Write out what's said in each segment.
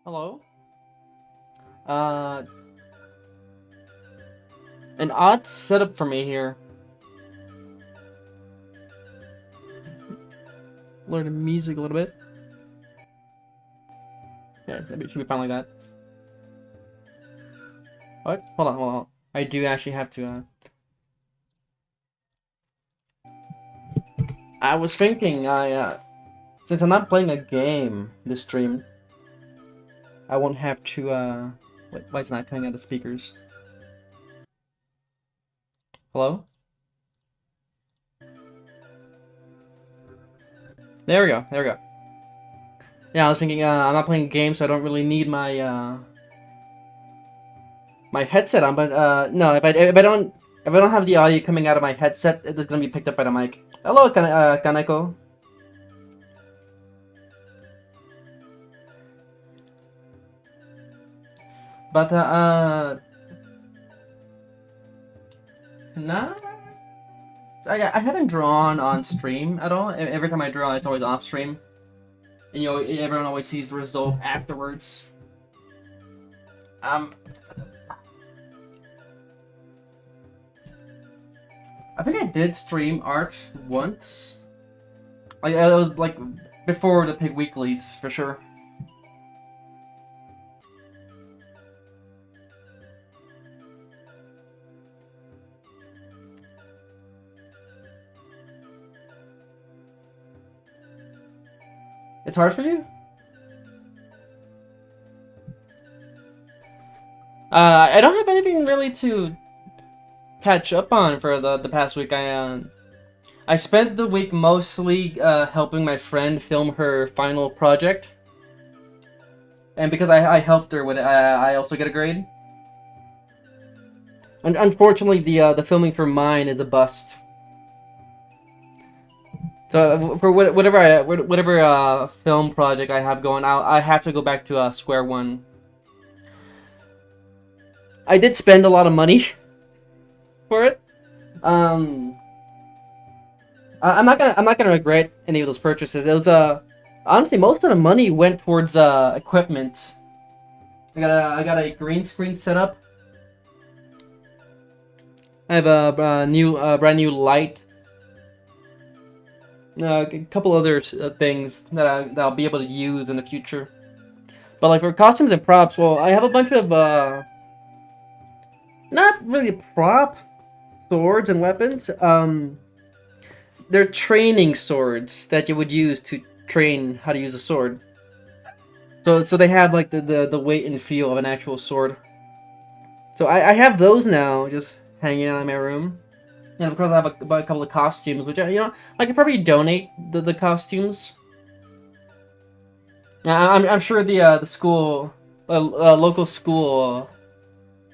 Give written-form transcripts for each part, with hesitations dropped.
Hello? Uh, an odd setup for me here. Lower the music a little bit. Yeah, maybe it should be fine like that. What? Hold on. I do actually have to, I was thinking, since I'm not playing a game this stream, I won't have to, wait, why is it not coming out of speakers? Hello? There we go. Yeah, I was thinking, I'm not playing a game, so I don't really need my headset on, but, no, if I don't have the audio coming out of my headset, it's gonna be picked up by the mic. Hello, Kaneko. But, no, I haven't drawn on stream at all. Every time I draw, it's always off stream. And, everyone always sees the result afterwards. I think I did stream art once. Like, it was, like, before the Pig Weeklies, for sure. It's hard for you? I don't have anything really to catch up on for the past week. I spent the week mostly helping my friend film her final project, and because I helped her with it, I also get a grade. Unfortunately, the filming for mine is a bust. So for whatever film project I have going, I have to go back to square one. I did spend a lot of money for it. I'm not gonna regret any of those purchases. It was honestly most of the money went towards equipment. I got a green screen set up. I have a new brand new light. A couple other things that I'll be able to use in the future. But like for costumes and props, well, I have a bunch of not really prop swords and weapons. They're training swords that you would use to train how to use a sword. So they have like the weight and feel of an actual sword. So I have those now, just hanging out in my room. And of course I have a couple of costumes, which I could probably donate the costumes. I'm sure the school, local school,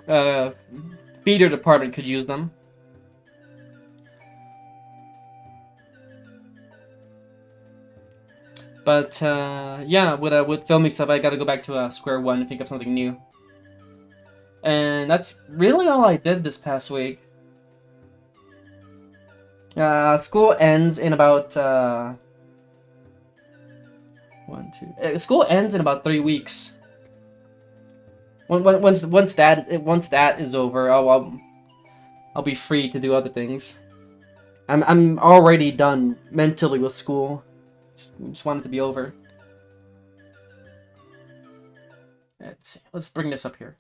theater department could use them. But yeah, with filming stuff, I gotta go back to square one and think of something new. And that's really all I did this past week. School ends in about school ends in about 3 weeks. Once that is over, I'll be free to do other things. I'm already done mentally with school. Just want it to be over. Let's see. Let's bring this up here.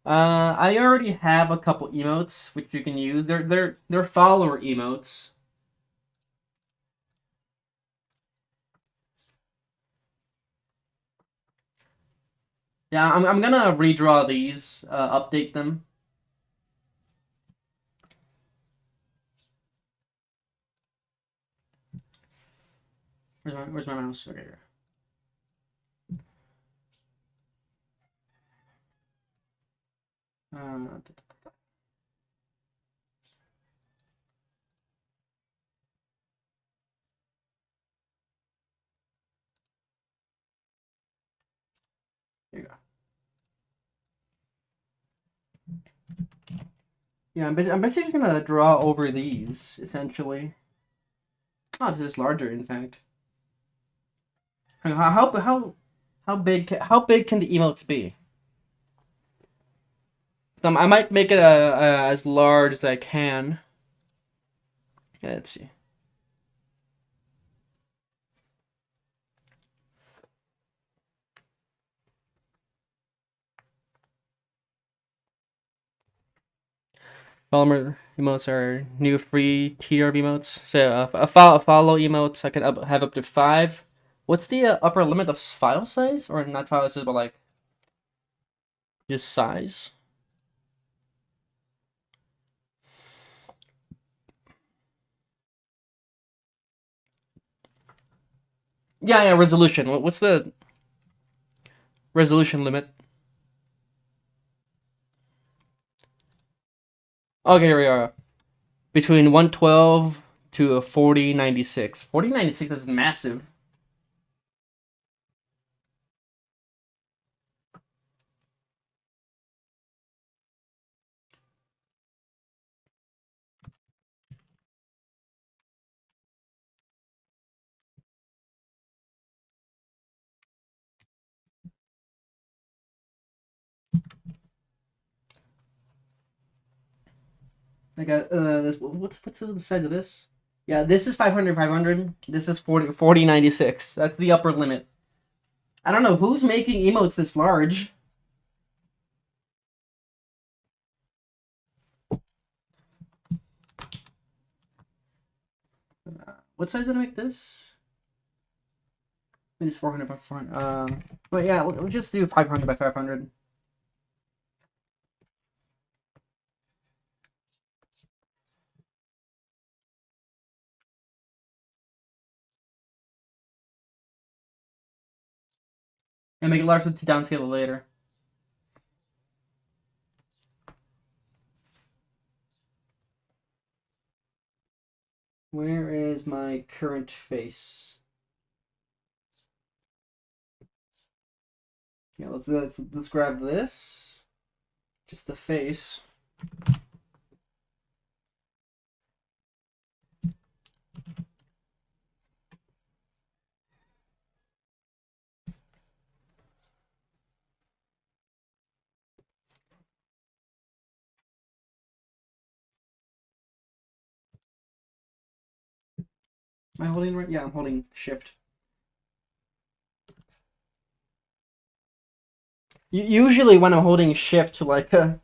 I already have a couple emotes which you can use. They're follower emotes. Yeah, I'm gonna redraw these, update them. Where's my mouse? Okay, here. Uh, Here you go. Yeah, I'm basically gonna draw over these essentially. Oh, this is larger, in fact. How how big can the emotes be? I might make it as large as I can. Yeah, let's see. Follower emotes are new free TR emotes. So a follow emotes I can have up to 5. What's the upper limit of file size, or not file size, but like just size? Yeah, yeah. Resolution. What's the resolution limit? Okay, here we are. Between 112 to a 4096. 4096 is massive. I got this. What's the size of this? Yeah, this is 500 500. This is 4096. That's the upper limit. I don't know who's making emotes this large. What size did I make this? It's 400 by 400. But yeah, we'll just do 500 by 500. And make it larger to downscale it later. Where is my current face? Yeah, let's grab this. Just the face. Am I holding right? Yeah, I'm holding shift. Usually when I'm holding shift to like to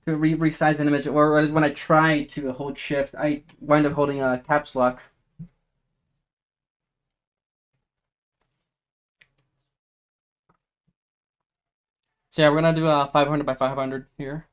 resize an image, or when I try to hold shift, I wind up holding a caps lock. So yeah, we're gonna do a 500 by 500 here.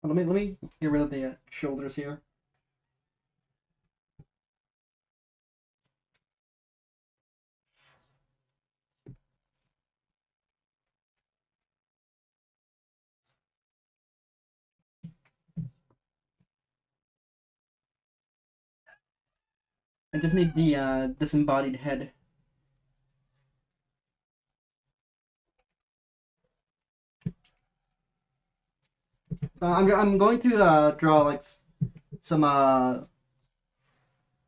Let me get rid of the shoulders here. I just need the disembodied head. I'm going to draw like some I'm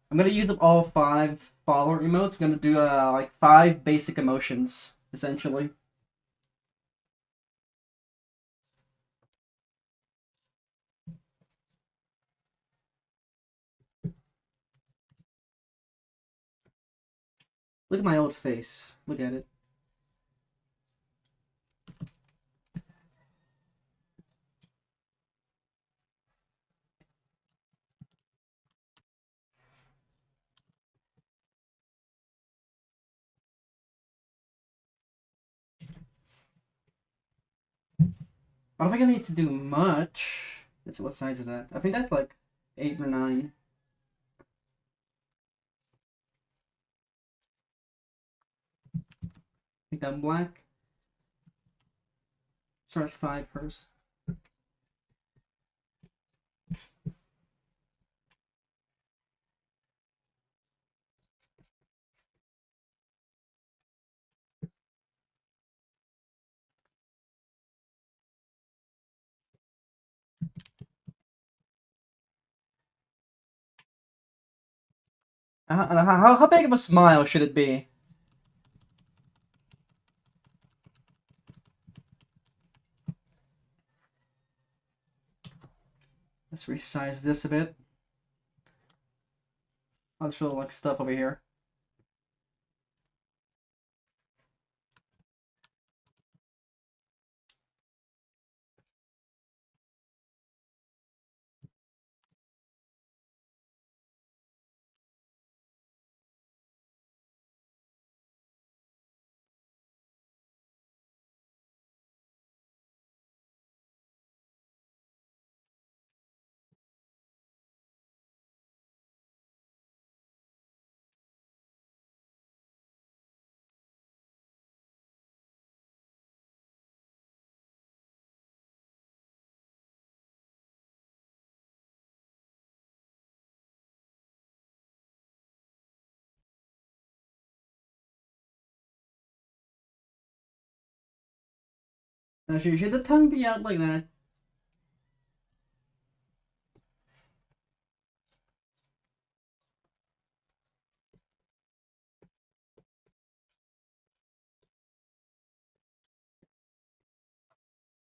gonna use up all 5 follower emotes. I'm gonna do like 5 basic emotions essentially. Look at my old face. Look at it. I don't think I need to do much. What size is that? I think that's like 8 or 9. Make that black. Start 5 first. How big of a smile should it be? Let's resize this a bit. I'll show like stuff over here. Now, should the tongue be out like that?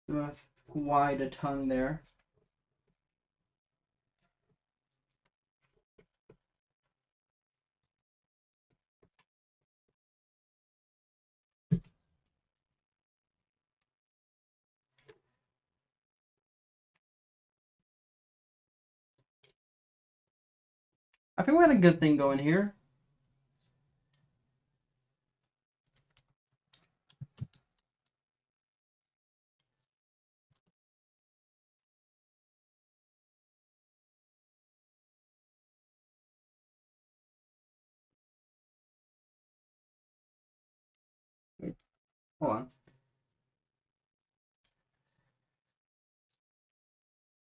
Do a wide a tongue there. I think we had a good thing going here. Wait, hold on.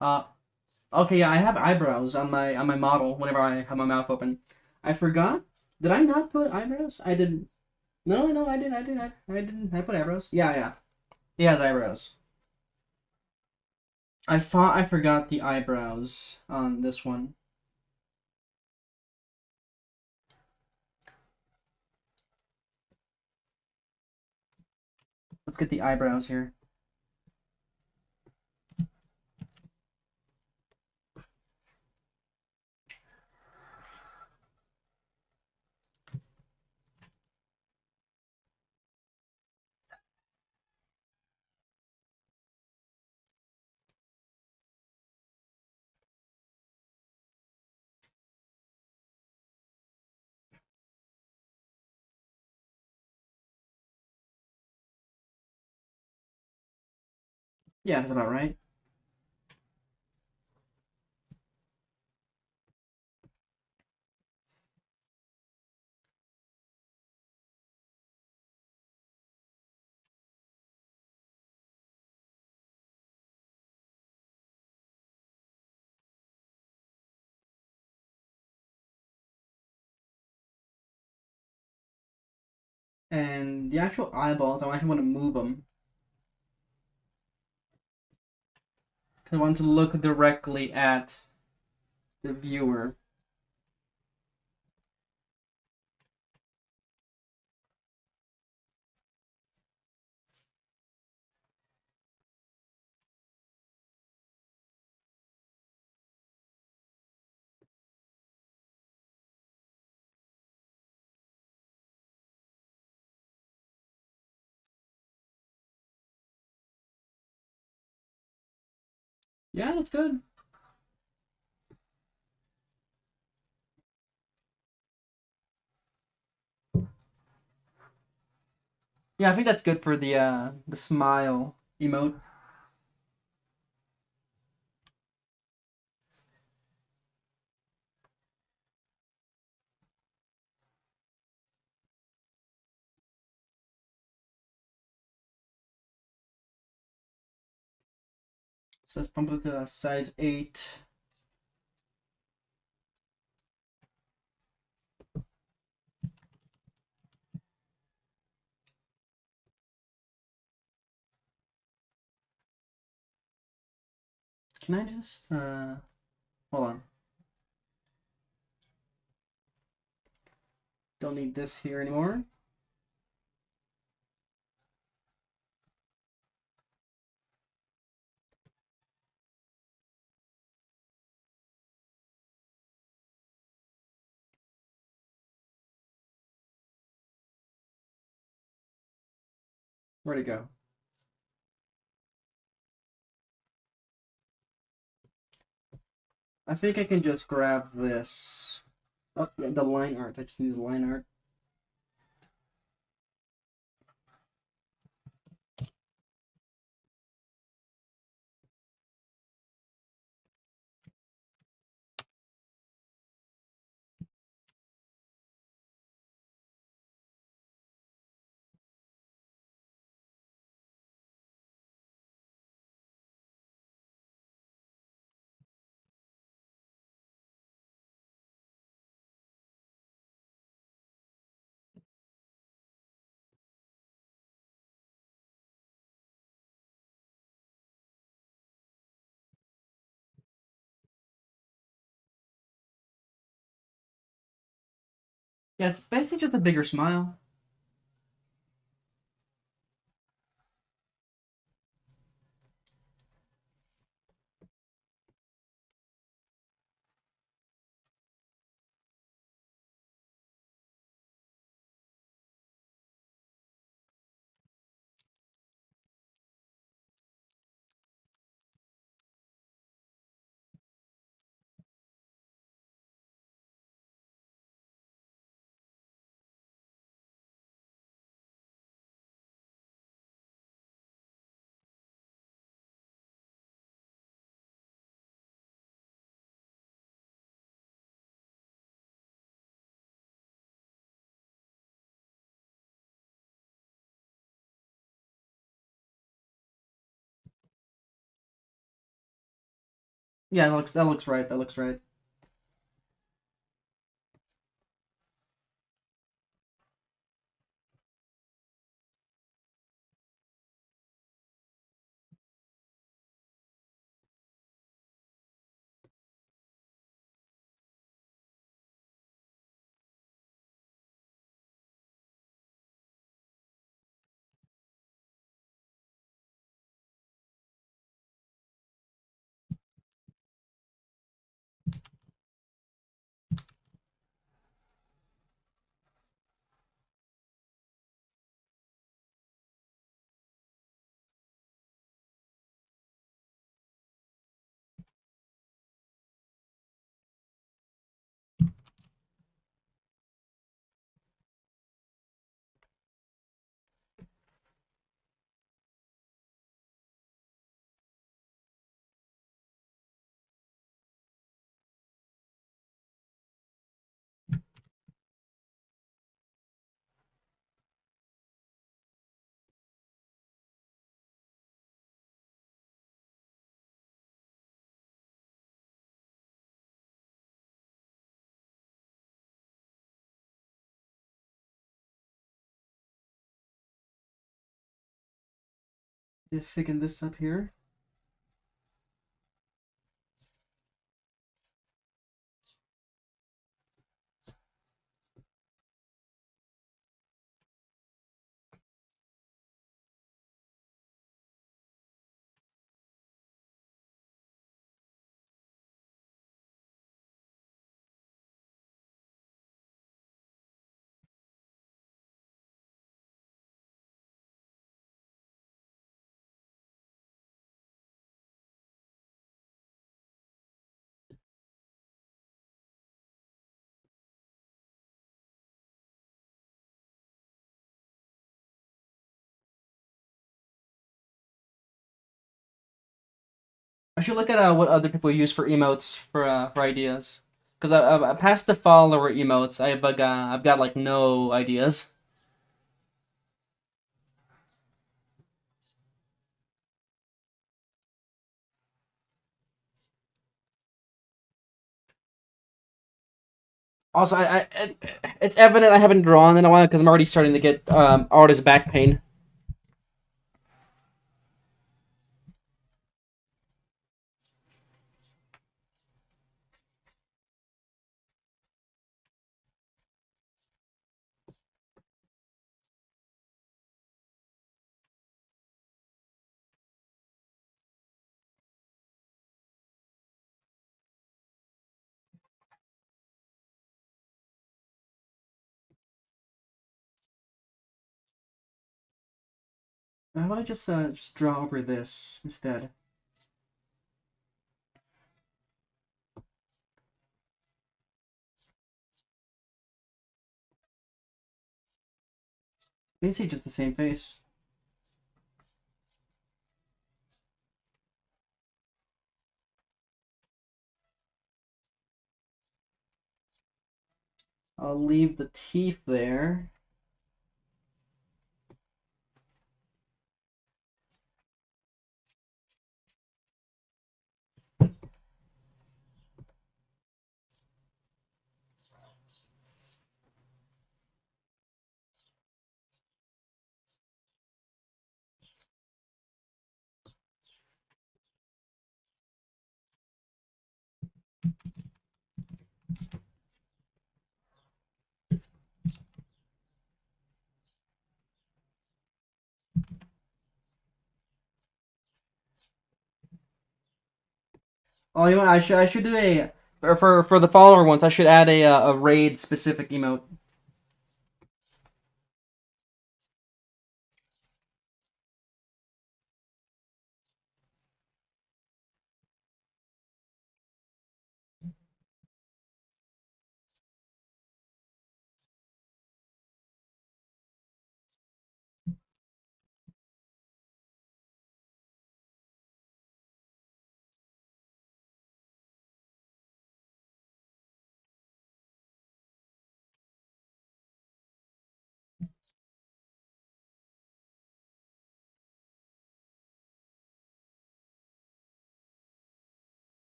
Uh, okay, yeah, I have eyebrows on my model whenever I have my mouth open. I forgot. Did I not put eyebrows? I didn't. No, I didn't. I didn't. I put eyebrows. Yeah, yeah. He has eyebrows. I thought I forgot the eyebrows on this one. Let's get the eyebrows here. Yeah, that's about right. And the actual eyeballs, I actually want to move them. Because I want to look directly at the viewer. Yeah, that's good. Yeah, I think that's good for the smile emote. So let's pump it to size 8. Can I just hold on. Don't need this here anymore. Where'd it go? I think I can just grab this. Oh, yeah, the line art. I just need the line art. Yeah, it's basically just a bigger smile. Yeah, that looks right. That looks right. Just picking this up here. I should look at what other people use for emotes for ideas. Because past the follower emotes, I've got like no ideas. Also, it's evident I haven't drawn in a while because I'm already starting to get artist back pain. I want to just draw over this instead. Basically just the same face. I'll leave the teeth there. Oh, you know what? I should do a for the follower ones. I should add a raid specific emote.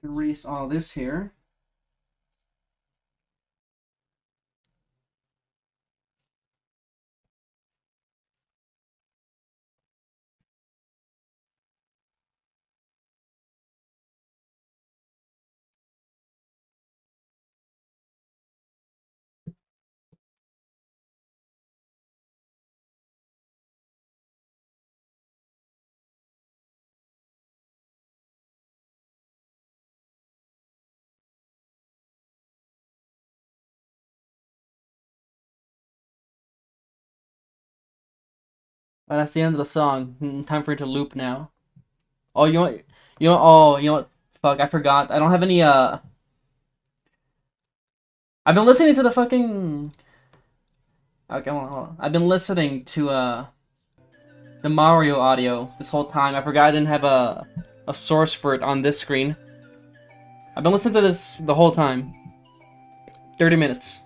Erase all this here. And that's the end of the song. Time for it to loop now. Oh, oh, you know what? Fuck, I forgot. I don't have any. I've been listening to the fucking. Okay, hold on. I've been listening to the Mario audio this whole time. I forgot I didn't have a source for it on this screen. I've been listening to this the whole time. 30 minutes.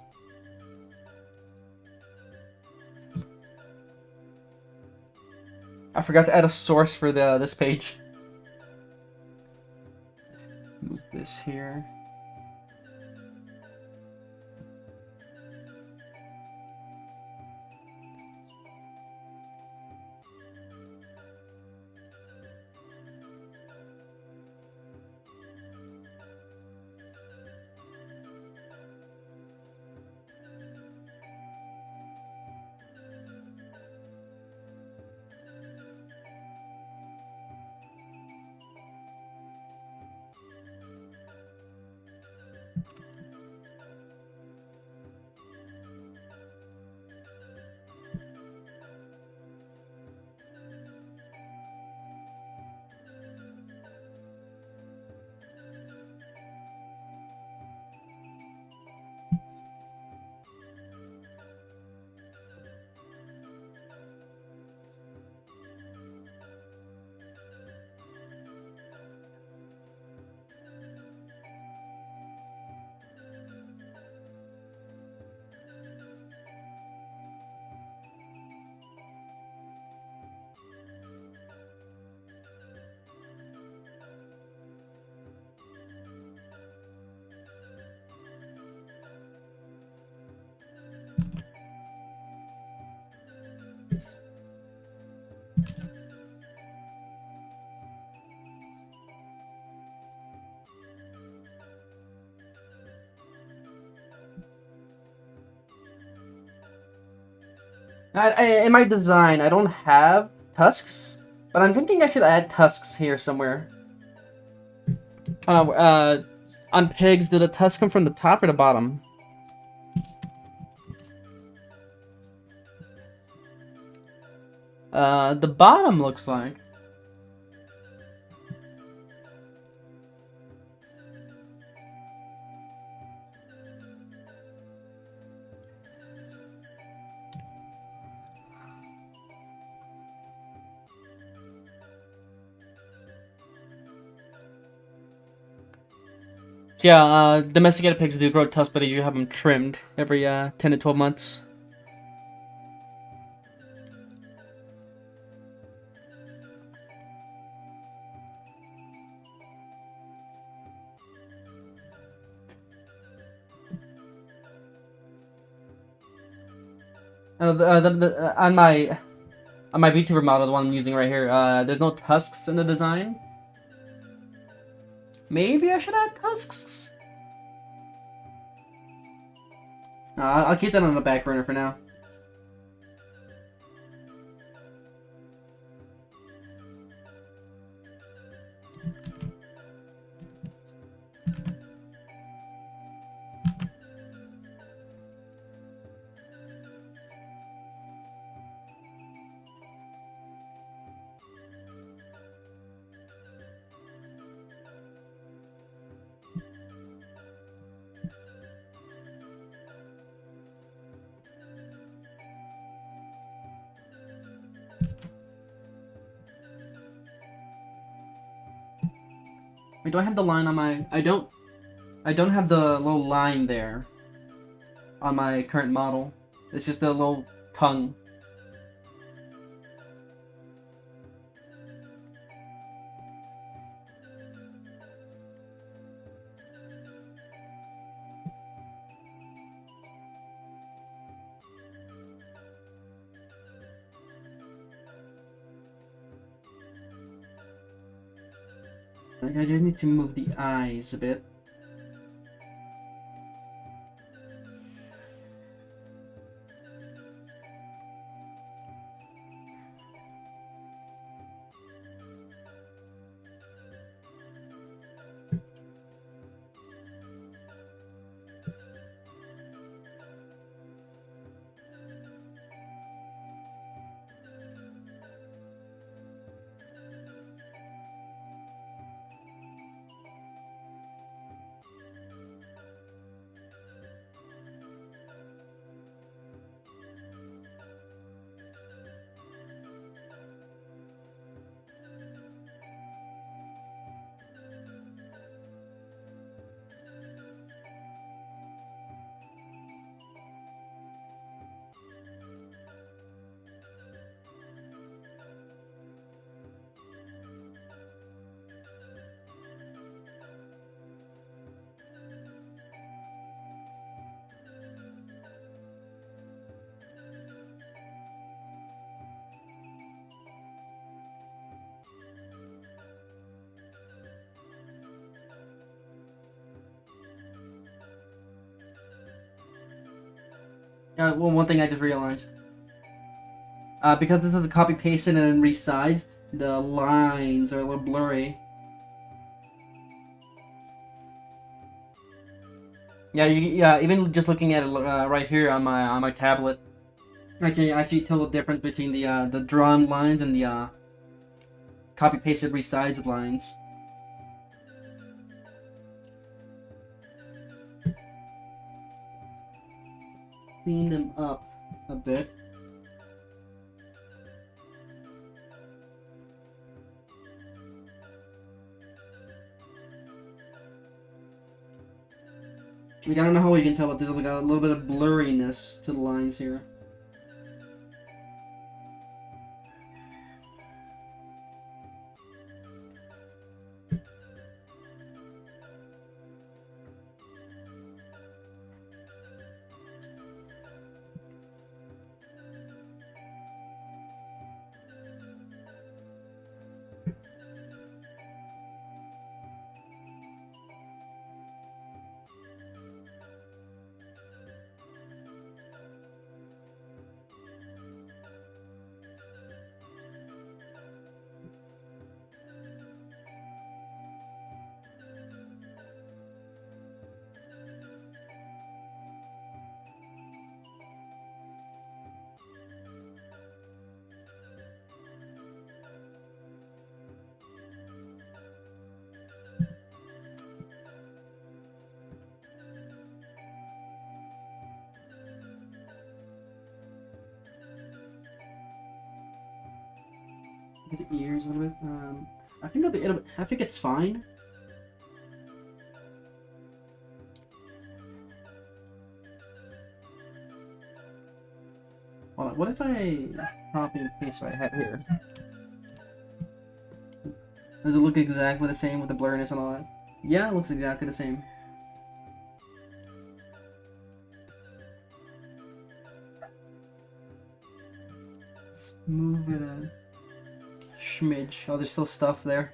I forgot to add a source for this page. Move this here. In my design, I don't have tusks. But I'm thinking I should add tusks here somewhere. On pigs, do the tusks come from the top or the bottom? The bottom looks like. So yeah, domesticated pigs do grow tusks, but you have them trimmed every 10 to 12 months. On my VTuber model, the one I'm using right here, there's no tusks in the design. Maybe I should add tusks? I'll keep that on the back burner for now. Wait, do I have the line on my... I don't have the little line there on my current model. It's just a little tongue. Like, I just need to move the eyes a bit. Well, one thing I just realized. Because this is a copy pasted and resized, the lines are a little blurry. Yeah, even just looking at it right here on my tablet, I can actually tell the difference between the drawn lines and the copy pasted resized lines. Clean them up a bit. Like, I don't know how you can tell, but there's like a little bit of blurriness to the lines here. The ears a little bit. I think I think it's fine. Hold on, what if I copy and paste what I have here? Does it look exactly the same with the blurriness and all that? Yeah, it looks exactly the same. Let's move it a smidge. Oh, there's still stuff there.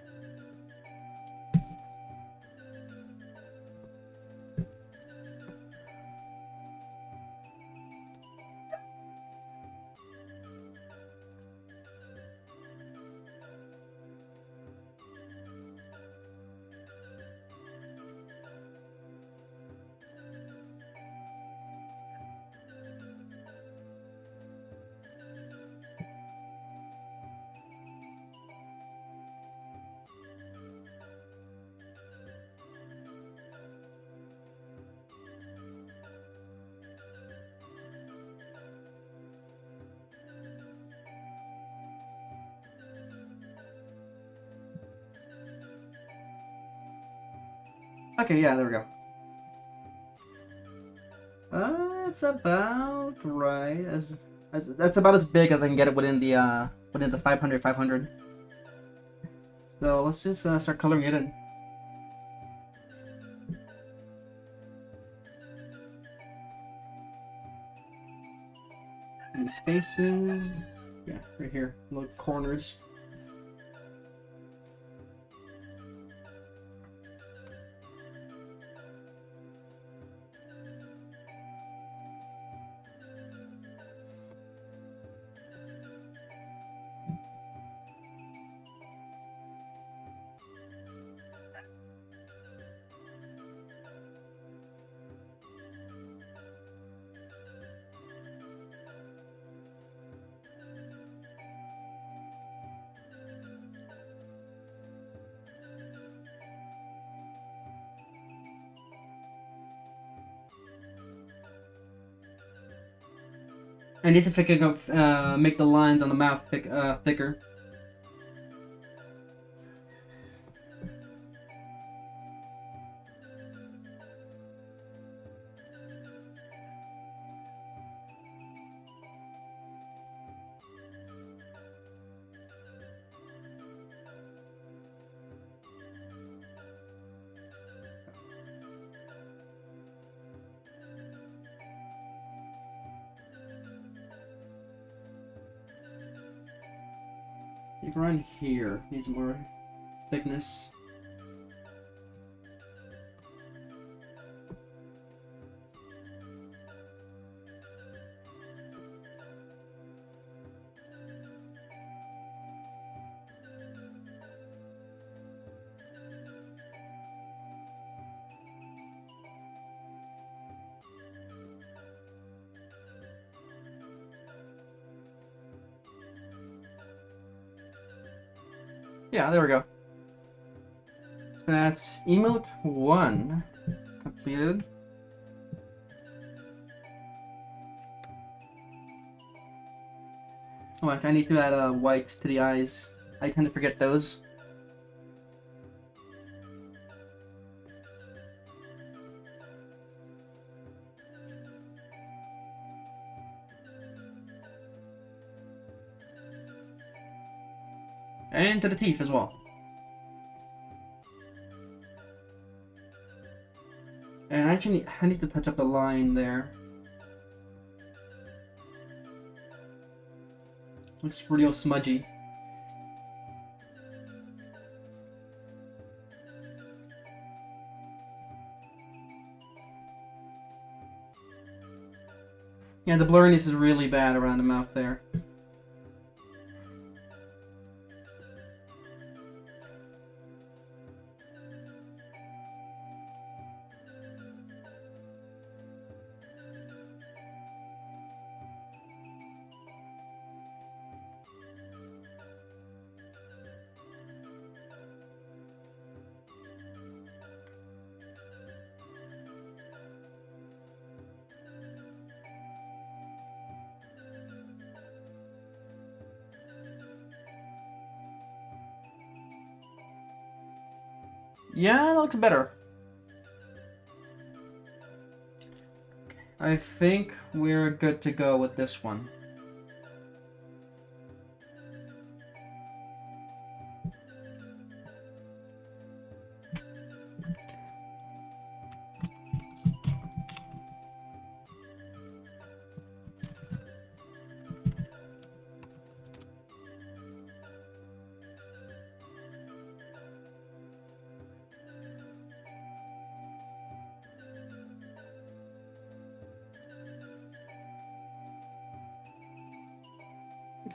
Okay, yeah, there we go. It's about right. As that's about as big as I can get it within the 500. So let's just start coloring it in. Any spaces? Yeah, right here, little corners. I need to make the lines on the mouth thicker. Like around here needs more thickness. Yeah, there we go. So that's emote 1 completed. Oh, I need to add white to the eyes. I tend to forget those. And to the teeth as well. And I need to touch up the line there. Looks real smudgy. Yeah, the blurriness is really bad around the mouth there. Yeah, that looks better. I think we're good to go with this one.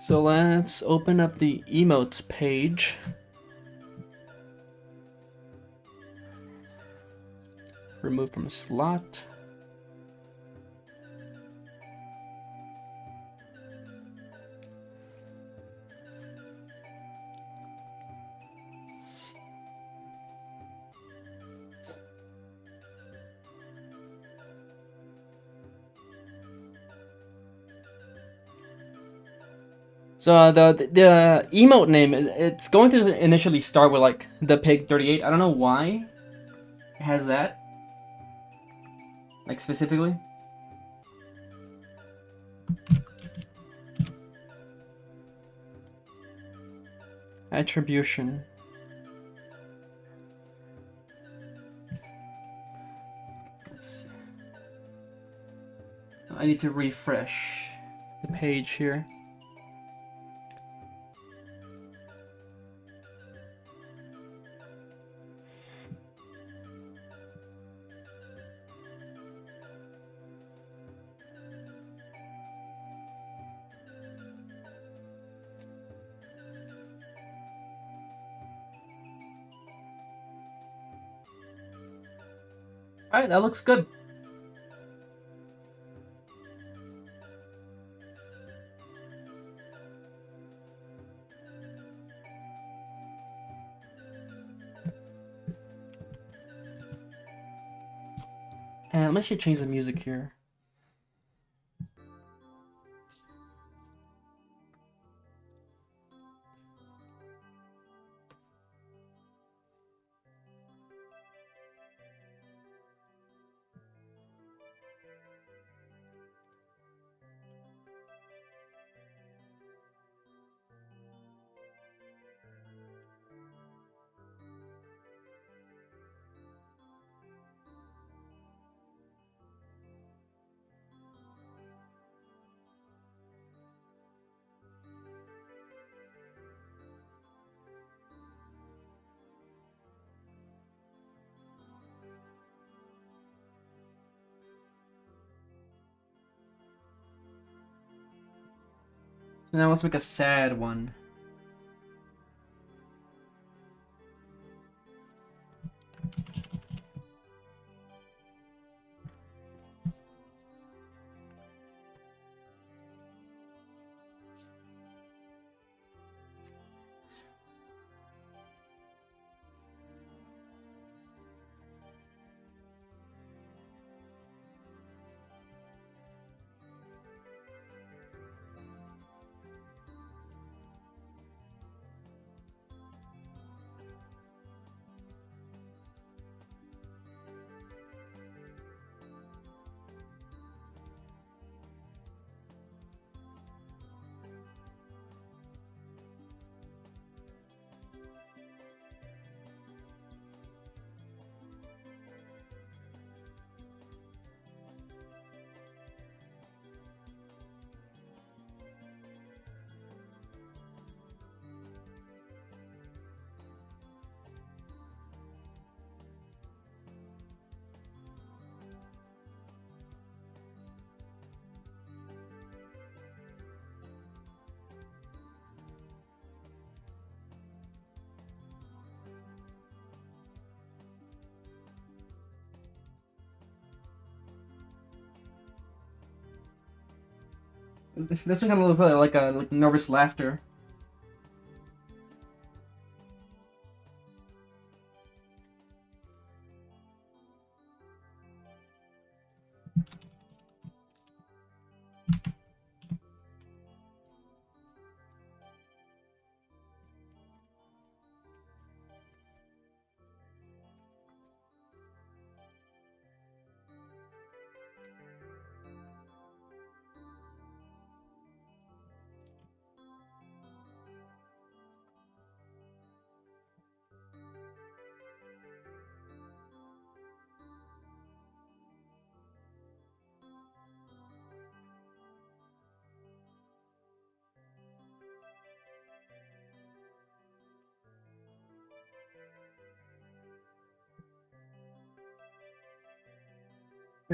So let's open up the emotes page. Remove from slot. So the emote name, it's going to initially start with like the pig 38. I don't know why it has that, like specifically. Attribution. Let's see. I need to refresh the page here. Alright, that looks good. And let me actually change the music here. So now let's make a sad one. This one kind of looks like a nervous laughter.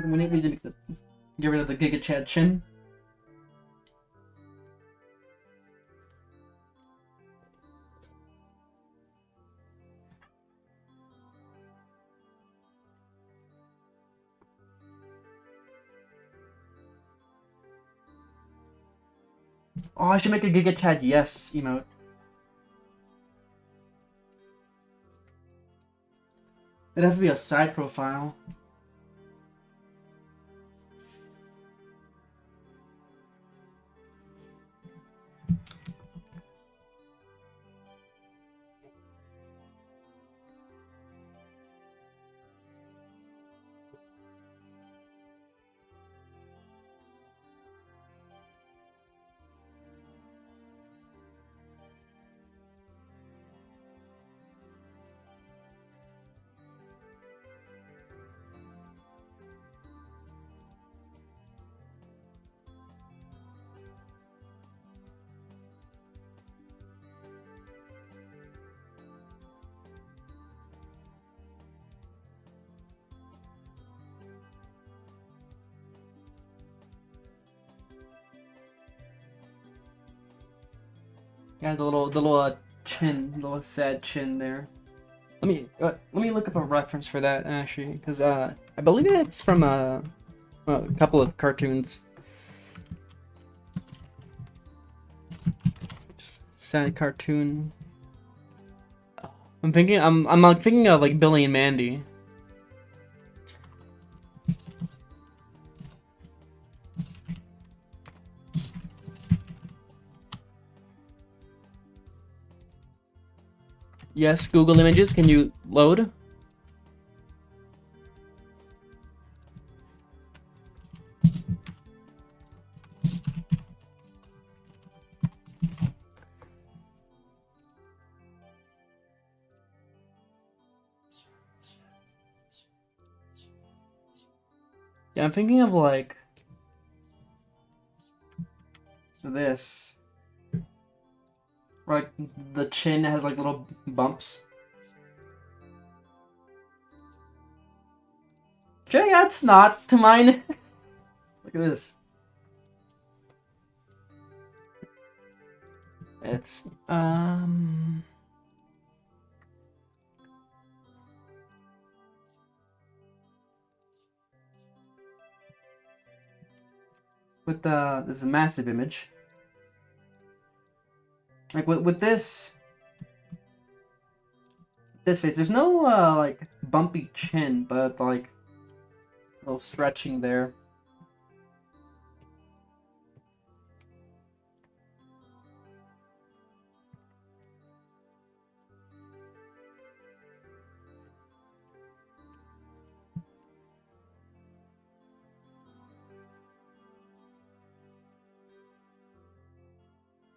We need to get rid of the Giga Chad chin. Oh, I should make a Giga Chad yes emote. It has to be a side profile. Yeah, the little chin, little sad chin there. Let me look up a reference for that actually, because I believe it's from a couple of cartoons. Just sad cartoon. I'm like thinking of like Billy and Mandy. Yes, Google Images, can you load? Yeah, I'm thinking of like this. Where, like the chin has like little bumps. Should I add snot to mine? Look at this. It's with this is a massive image. Like with this face, there's no like bumpy chin, but like a little stretching there.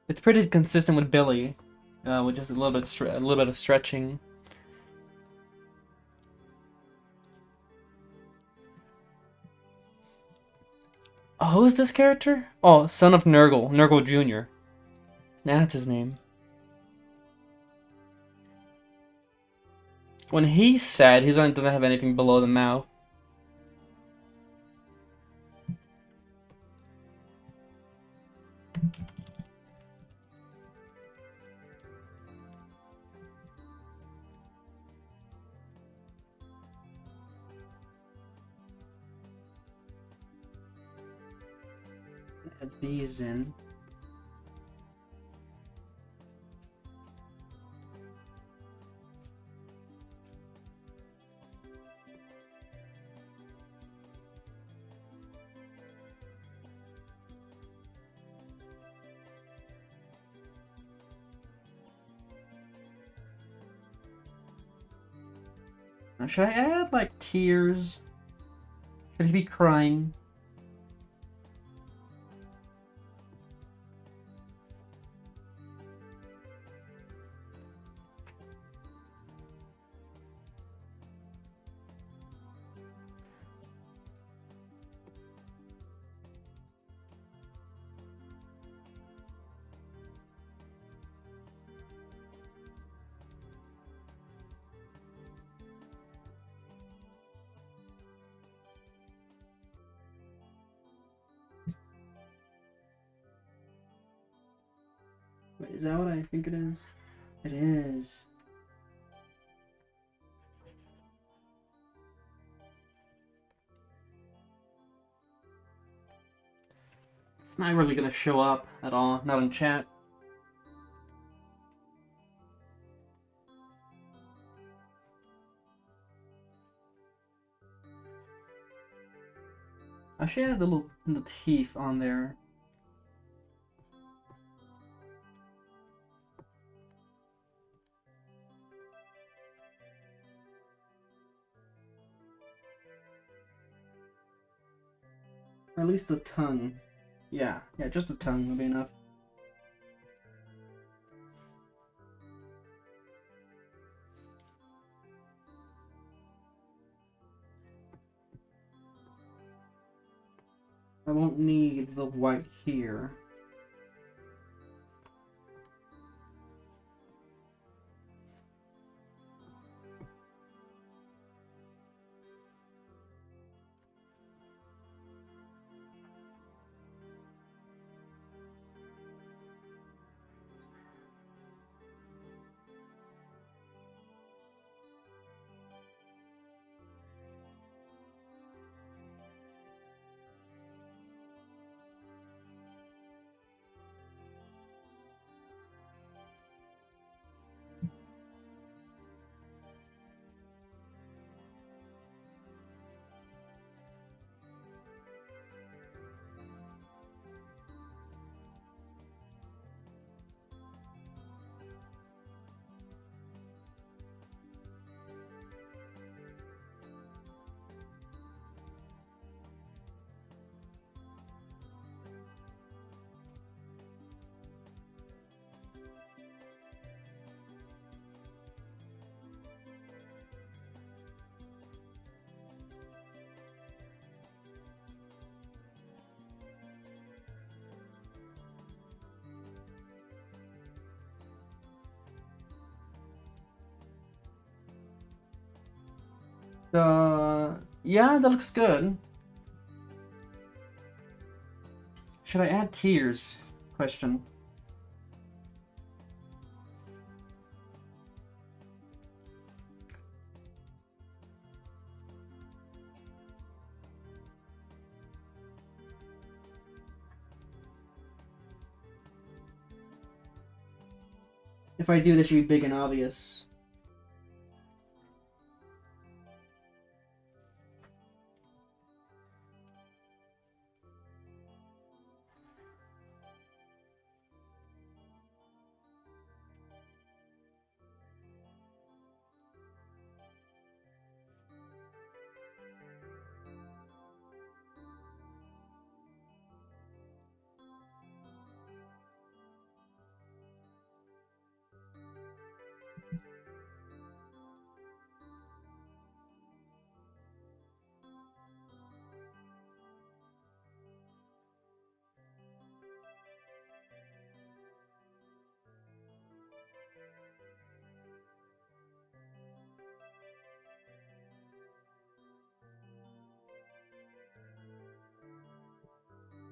It's pretty consistent with Billy, with just a little bit of stretching. Oh, who's this character? Oh, son of Nurgle, Nurgle Jr. That's his name. When he's sad, he doesn't have anything below the mouth. Add these in. Now, should I add like tears? Should he be crying? Is that what I think it is? It is. It's not really gonna show up at all, not in chat. I should add the little teeth on there. Or at least the tongue. Yeah, just the tongue would be enough. I won't need the white here. Yeah, that looks good. Should I add tears? Question. If I do, this should be big and obvious.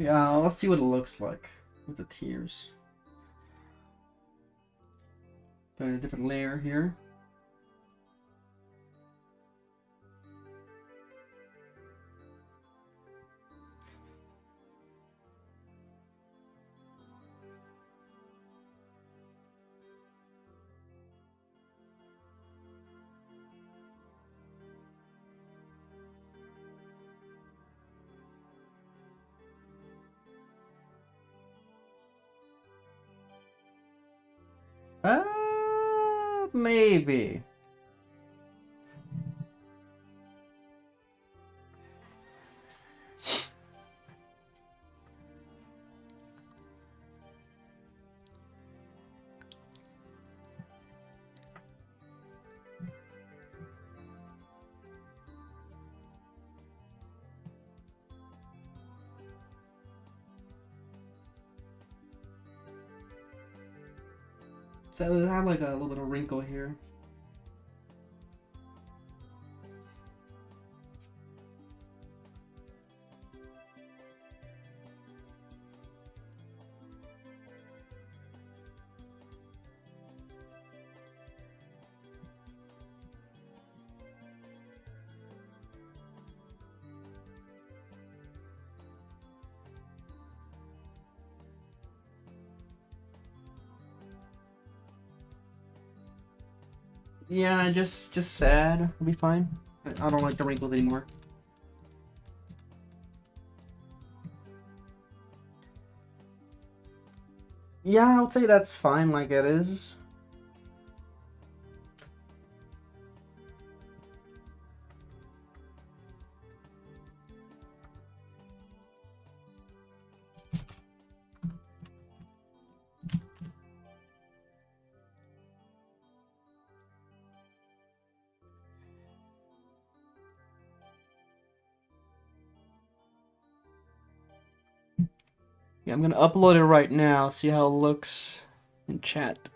Yeah, let's see what it looks like with the tears. Put a different layer here. Maybe. So it had like a little bit of wrinkle here. Yeah, just sad. It'll be fine. I don't like the wrinkles anymore. Yeah, I would say that's fine like it is. Yeah, I'm gonna upload it right now, see how it looks in chat.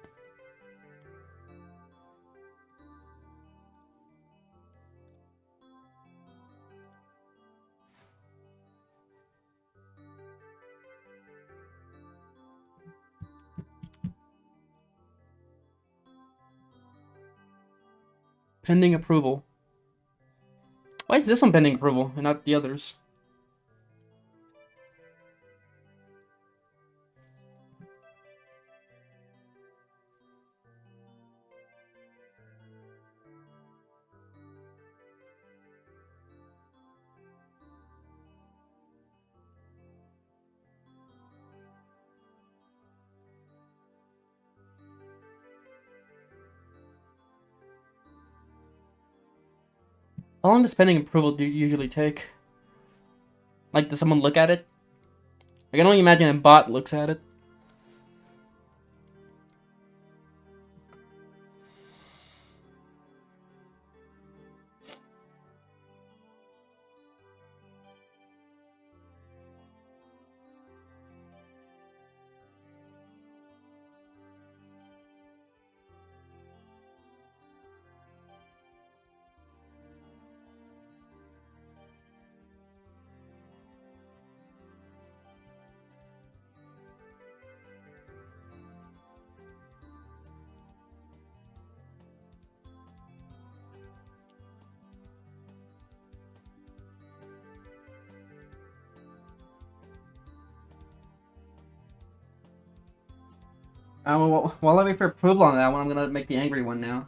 Pending approval. Why is this one pending approval and not the others? How long does pending approval do you usually take? Like, does someone look at it? I can only imagine a bot looks at it. While I wait for approval on that one, I'm gonna make the angry one now.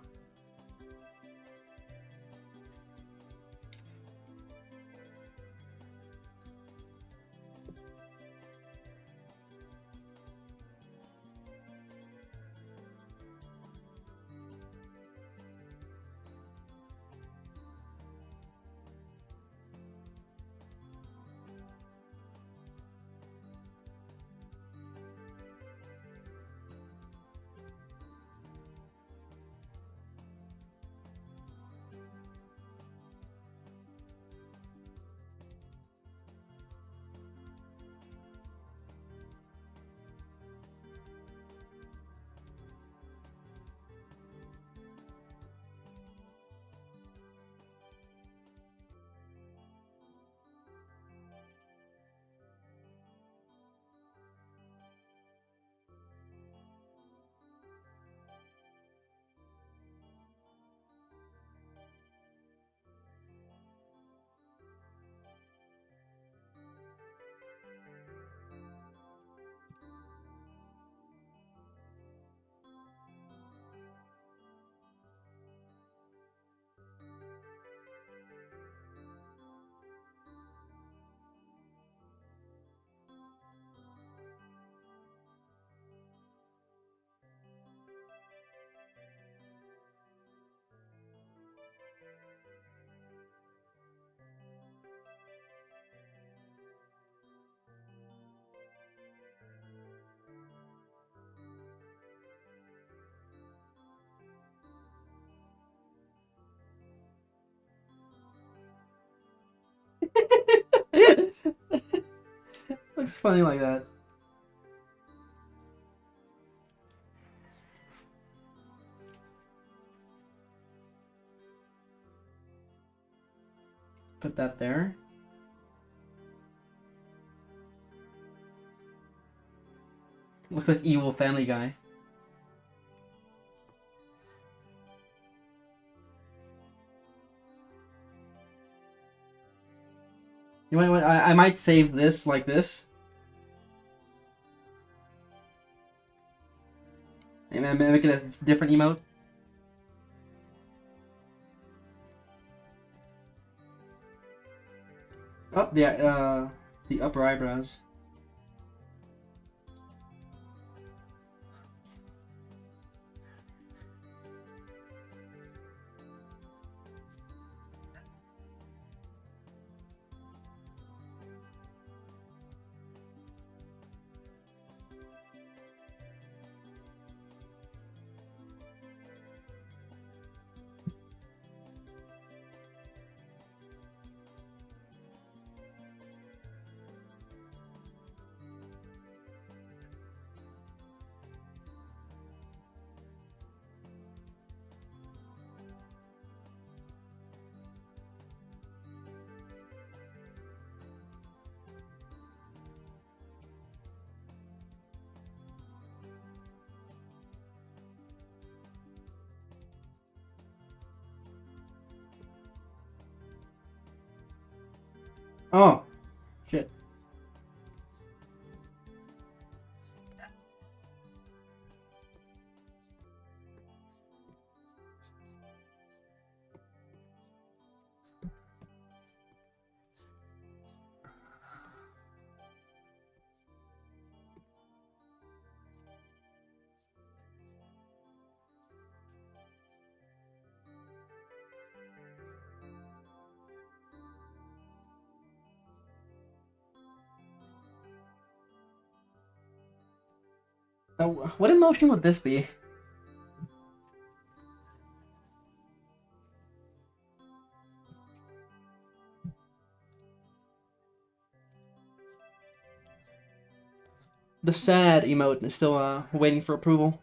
Looks funny like that. Put that there. Looks like evil Family Guy. You might, I might save this like this. And then make it a different emote. Oh, the upper eyebrows. Oh, shit. Now, what emotion would this be? The sad emote is still waiting for approval.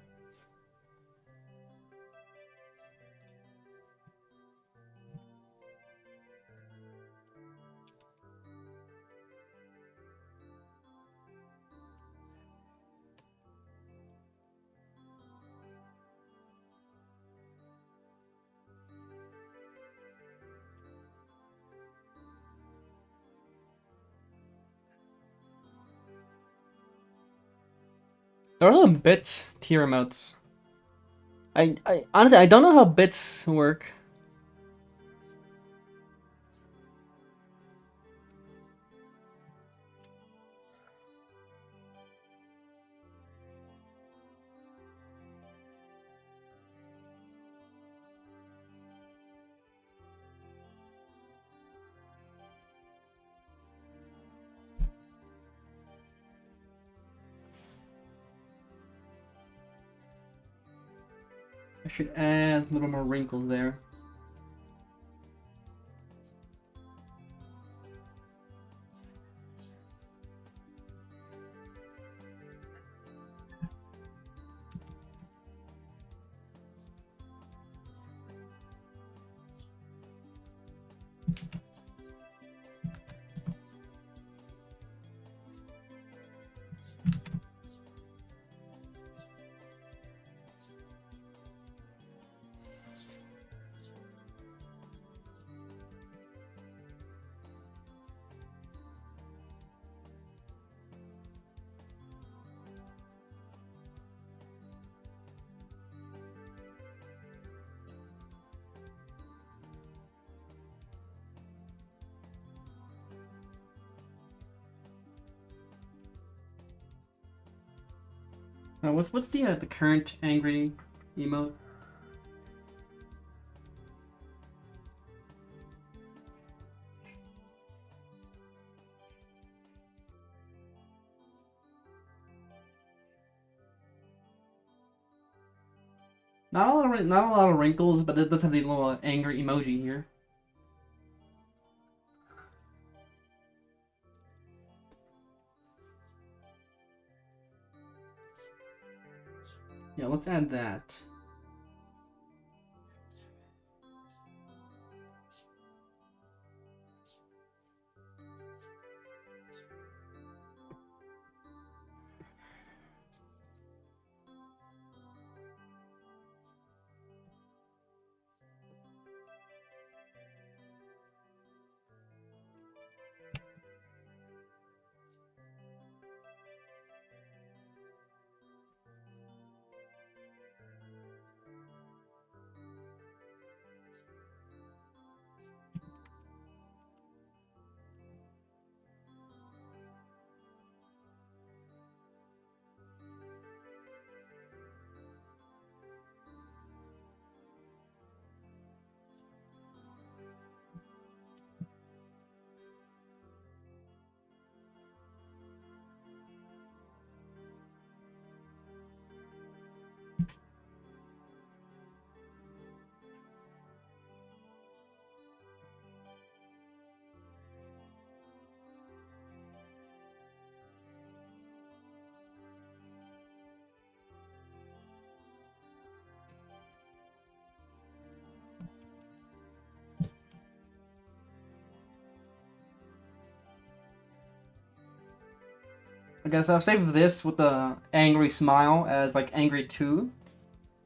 There are also bit tier emotes. I honestly I don't know how bits work. I should add a little more wrinkles there. What's the current angry emote? Not a lot of wrinkles, but it does have the little angry emoji here. Yeah, let's add that. I guess I'll save this with the angry smile as like angry 2.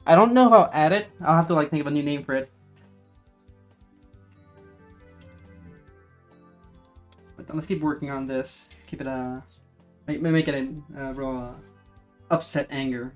I don't know if I'll add it. I'll have to like think of a new name for it. But let's keep working on this. Keep it make it a real upset anger.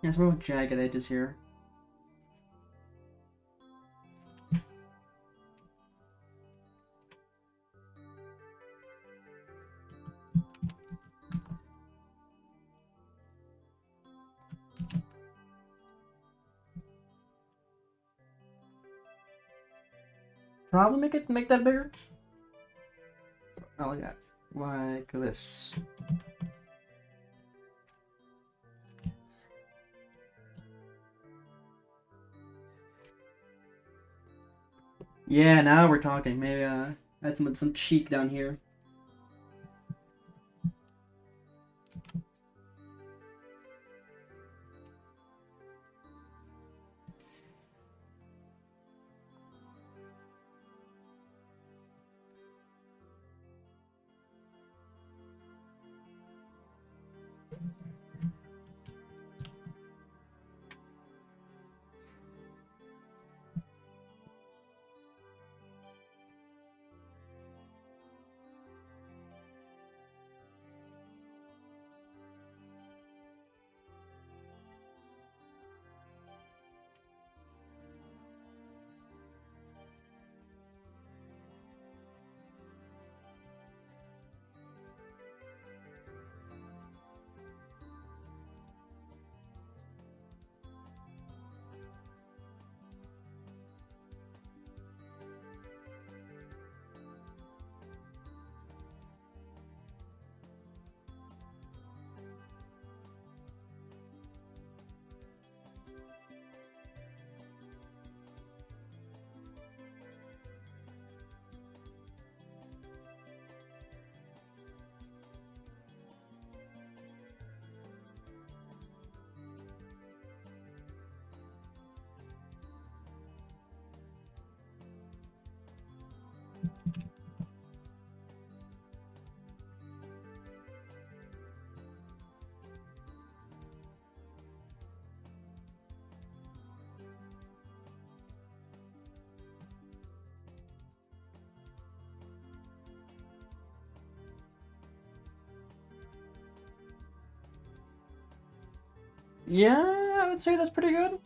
Yeah, some more jagged edges here. Probably make that bigger. Oh yeah, like this. Yeah, now we're talking. Maybe add some cheek down here. Yeah, I would say that's pretty good.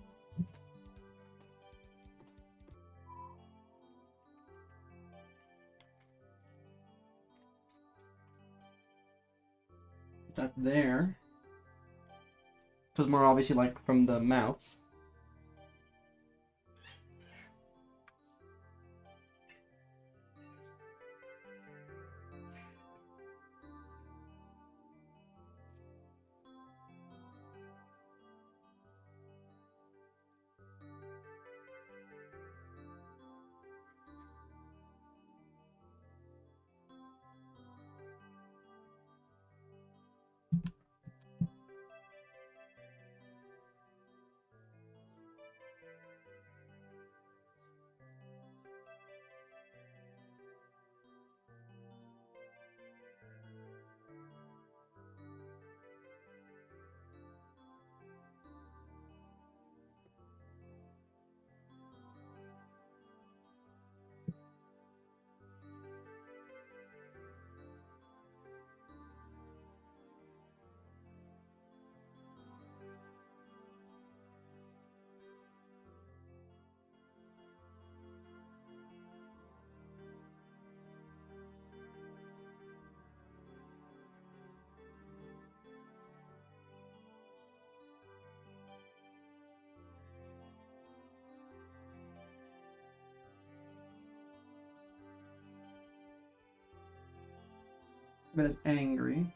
That there. Because more obviously like from the mouth. But it's angry.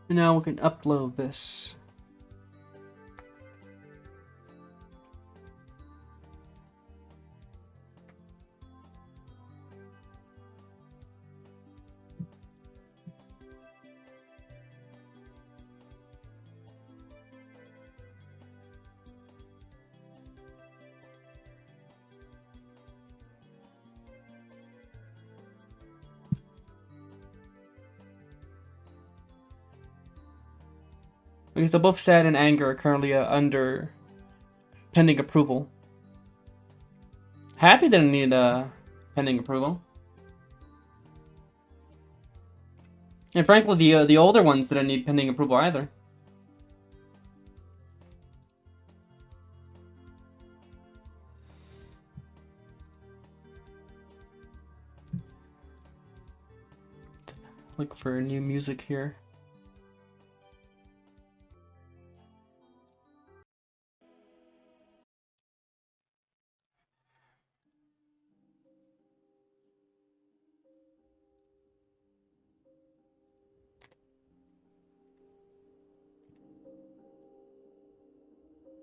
And now we can upload this. Because both sad and anger are currently under pending approval. Happy didn't need pending approval. And frankly, the older ones didn't need pending approval either. Look for new music here.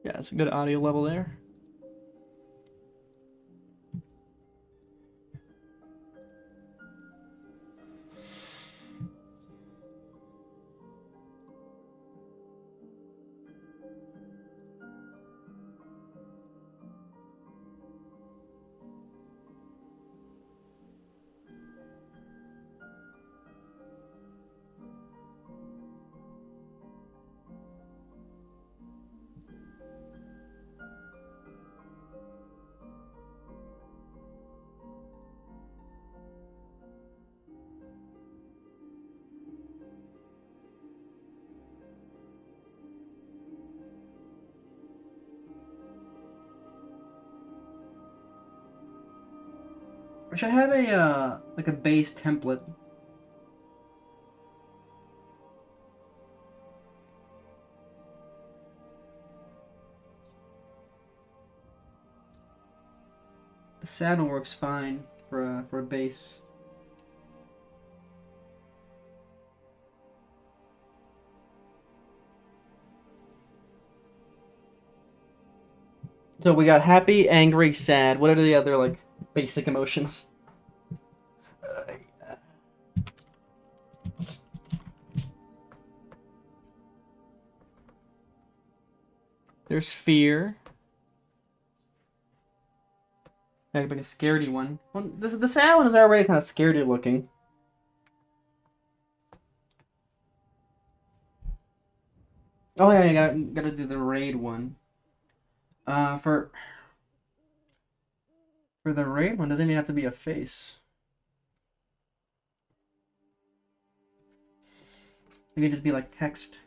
Yeah, it's a good audio level there. I should have a like a base template. The saddle works fine for a base. So we got happy, angry, sad. What are the other like basic emotions? There's fear. Like a scaredy one. Well, the sad one is already kind of scaredy looking. Oh yeah, you gotta do the raid one. For the raid one, doesn't even have to be a face. It can just be like text.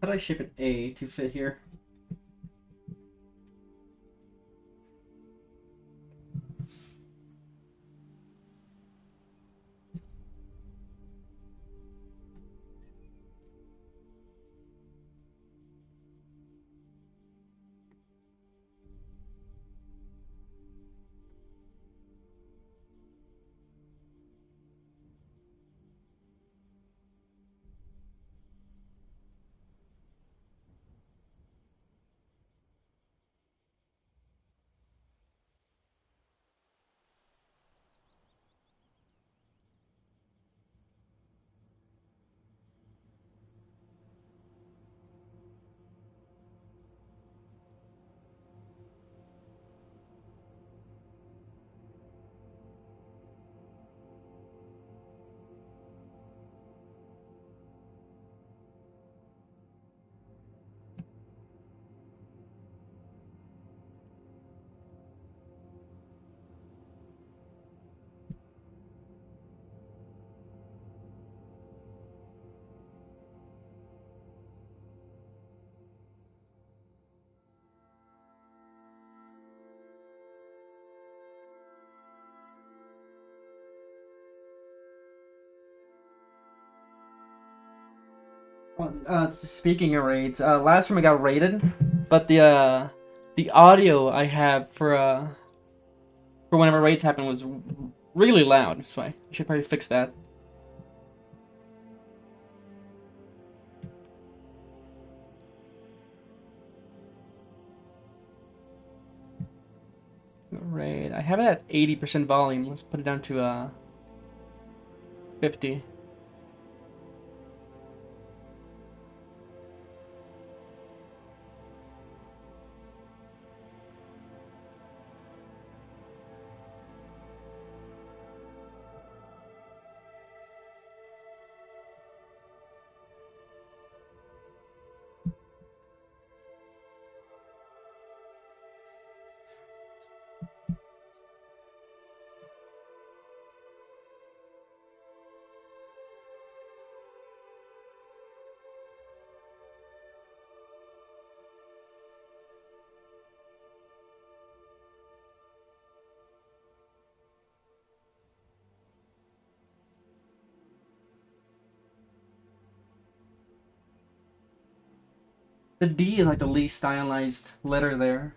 How do I shape an A to fit here? Speaking of raids, last time I got raided, but the audio I had for whenever raids happen was really loud, so I should probably fix that. Raid. I have it at 80% volume. Let's put it down to 50. The D is like the least stylized letter there.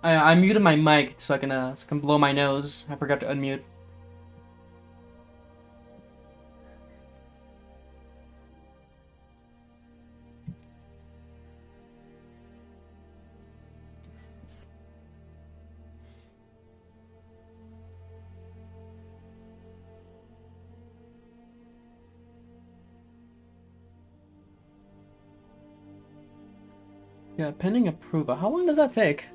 I muted my mic so I can blow my nose. I forgot to unmute. Yeah, pending approval. How long does that take?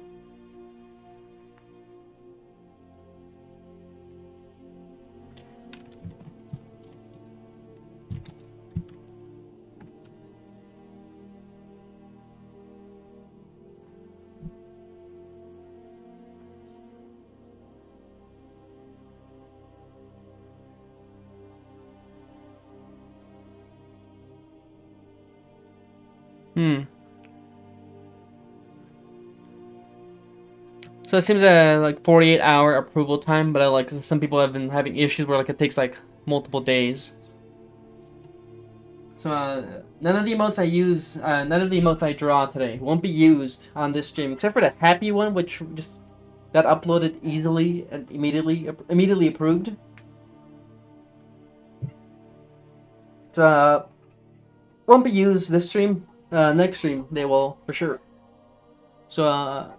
Hmm. So it seems like 48-hour approval time, but like some people have been having issues where like it takes like multiple days. So none of the emotes I use, none of the emotes I draw today won't be used on this stream, except for the happy one, which just got uploaded easily and immediately approved. So won't be used this stream. Next stream they will for sure. So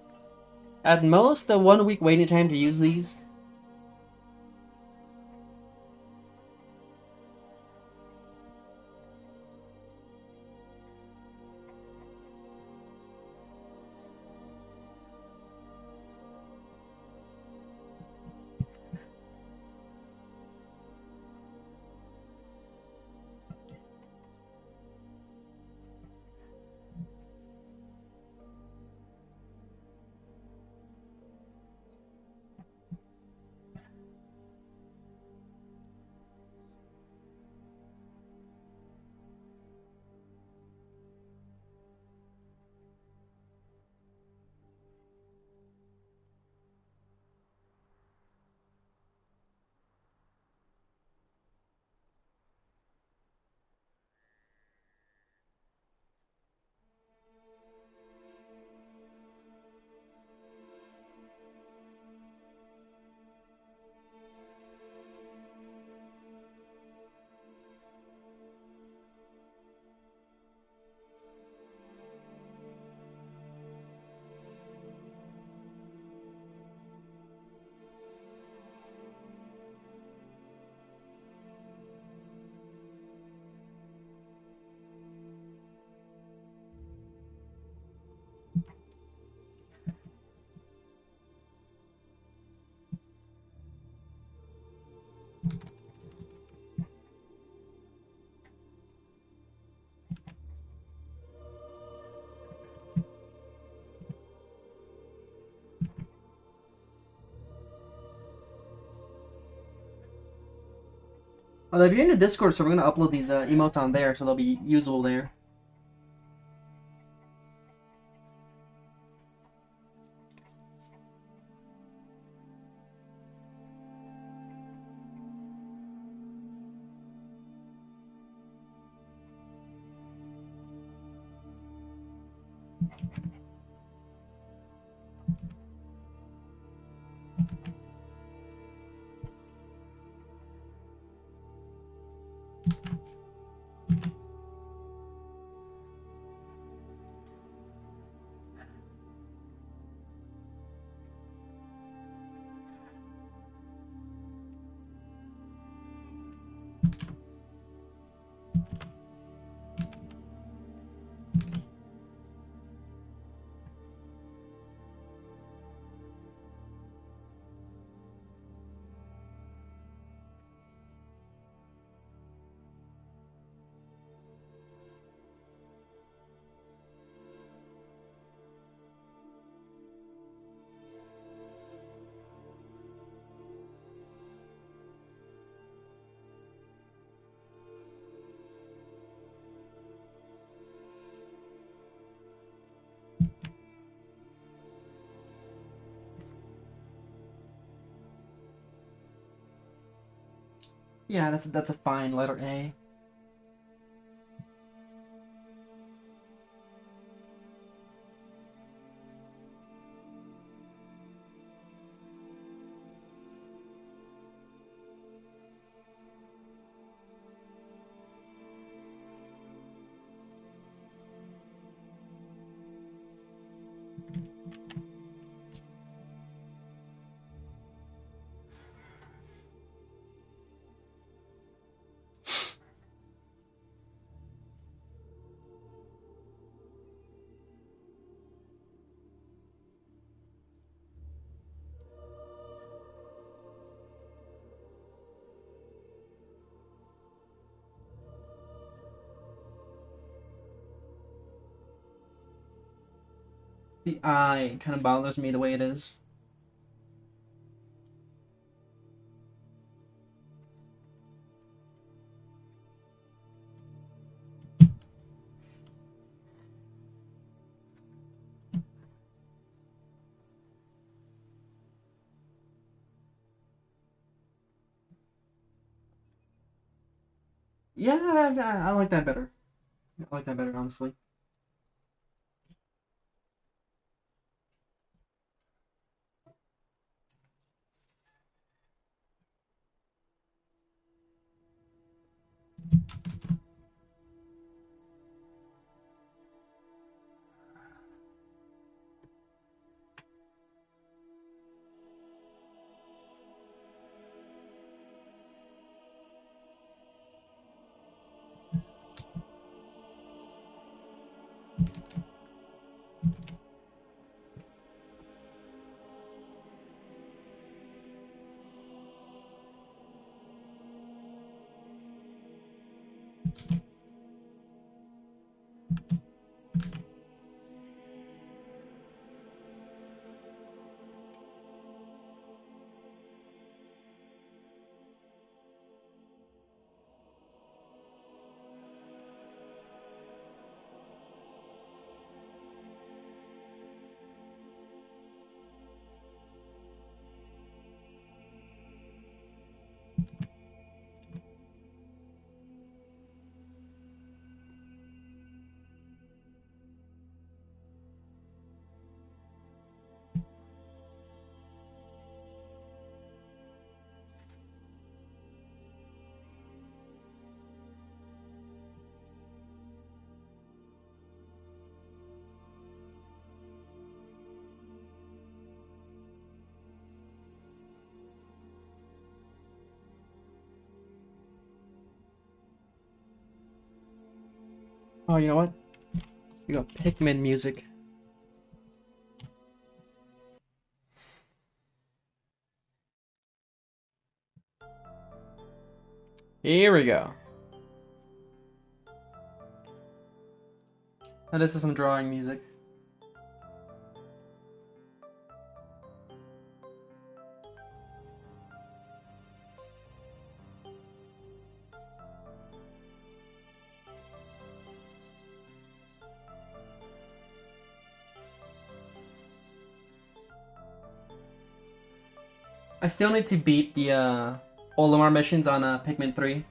at most a 1 week waiting time to use these. Well, if you're in the Discord, so we're gonna upload these emotes on there, so they'll be usable there. Yeah, that's a fine letter A. The eye kind of bothers me the way it is. Yeah, I like that better. I like that better, honestly. Oh, you know what? We got Pikmin music. Here we go. Now this is some drawing music. I still need to beat the Olimar missions on Pikmin 3.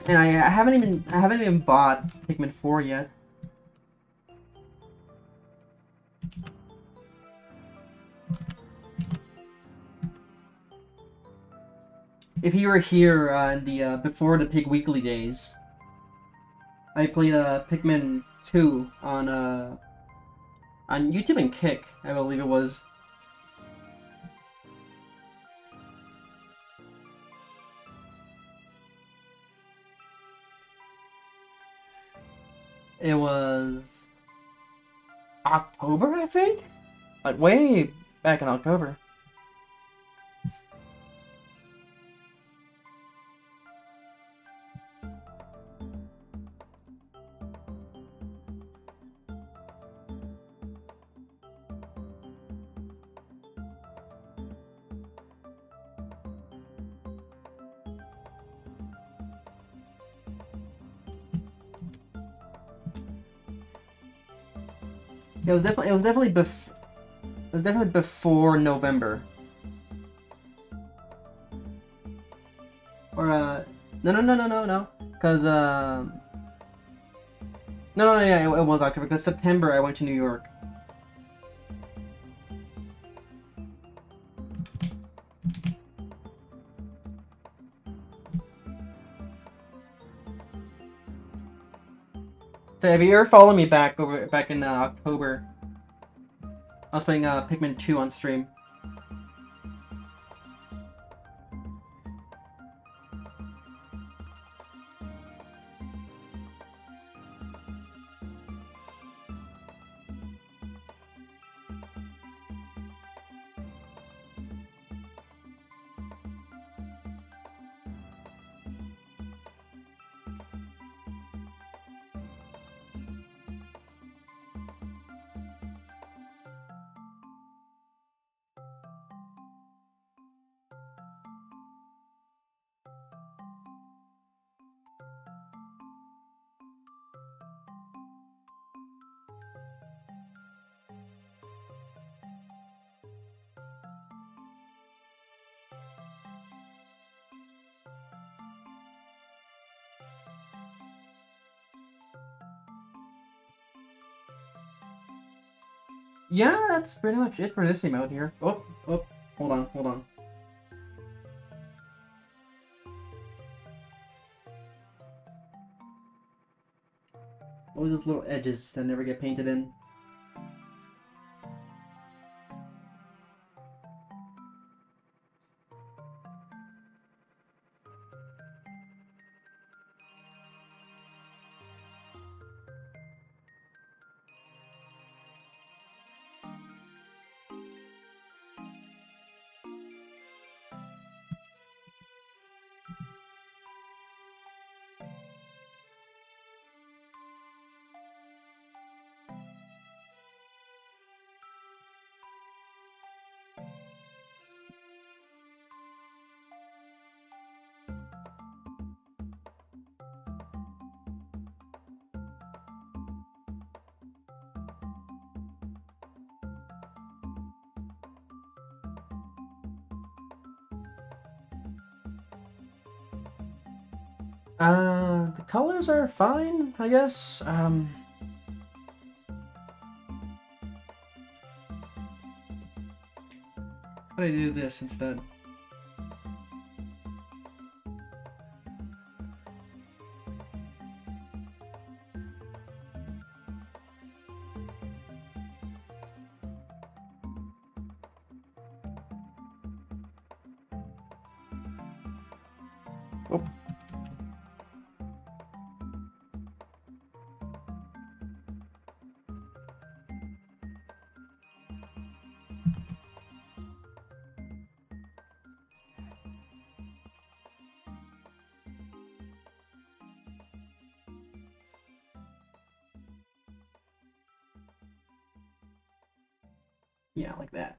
And I haven't even bought Pikmin 4 yet. If you were here in the before the Pig Weekly days, I played Pikmin 2 on YouTube and Kick, I believe it was. It was October, I think? Like way back in October. It was definitely before November. Or no. Cause no, yeah, it was October. Because September I went to New York. So if you ever follow me back in October, I was playing Pikmin 2 on stream. yeah, that's pretty much it for this emote here. Oh, hold on, hold on. Always those little edges that never get painted in. The colors are fine, I guess. How do I do this instead? Oh. Yeah, like that.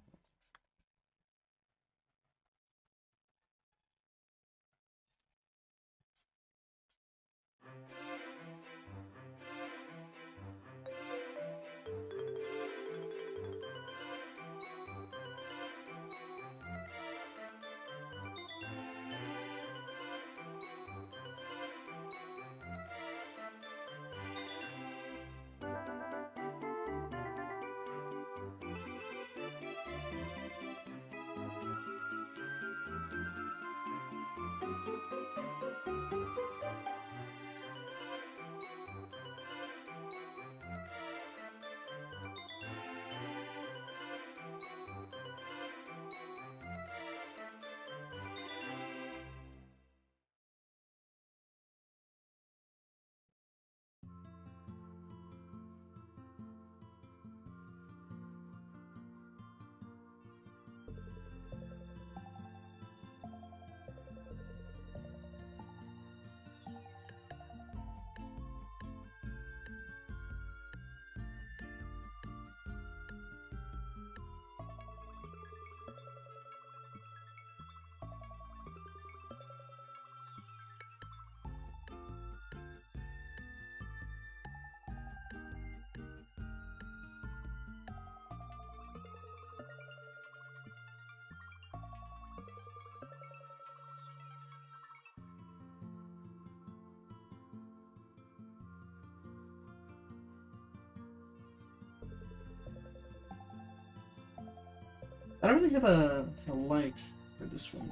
I don't really have a light for this one.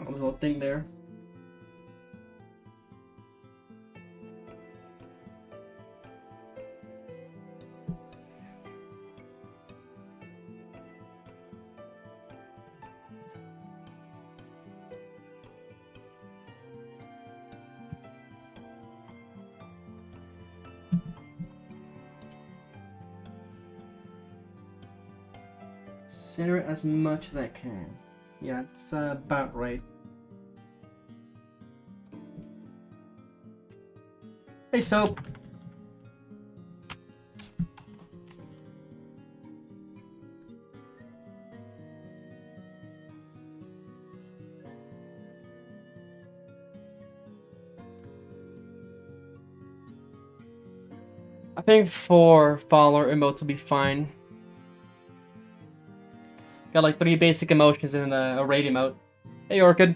What was the little thing there? Center it as much as I can. Yeah, it's about right. Hey, Soap. I think 4 follower emotes will be fine. Got like 3 basic emotions and a raid emote. Hey, Orchid.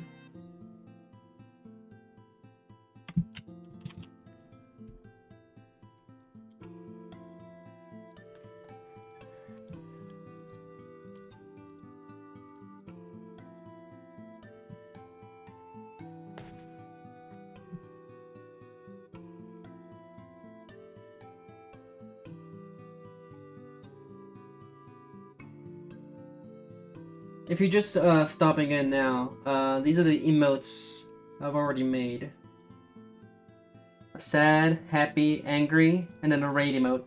If you're just stopping in now, these are the emotes I've already made. A sad, happy, angry, and then a raid emote.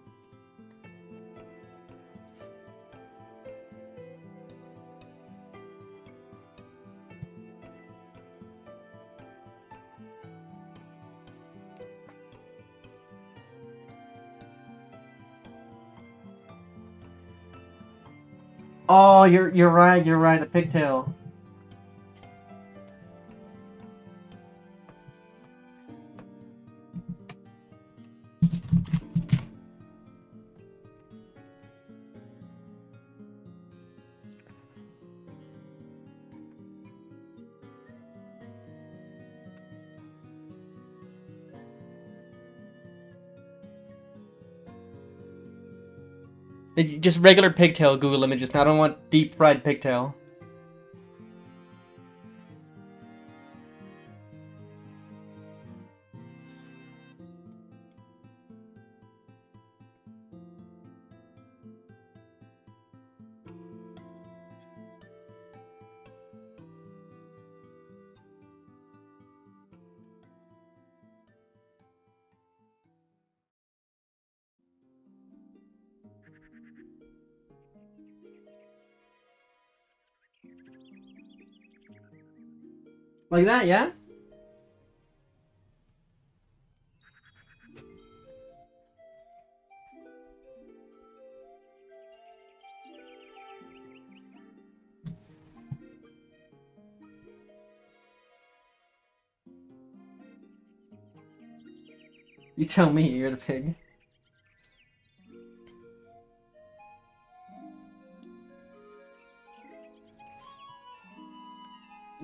Oh, you're right, a pigtail. Just regular pigtail Google images. Now I don't want deep fried pigtail. Like that, yeah? You tell me, you're the pig.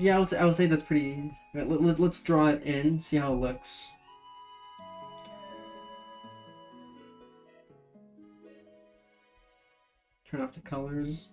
Yeah, I would say that's pretty... Let's draw it in, see how it looks. Turn off the colors.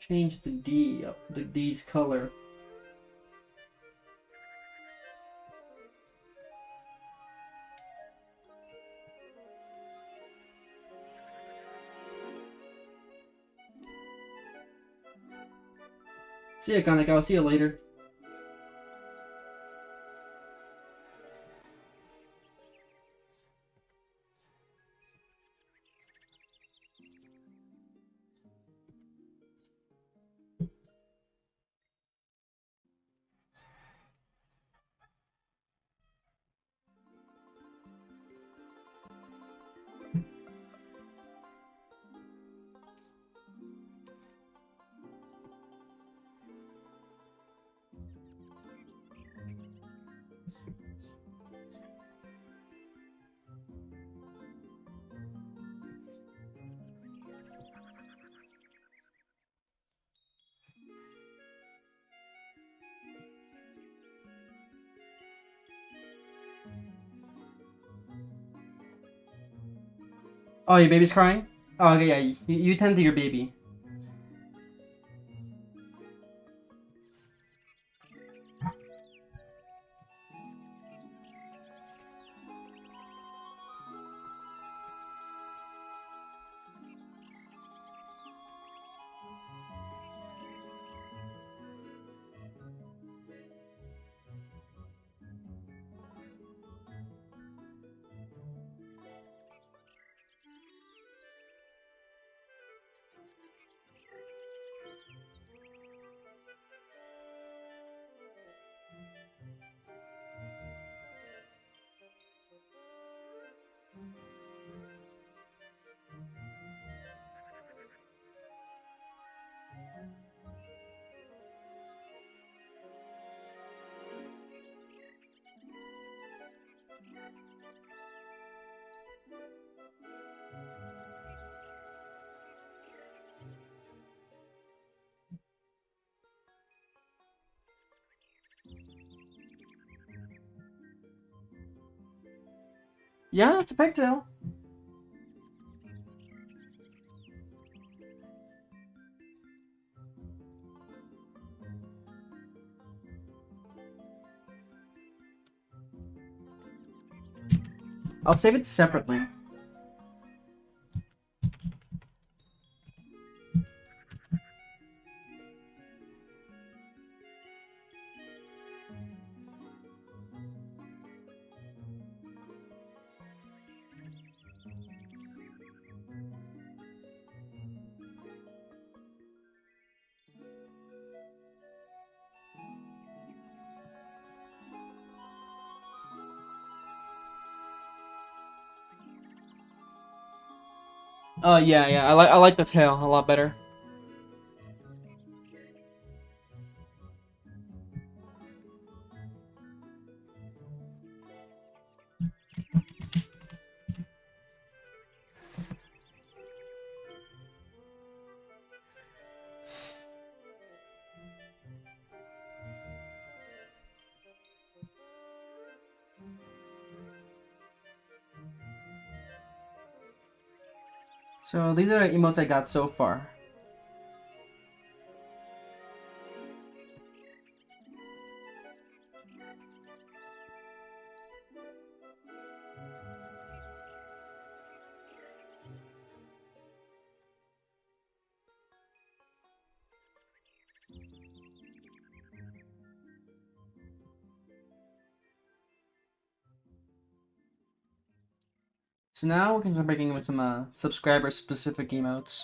change the D up, the D's color. See ya, Kanek. I'll see you later. Oh, your baby's crying? Oh, okay, yeah. You tend to your baby. Yeah, it's a pigtail. I'll save it separately. Oh yeah, yeah. I like the tail a lot better. So these are the emotes I got so far. So now we can start breaking with some subscriber-specific emotes.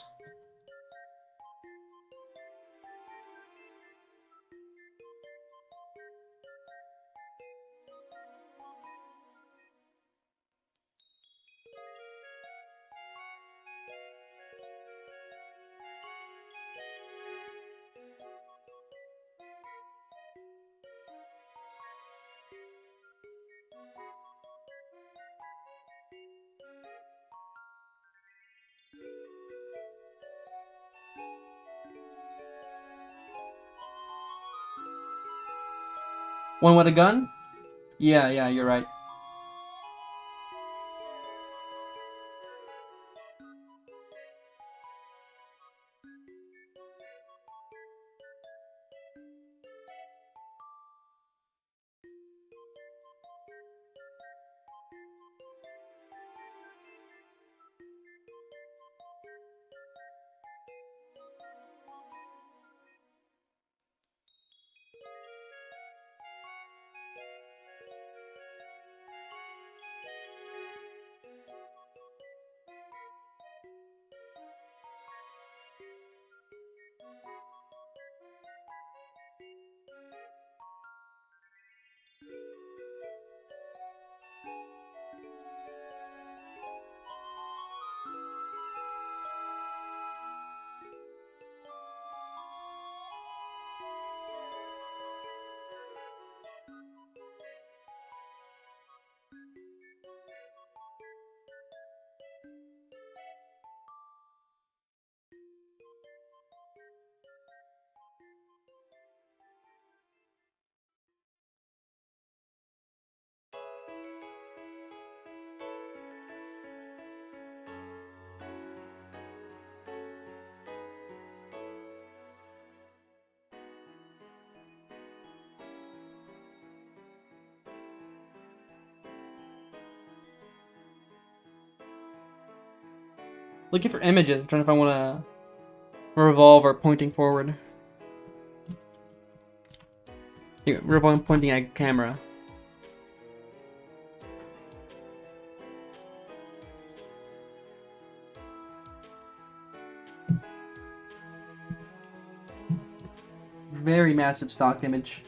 One with a gun? Yeah, yeah, you're right. Looking for images. I'm trying to find one a revolver pointing forward. Here, revolver pointing at camera. Very massive stock image.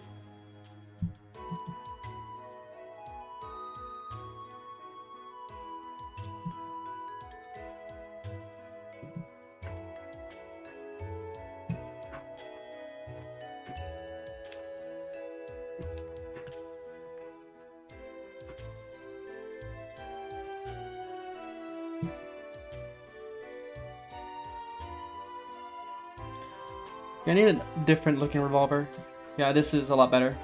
Yeah, I need a different looking revolver. Yeah, this is a lot better.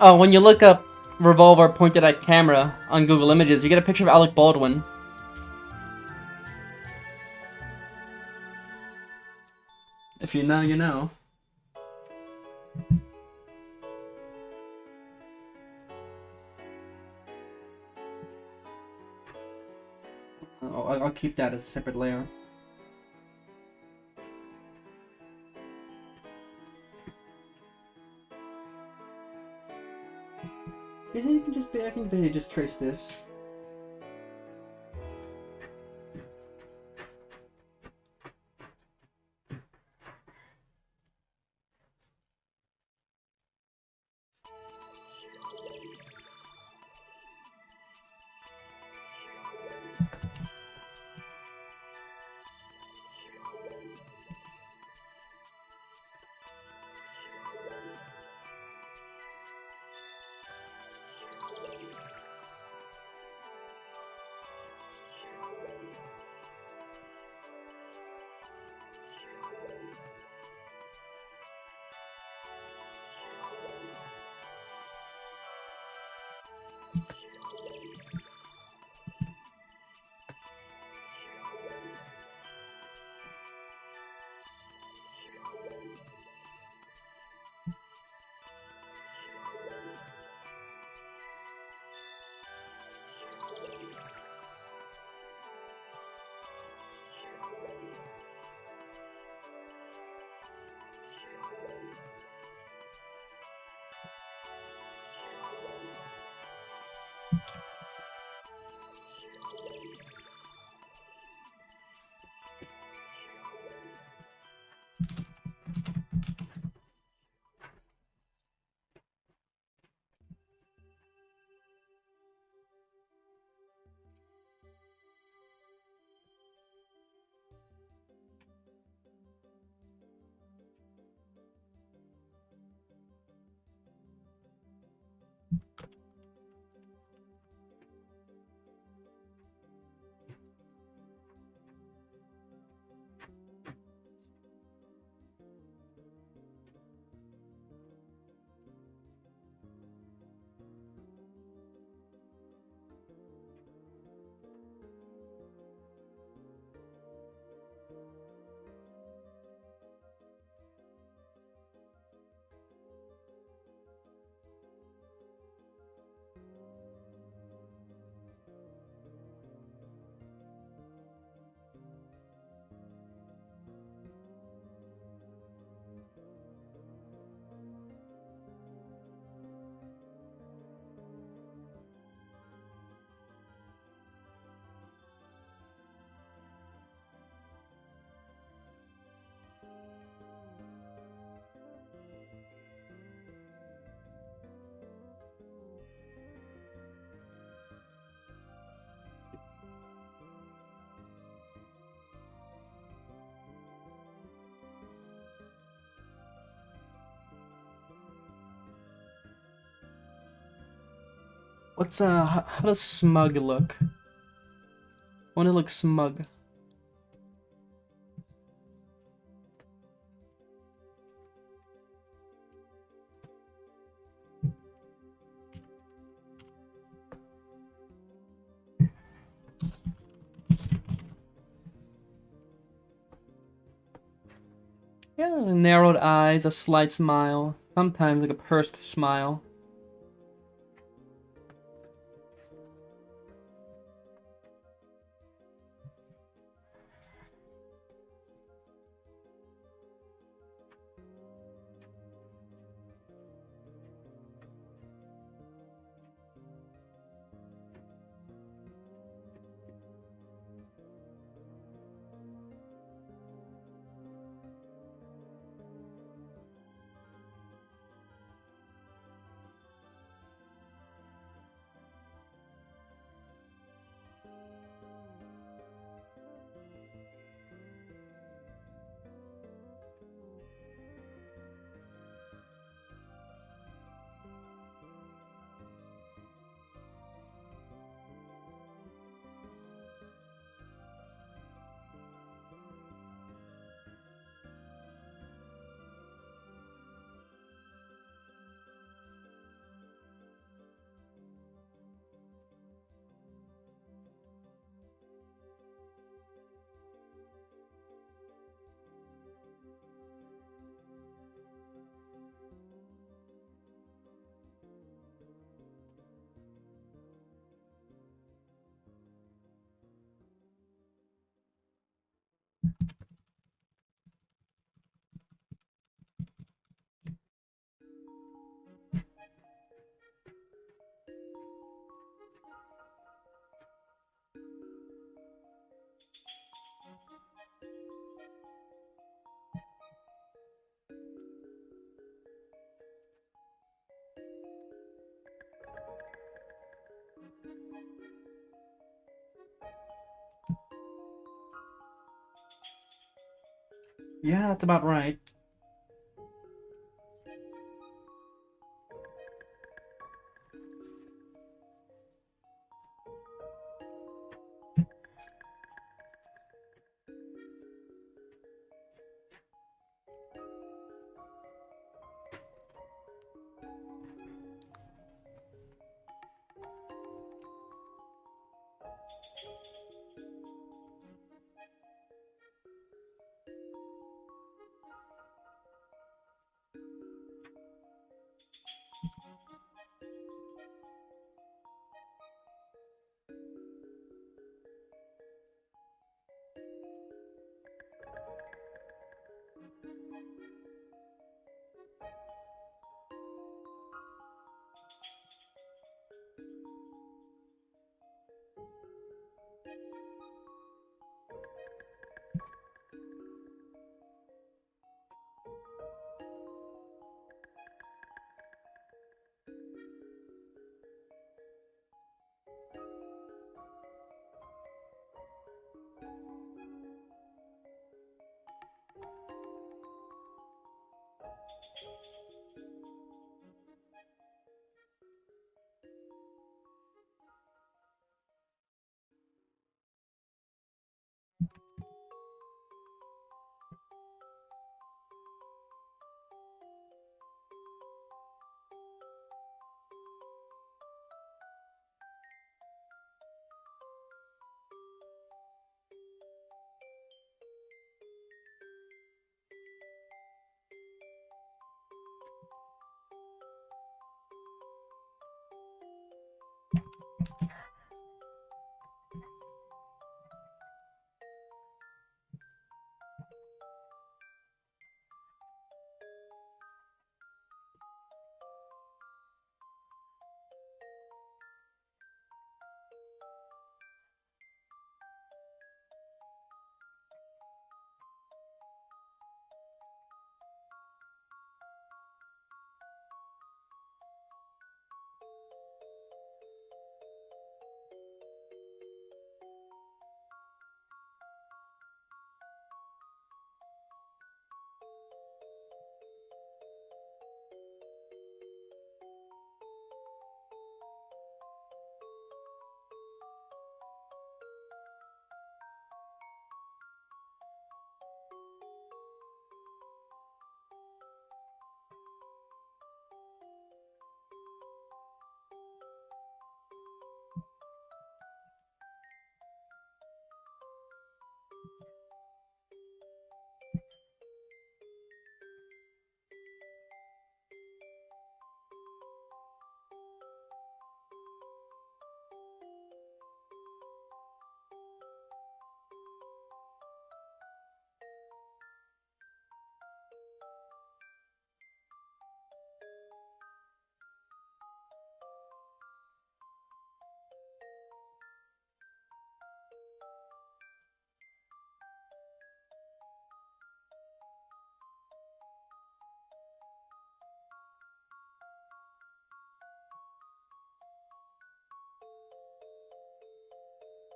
Oh, when you look up revolver pointed at camera on Google Images, you get a picture of Alec Baldwin. If you know, you know. I'll keep that as a separate layer. I think you can just, I can maybe just trace this. What's how does smug look? I want to look smug. Yeah, narrowed eyes, a slight smile, sometimes like a pursed smile. Yeah, that's about right.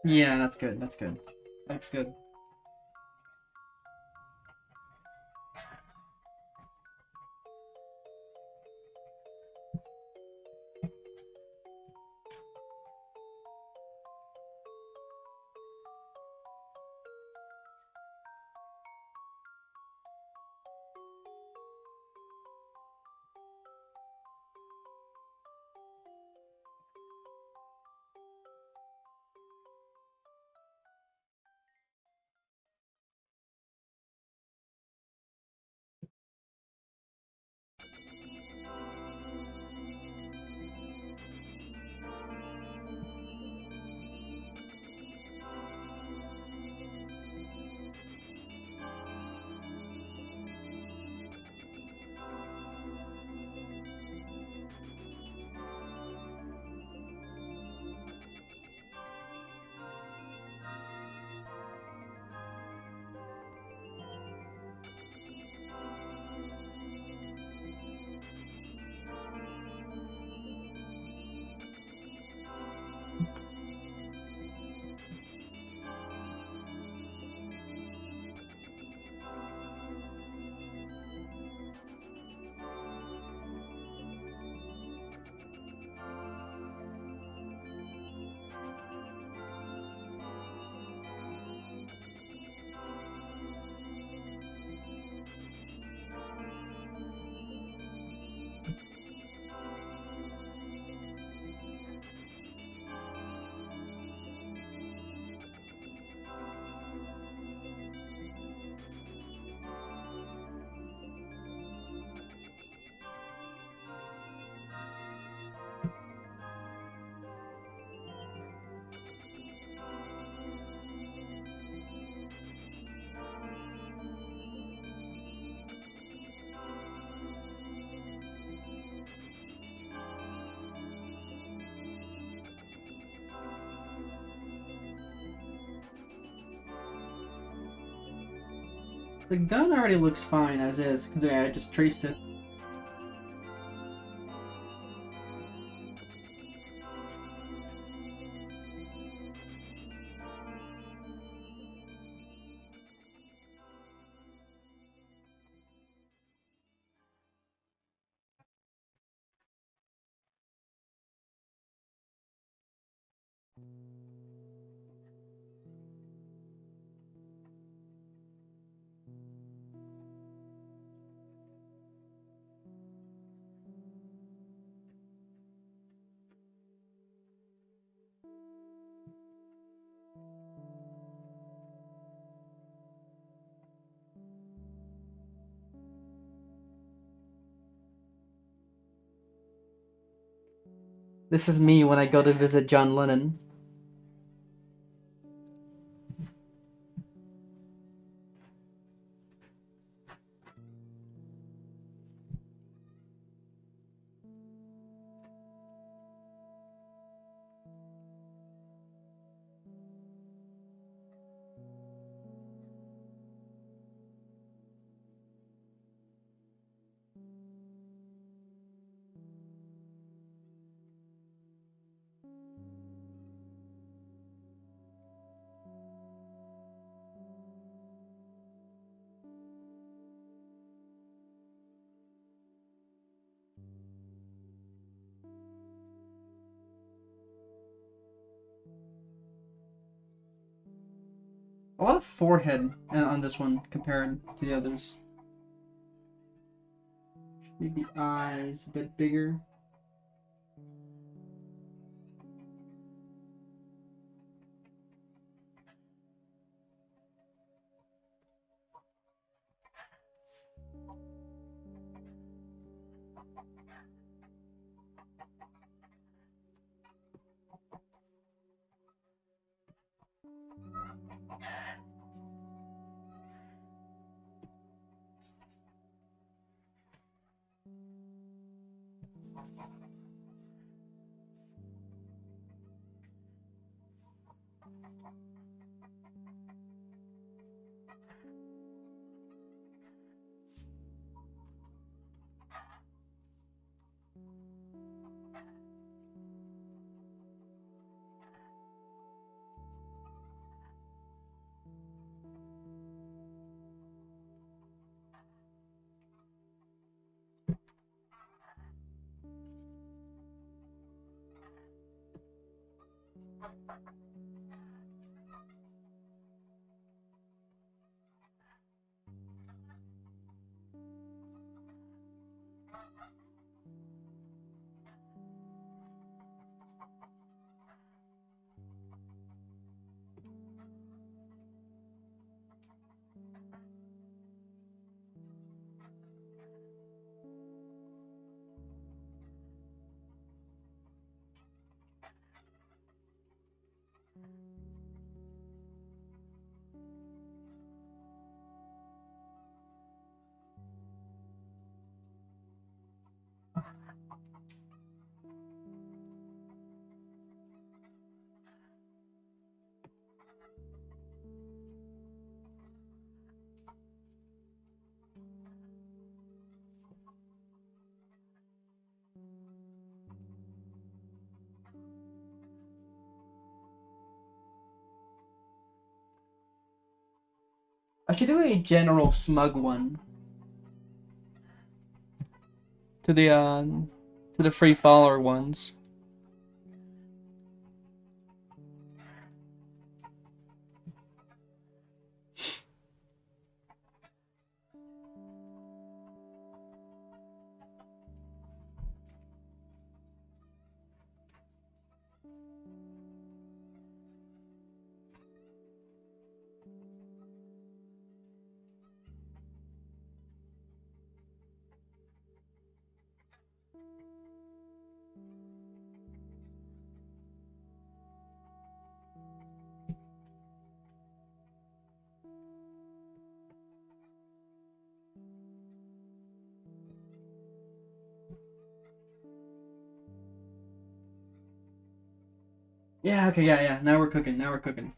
Yeah, that's good. That's good. Looks good. The gun already looks fine as is, because I just traced it. This is me when I go to visit John Lennon. A lot of forehead on this one compared to the others. Maybe eyes a bit bigger. I should do a general smug one to the free follower ones. Yeah, okay, yeah. Now we're cooking. Now we're cooking.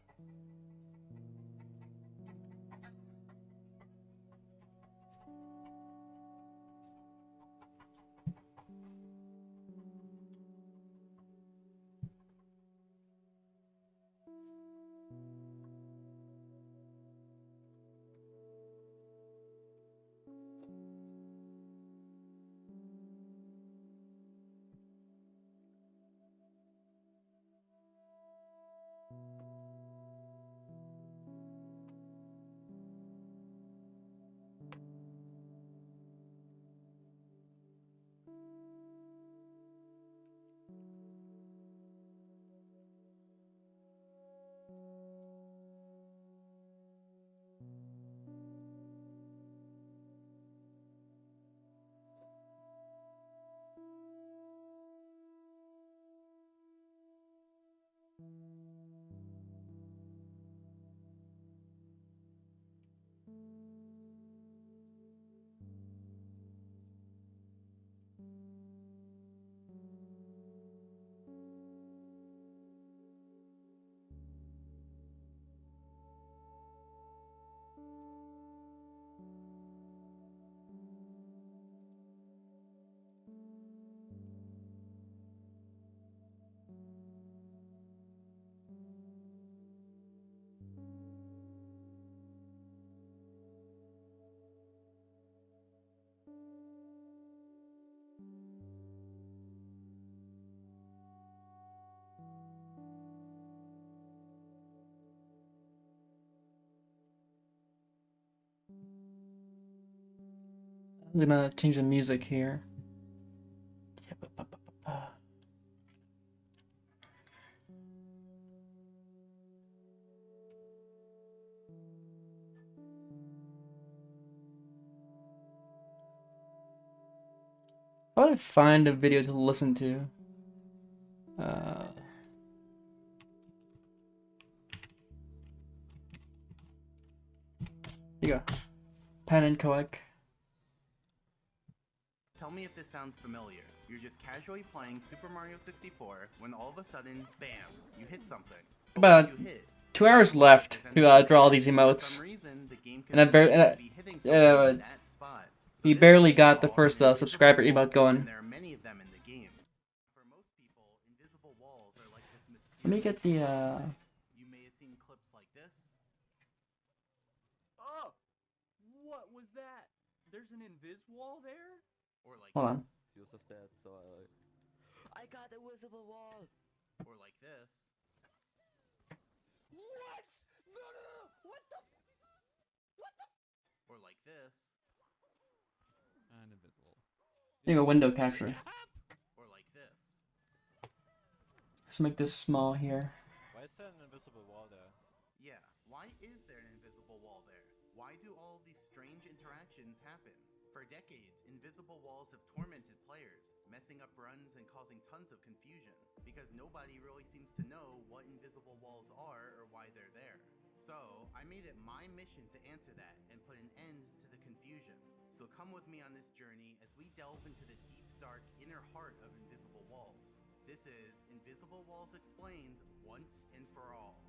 I'm gonna change the music here. How would I find a video to listen to? Here you go. Pen and Coec. Tell me if this sounds familiar. You're just casually playing Super Mario 64 when all of a sudden, bam, you hit something. But About what did you hit? 2 hours left to draw all these For emotes. some reason, the game And I considers you barely, to be hitting something in that spot. So we this barely is got the called first an invisible subscriber wall, emote going. and there are many of them in the game. For most people, invisible walls are like this mysterious Let me get the You may have seen clips like this. Oh! What was that? There's an invis wall there? Or like Hold on. this. Use of that, so I got a visible wall. Or like this. What? No, no, no, no. What the? Or like this. And invisible. Think a window capture. Or like this. Let's make this small here. Why is there an invisible wall there? Yeah, why is there an invisible wall there? Why do all of these strange interactions happen? For decades, invisible walls have tormented players, messing up runs and causing tons of confusion, because nobody really seems to know what invisible walls are or why they're there. So, I made it my mission to answer that and put an end to the confusion. So come with me on this journey as we delve into the deep, dark, inner heart of invisible walls. This is Invisible Walls Explained once and for all.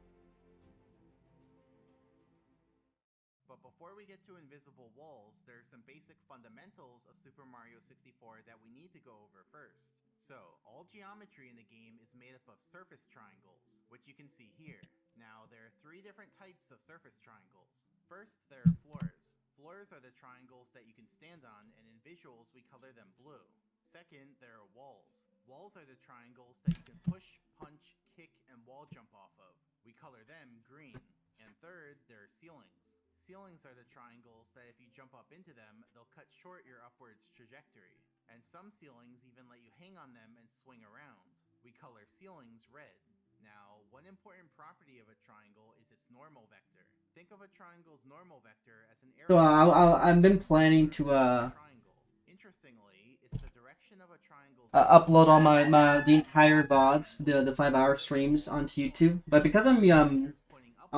But before we get to invisible walls, there are some basic fundamentals of Super Mario 64 that we need to go over first. So, all geometry in the game is made up of surface triangles, which you can see here. Now, there are 3 different types of surface triangles. First, there are floors. Floors are the triangles that you can stand on, and in visuals we color them blue. Second, there are walls. Walls are the triangles that you can push, punch, kick, and wall jump off of. We color them green. And third, there are ceilings. Ceilings are the triangles that if you jump up into them, they'll cut short your upwards trajectory. And some ceilings even let you hang on them and swing around. We color ceilings red. Now, one important property of a triangle is its normal vector. Think of a triangle's normal vector as an arrow. So I've been planning to triangle. Interestingly, it's the direction of a triangle's upload all the entire VODs, the 5-hour streams onto YouTube. But because I'm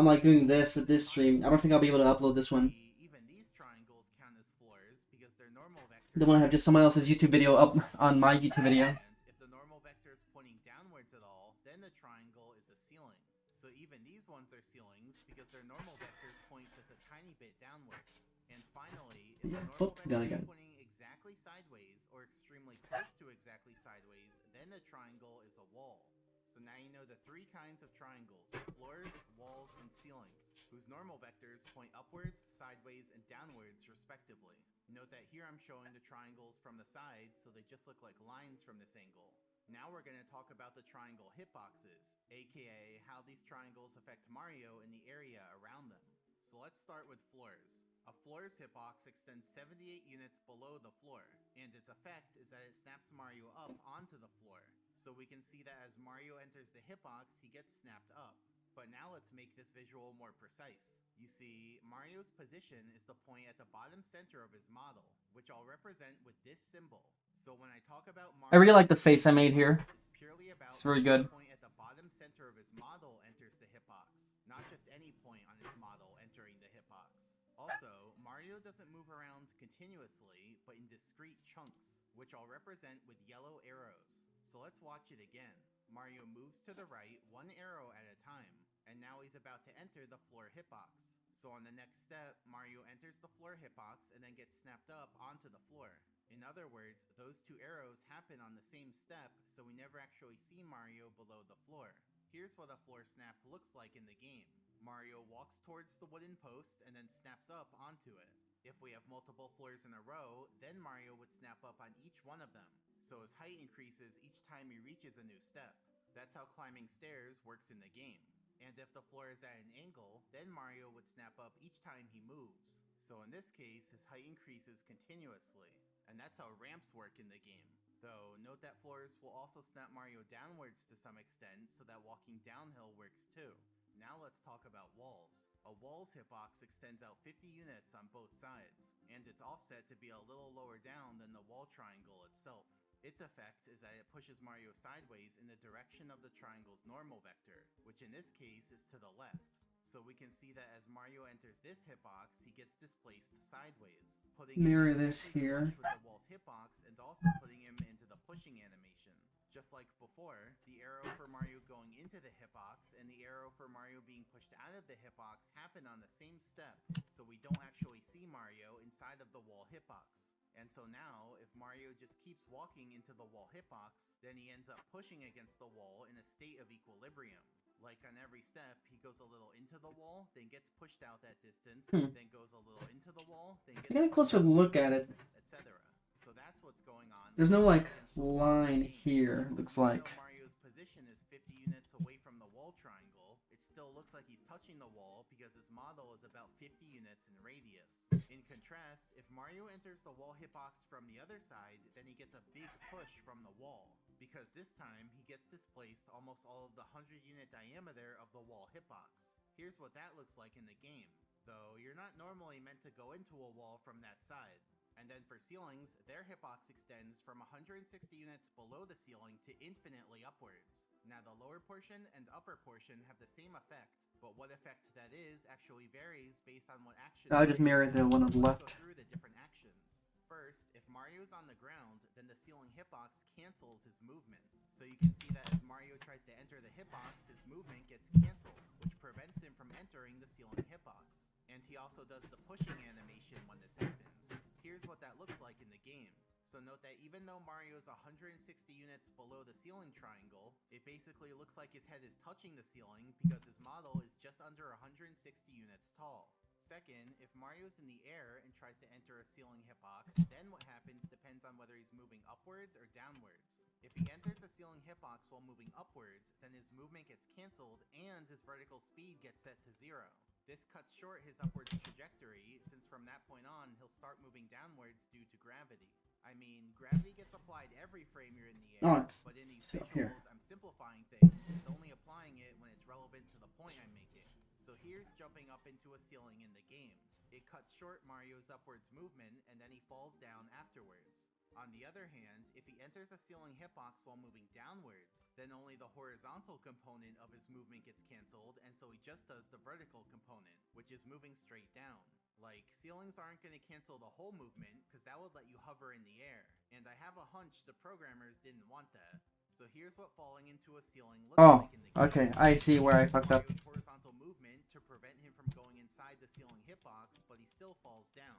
like doing this with this stream, I don't think I'll be able to upload this one. Even these triangles count as floors because their normal vector. I don't want to have just someone else's YouTube video up on my YouTube video. And if the normal vector is pointing downwards at all, then the triangle is a ceiling. So even these ones are ceilings because their normal vectors point just a tiny bit downwards. And finally, if the normal vector is pointing exactly sideways or extremely close to exactly sideways, then the triangle is a wall. So now you know the 3 kinds of triangles: floors, walls, and ceilings, whose normal vectors point upwards, sideways, and downwards respectively. Note that here I'm showing the triangles from the side, so they just look like lines from this angle. Now we're going to talk about the triangle hitboxes, aka how these triangles affect Mario in the area around them. So let's start with floors. A floor's hitbox extends 78 units below the floor, and its effect is that it snaps Mario up onto the floor. So we can see that as Mario enters the hitbox, he gets snapped up. But now let's make this visual more precise. You see, Mario's position is the point at the bottom center of his model, which I'll represent with this symbol. So when I talk about Mario, I really like the face I made here. it's purely about It's very good. the point at the bottom center of his model enters the hitbox, not just any point on his model entering the hitbox. Also, Mario doesn't move around continuously, but in discrete chunks, which I'll represent with yellow arrows. So let's watch it again. Mario moves to the right, 1 arrow at a time, and now he's about to enter the floor hitbox. So on the next step, Mario enters the floor hitbox and then gets snapped up onto the floor. In other words, those 2 arrows happen on the same step, so we never actually see Mario below the floor. Here's what a floor snap looks like in the game. Mario walks towards the wooden post and then snaps up onto it. If we have multiple floors in a row, then Mario would snap up on each one of them, so his height increases each time he reaches a new step. That's how climbing stairs works in the game. And if the floor is at an angle, then Mario would snap up each time he moves. So in this case, his height increases continuously. And that's how ramps work in the game. Though, note that floors will also snap Mario downwards to some extent, so that walking downhill works too. Now let's talk about walls. A wall's hitbox extends out 50 units on both sides, and it's offset to be a little lower down than the wall triangle itself. Its effect is that it pushes Mario sideways in the direction of the triangle's normal vector, which in this case is to the left. So we can see that as Mario enters this hitbox, he gets displaced sideways, putting Mirror him this exactly here. flush with the wall's hitbox and also putting him into the pushing animation. Just like before, the arrow for Mario going into the hitbox and the arrow for Mario being pushed out of the hitbox happen on the same step, so we don't actually see Mario inside of the wall hitbox. And so now, if Mario just keeps walking into the wall hitbox, then he ends up pushing against the wall in a state of equilibrium. Like on every step, he goes a little into the wall, then gets pushed out that distance, then goes a little into the wall, then gets Get a pushed closer out look that at it. distance, etc. So that's what's going on. There's no when he like pushes against the wall in the line game. here, So looks even like. though Mario's position is 50 units away from the wall triangle, it still looks like he's between the wall because his model is about 50 units in radius. In contrast, if Mario enters the wall hitbox from the other side, then he gets a big push from the wall, because this time he gets displaced almost all of the 100 unit diameter of the wall hitbox. Here's what that looks like in the game, though you're not normally meant to go into a wall from that side. And then for ceilings, their hitbox extends from 160 units below the ceiling to infinitely upwards. Now the lower portion and upper portion have the same effect, but what effect that is actually varies based on what action. I just mirrored the one on the Let's left. go through the different actions. First, if Mario's on the ground, then the ceiling hitbox cancels his movement. So you can see that as Mario tries to enter the hitbox, his movement gets canceled, which prevents him from entering the ceiling hitbox. And he also does the pushing animation when this happens. Here's what that looks like in the game. So note that even though Mario's 160 units below the ceiling triangle, it basically looks like his head is touching the ceiling because his model is just under 160 units tall. Second, if Mario's in the air and tries to enter a ceiling hitbox, then what happens depends on whether he's moving upwards or downwards. If he enters the ceiling hitbox while moving upwards, then his movement gets cancelled and his vertical speed gets set to 0. This cuts short his upwards trajectory, since from that point on, he'll start moving downwards due to gravity. I mean, gravity gets applied every frame you're in the air, but in these visuals, I'm simplifying things and only applying it when it's relevant to the point I'm making. So here's jumping up into a ceiling in the game. It cuts short Mario's upwards movement, and then he falls down afterwards. On the other hand, if he enters a ceiling hitbox while moving downwards, then only the horizontal component of his movement gets cancelled, and so he just does the vertical component, which is moving straight down. Like, ceilings aren't going to cancel the whole movement, because that would let you hover in the air, and I have a hunch the programmers didn't want that. So here's what falling into a ceiling looks like in the game. Okay, I see where I fucked up. Mario's horizontal movement to prevent him from going inside the ceiling hitbox, but he still falls down.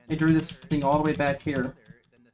I drew this thing all the way back here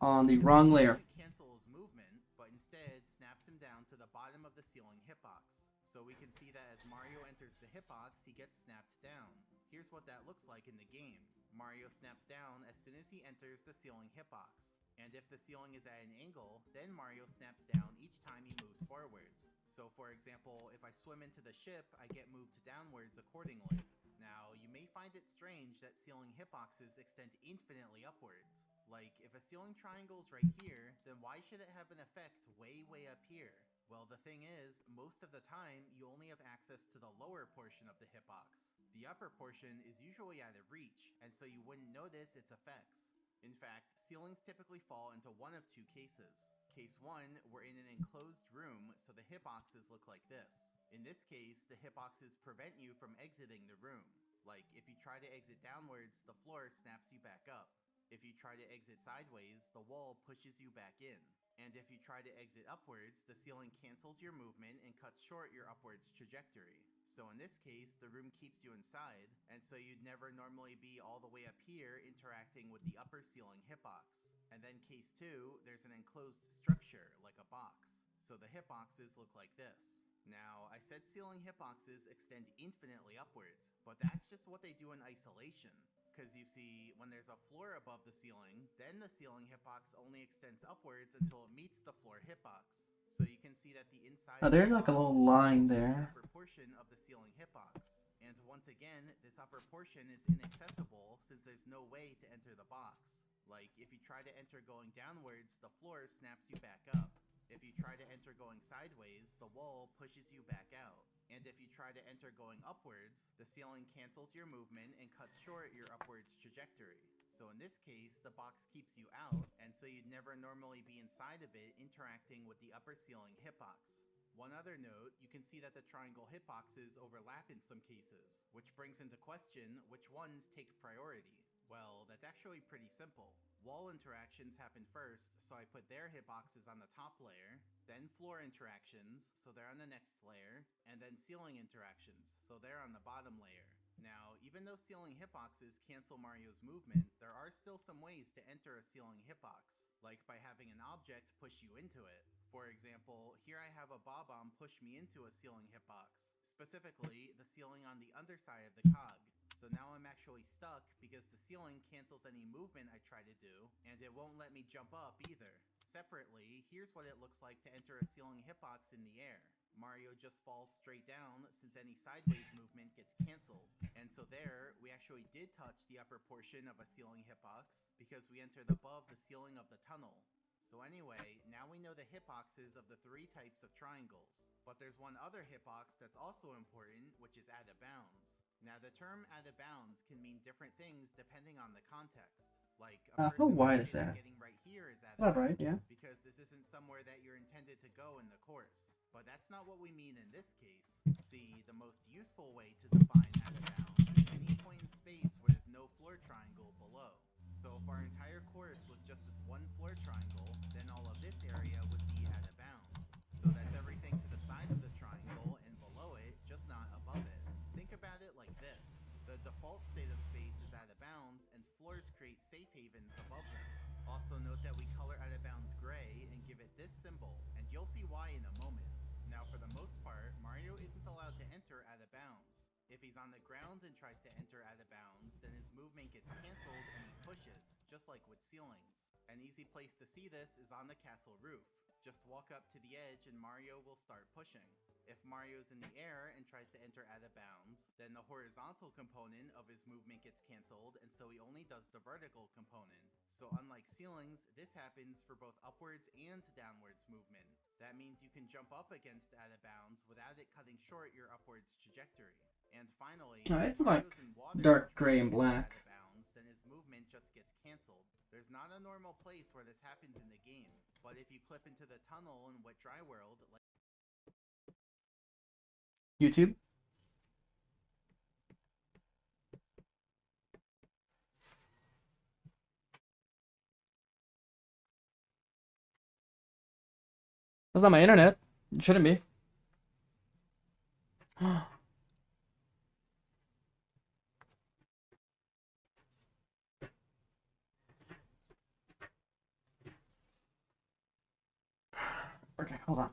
on the wrong layer. Cancel his movement, but instead snaps him down to the bottom of the ceiling hitbox. So we can see that as Mario enters the hitbox, he gets snapped down. Here's what that looks like in the game. Mario snaps down as soon as he enters the ceiling hitbox. And if the ceiling is at an angle, then Mario snaps down each time he moves forwards. So for example, if I swim into the ship, I get moved downwards accordingly. Now, you may find it strange that ceiling hitboxes extend infinitely upwards. Like, if a ceiling triangle's right here, then why should it have an effect way up here? Well, the thing is, most of the time, you only have access to the lower portion of the hitbox. The upper portion is usually out of reach, and so you wouldn't notice its effects. In fact, ceilings typically fall into one of two cases. Case 1, we're in an enclosed room, so the hitboxes look like this. In this case, the hitboxes prevent you from exiting the room. Like, if you try to exit downwards, the floor snaps you back up. If you try to exit sideways, the wall pushes you back in. And if you try to exit upwards, the ceiling cancels your movement and cuts short your upwards trajectory. So in this case, the room keeps you inside, and so you'd never normally be all the way up here interacting with the upper ceiling hitbox. And then case 2, there's an enclosed structure, like a box. So the hitboxes look like this. Now, I said ceiling hitboxes extend infinitely upwards, but that's just what they do in isolation. Because you see, when there's a floor above the ceiling, then the ceiling hitbox only extends upwards until it meets the floor hitbox. So you can see that the inside Oh, there's like a little line there. The upper portion of the ceiling hitbox. And once again, this upper portion is inaccessible since there's no way to enter the box. Like, if you try to enter going downwards, the floor snaps you back up. If you try to enter going sideways, the wall pushes you back out. And if you try to enter going upwards, the ceiling cancels your movement and cuts short your upwards trajectory. So in this case, the box keeps you out, and so you'd never normally be inside of it interacting with the upper ceiling hitbox. One other note, you can see that the triangle hitboxes overlap in some cases, which brings into question which ones take priority. Well, that's actually pretty simple. Wall interactions happen first, so I put their hitboxes on the top layer, then floor interactions, so they're on the next layer, and then ceiling interactions, so they're on the bottom layer. Now, even though ceiling hitboxes cancel Mario's movement, there are still some ways to enter a ceiling hitbox, like by having an object push you into it. For example, here I have a bob-omb push me into a ceiling hitbox, specifically the ceiling on the underside of the cog. So So now I'm actually stuck because the ceiling cancels any movement I try to do, and it won't let me jump up either. Separately, here's what it looks like to enter a ceiling hitbox in the air. Mario just falls straight down since any sideways movement gets cancelled. And so there, we actually did touch the upper portion of a ceiling hitbox because we entered above the ceiling of the tunnel. So anyway, now we know the hitboxes of the 3 types of triangles. But there's one other hitbox that's also important, which is out of bounds. Now the term out of bounds can mean different things depending on the context. Like, a how person wide might is say that? getting right here is out of About bounds, right, yeah. because this isn't somewhere that you're intended to go in the course. But that's not what we mean in this case. See, the most useful way to define out of bounds is any point in space where there's no floor triangle below. So if our entire course was just this one floor triangle, then all of this area would be out of bounds. So that's everything to the side of the triangle and below it, just not above it. Think about it like this. The default state of space is out of bounds, and floors create safe havens above them. Also note that we color out of bounds gray and give it this symbol, and you'll see why in a moment. Now for the most part, Mario isn't allowed to enter out of bounds. If he's on the ground and tries to enter out of bounds, then his movement gets cancelled and he pushes, just like with ceilings. An easy place to see this is on the castle roof. Just walk up to the edge and Mario will start pushing. If Mario's in the air and tries to enter out of bounds, then the horizontal component of his movement gets cancelled, and so he only does the vertical component. So unlike ceilings, this happens for both upwards and downwards movement. That means you can jump up against out of bounds without it cutting short your upwards trajectory. And finally, It's if like Mario's in water dark and gray tries and to enter black. out of bounds, then his movement just gets cancelled. There's not a normal place where this happens in the game, but if you clip into the tunnel in Wet Dry World, like YouTube. That's not my internet. It shouldn't be. Okay, hold on.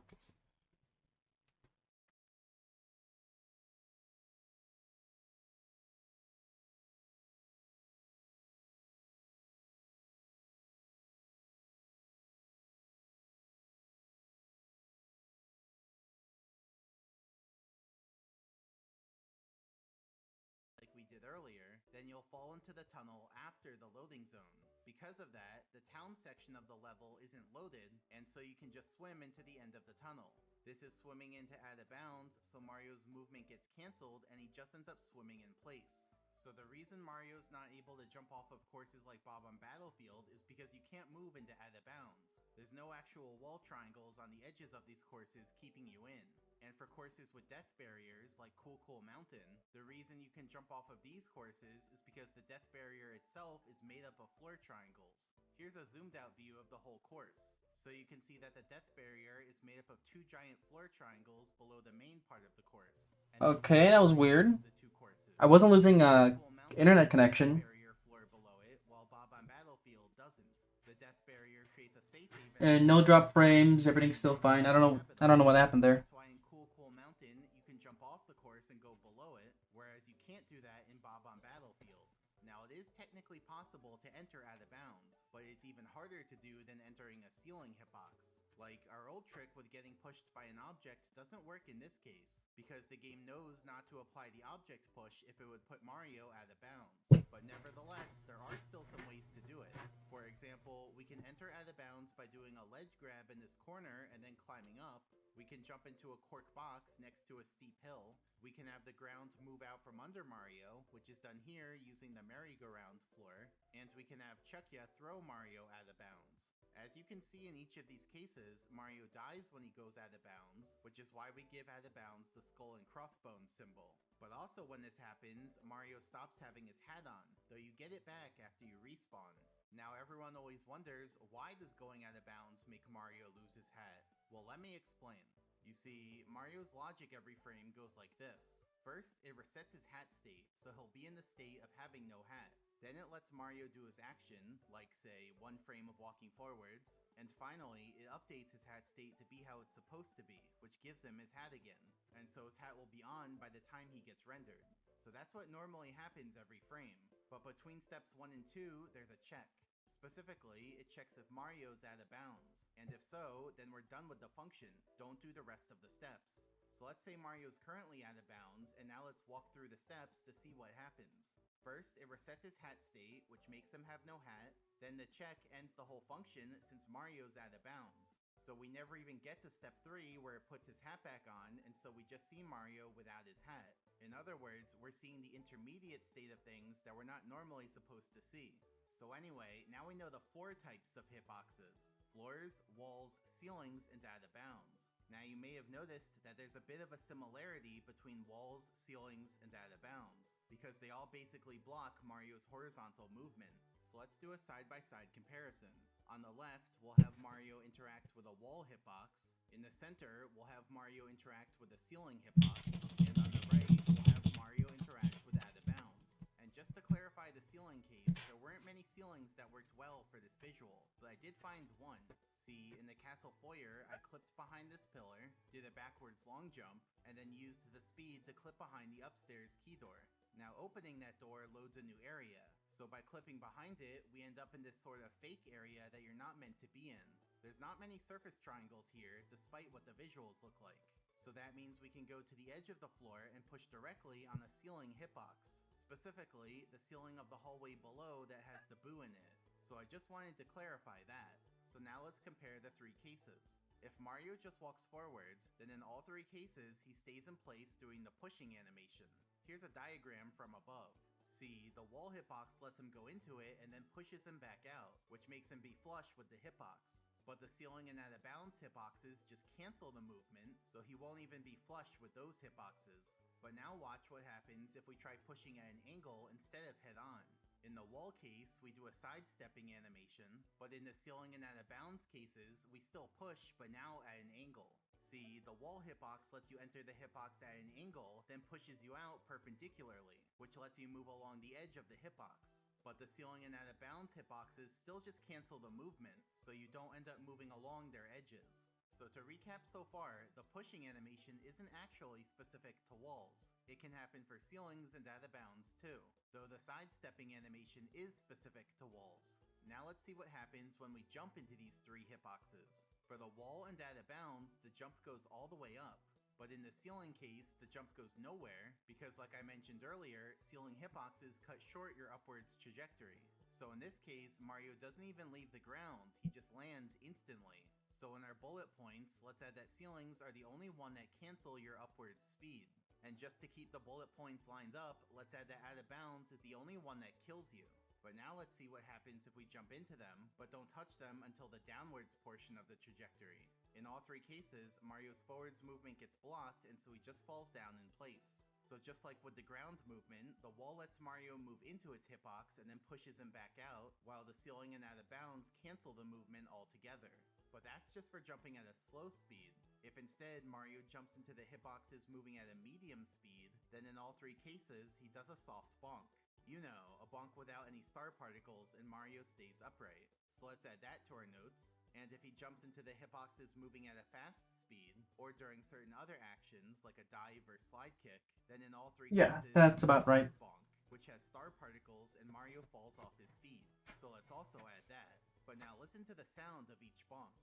we did earlier, then you'll fall into the tunnel after the loading zone. Because of that, the town section of the level isn't loaded, and so you can just swim into the end of the tunnel. This is swimming into out of bounds, so Mario's movement gets cancelled and he just ends up swimming in place. So the reason Mario's not able to jump off of courses like Bob on Battlefield is because you can't move into out of bounds. There's no actual wall triangles on the edges of these courses keeping you in. And for courses with death barriers, like Cool Mountain, the reason you can jump off of these courses is because the death barrier itself is made up of floor triangles. Here's a zoomed out view of the whole course. So you can see that the death barrier is made up of 2 giant floor triangles below the main part of the course. And Okay, that was weird. the 2 courses. I wasn't losing Cool Mountain internet has a connection. death barrier floor below it, while Bob on Battlefield doesn't. The death barrier creates a safe haven. And no drop frames, everything's still fine. I don't know what happened there. That's why in Cool Mountain you can jump off the course and go below it, whereas you can't do that in Bob on Battlefield. Now it is technically possible to enter out of bounds, but it's even harder to do than entering a ceiling hitbox. Like, our old trick with getting pushed by an object doesn't work in this case, because the game knows not to apply the object push if it would put Mario out of bounds. But nevertheless, there are still some ways to do it. For example, we can enter out of bounds by doing a ledge grab in this corner and then climbing up. We can jump into a cork box next to a steep hill. We can have the ground move out from under Mario, which is done here using the merry-go-round floor. And we can have Chuckya throw Mario out of bounds. As you can see in each of these cases, Mario dies when he goes out of bounds, which is why we give out of bounds the skull and crossbones symbol. But also when this happens, Mario stops having his hat on, though you get it back after you respawn. Now everyone always wonders, why does going out of bounds make Mario lose his hat? Well, let me explain. You see, Mario's logic every frame goes like this. First, it resets his hat state, so he'll be in the state of having no hat. Then it lets Mario do his action, like say, 1 frame of walking forwards, and finally, it updates his hat state to be how it's supposed to be, which gives him his hat again. And so his hat will be on by the time he gets rendered. So that's what normally happens every frame. But between steps 1 and 2, there's a check. Specifically, it checks if Mario's out of bounds, and if so, then we're done with the function. Don't do the rest of the steps. So let's say Mario's currently out of bounds, and now let's walk through the steps to see what happens. First, it resets his hat state, which makes him have no hat. Then the check ends the whole function since Mario's out of bounds. So we never even get to step 3 where it puts his hat back on, and so we just see Mario without his hat. In other words, we're seeing the intermediate state of things that we're not normally supposed to see. So anyway, now we know the 4 types of hitboxes: floors, walls, ceilings, and out of bounds. Now you may have noticed that there's a bit of a similarity between walls, ceilings, and out of bounds, because they all basically block Mario's horizontal movement. So let's do a side-by-side comparison. On the left, we'll have Mario interact with a wall hitbox. In the center, we'll have Mario interact with a ceiling hitbox. And on the right, we'll have Mario interact with out of bounds. And just to clarify the ceiling case, there weren't many ceilings that worked well for this visual, but I did find one. See, in the castle foyer, I clipped behind this pillar, did a backwards long jump, and then used the speed to clip behind the upstairs key door. Now opening that door loads a new area, so by clipping behind it, we end up in this sort of fake area that you're not meant to be in. There's not many surface triangles here, despite what the visuals look like. So that means we can go to the edge of the floor and push directly on a ceiling hitbox. Specifically, the ceiling of the hallway below that has the boo in it. So I just wanted to clarify that. So now let's compare the 3 cases. If Mario just walks forwards, then in all 3 cases, he stays in place doing the pushing animation. Here's a diagram from above. See, the wall hitbox lets him go into it and then pushes him back out, which makes him be flush with the hitbox. But the ceiling and out of bounds hitboxes just cancel the movement, so he won't even be flush with those hitboxes. But now watch what happens if we try pushing at an angle instead of head on. In the wall case, we do a sidestepping animation, but in the ceiling and out of bounds cases, we still push, but now at an angle. See, the wall hitbox lets you enter the hitbox at an angle, then pushes you out perpendicularly, which lets you move along the edge of the hitbox. But the ceiling and out of bounds hitboxes still just cancel the movement, so you don't end up moving along their edges. So to recap so far, the pushing animation isn't actually specific to walls. It can happen for ceilings and out of bounds too, though the sidestepping animation is specific to walls. Now let's see what happens when we jump into these 3 hitboxes. For the wall and out of bounds, the jump goes all the way up. But in the ceiling case, the jump goes nowhere, because like I mentioned earlier, ceiling hitboxes cut short your upwards trajectory. So in this case, Mario doesn't even leave the ground, he just lands instantly. So in our bullet points, let's add that ceilings are the only one that cancel your upward speed. And just to keep the bullet points lined up, let's add that out of bounds is the only one that kills you. But now let's see what happens if we jump into them, but don't touch them until the downwards portion of the trajectory. In all 3 cases, Mario's forwards movement gets blocked, and so he just falls down in place. So just like with the ground movement, the wall lets Mario move into its hitbox and then pushes him back out, while the ceiling and out of bounds cancel the movement altogether. But that's just for jumping at a slow speed. If instead Mario jumps into the hitboxes moving at a medium speed, then in all 3 cases, he does a soft bonk. You know, a bonk without any star particles and Mario stays upright. So let's add that to our notes. And if he jumps into the hitboxes moving at a fast speed, or during certain other actions like a dive or slide kick, then in all 3 cases, that's about right. bonk, which has star particles and Mario falls off his feet. So let's also add that. But now listen to the sound of each bonk.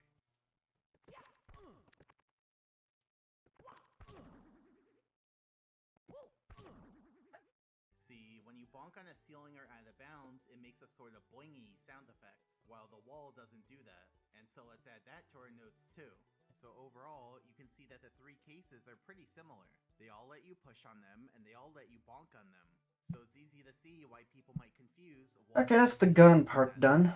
See, when you bonk on a ceiling or out of bounds, it makes a sort of boingy sound effect, while the wall doesn't do that. And so let's add that to our notes too. So overall, you can see that the 3 cases are pretty similar. They all let you push on them, and they all let you bonk on them. So it's easy to see why people might confuse wall Okay, that's the gun part done.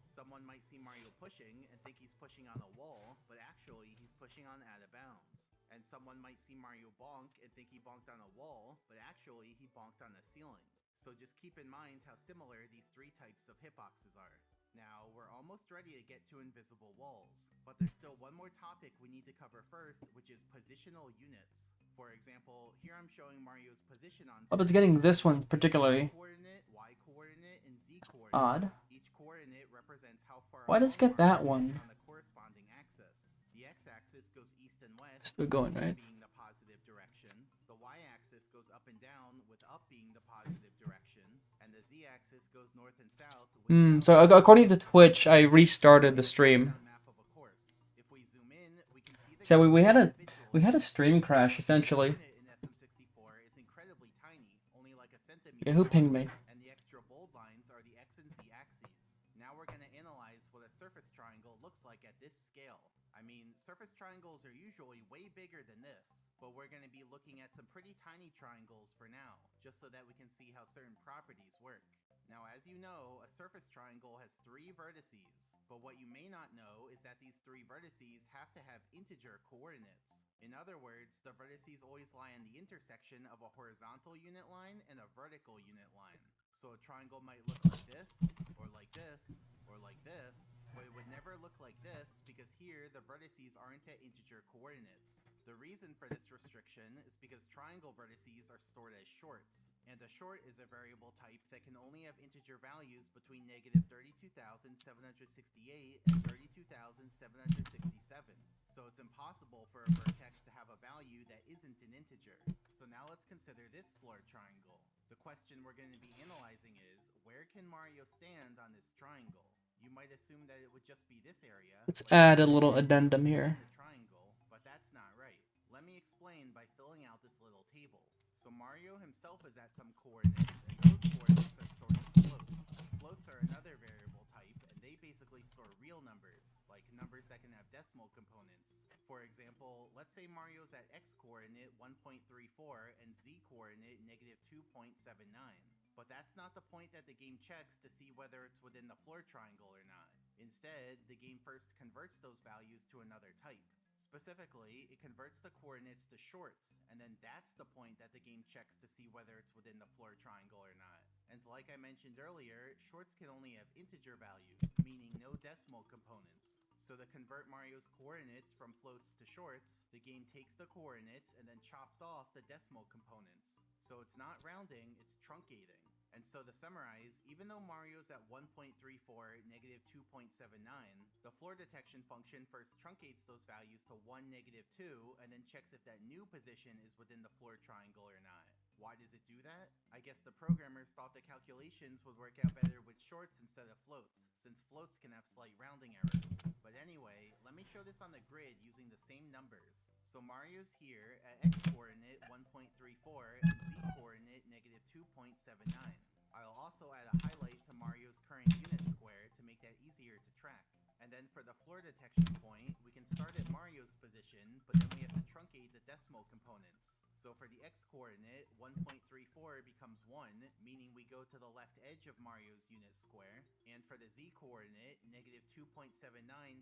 Someone might see Mario pushing and think he's pushing on a wall, but actually he's pushing on out of bounds. And someone might see Mario bonk and think he bonked on a wall, but actually he bonked on a ceiling. So So just keep in mind how similar these three types of hitboxes are. Now, we're almost ready to get to invisible walls, but there's still one more topic we need to cover first, which is positional units. For example, here I'm showing Mario's position on Oh, it's getting this one particularly. X coordinate, Y coordinate, and Z coordinate. Odd. Each coordinate represents how far Why does it get that one? on the corresponding axis. The x-axis goes east and west, Still going, east right? being the positive direction. The y-axis goes up and down, with up being the positive direction, and the z-axis goes north and south. With So according to Twitch, I restarted the stream. map of a course. If we zoom in, we can see the So we had a stream crash essentially. in SM64 is incredibly tiny, only like a centimeter. Yeah, who pinged me? And the extra bold lines are the x and z axes. Now we're going to analyze what a surface triangle looks like at this scale. I mean, surface triangles are usually way bigger than this, but we're going to be looking at some pretty tiny triangles for now, just so that we can see how certain properties work. Now, as you know, a surface triangle has 3 vertices, but what you may not know is that these 3 vertices have to have integer coordinates. In other words, the vertices always lie on the intersection of a horizontal unit line and a vertical unit line. So a triangle might look like this, or like this, or like this, but it would never look like this because here the vertices aren't at integer coordinates. The reason for this restriction is because triangle vertices are stored as shorts, and a short is a variable type that can only have integer values between negative 32,768 and 32,767. So it's impossible for a vertex to have a value that isn't an integer. So now let's consider this floor triangle. The question we're going to be analyzing is, where can Mario stand on this triangle? You might assume that it would just be this area. Let's add a little addendum here. The triangle, but that's not right. Let me explain by filling out this little table. So Mario himself is at some coordinates, and those coordinates are stored as floats. Floats are another variable type, and they basically store real numbers, like numbers that can have decimal components. For example, let's say Mario's at x-coordinate 1.34 and z-coordinate negative 2.79. But that's not the point that the game checks to see whether it's within the floor triangle or not. Instead, the game first converts those values to another type. Specifically, it converts the coordinates to shorts, and then that's the point that the game checks to see whether it's within the floor triangle or not. And like I mentioned earlier, shorts can only have integer values, meaning no decimal components. So to convert Mario's coordinates from floats to shorts, the game takes the coordinates and then chops off the decimal components. So it's not rounding, it's truncating. And so to summarize, even though Mario's at 1.34, negative 2.79, the floor detection function first truncates those values to 1, negative 2, and then checks if that new position is within the floor triangle or not. Why does it do that? I guess the programmers thought the calculations would work out better with shorts instead of floats, since floats can have slight rounding errors. But anyway, let me show this on the grid using the same numbers. So Mario's here at x-coordinate 1.34 and z-coordinate negative 2.79. I'll also add a highlight to Mario's current unit square to make that easier to track. And then for the floor detection point, we can start at Mario's position, but then we have to truncate the decimal components. So for the x-coordinate, 1.34 becomes 1, meaning we go to the left edge of Mario's unit square. And for the z-coordinate, negative 2.79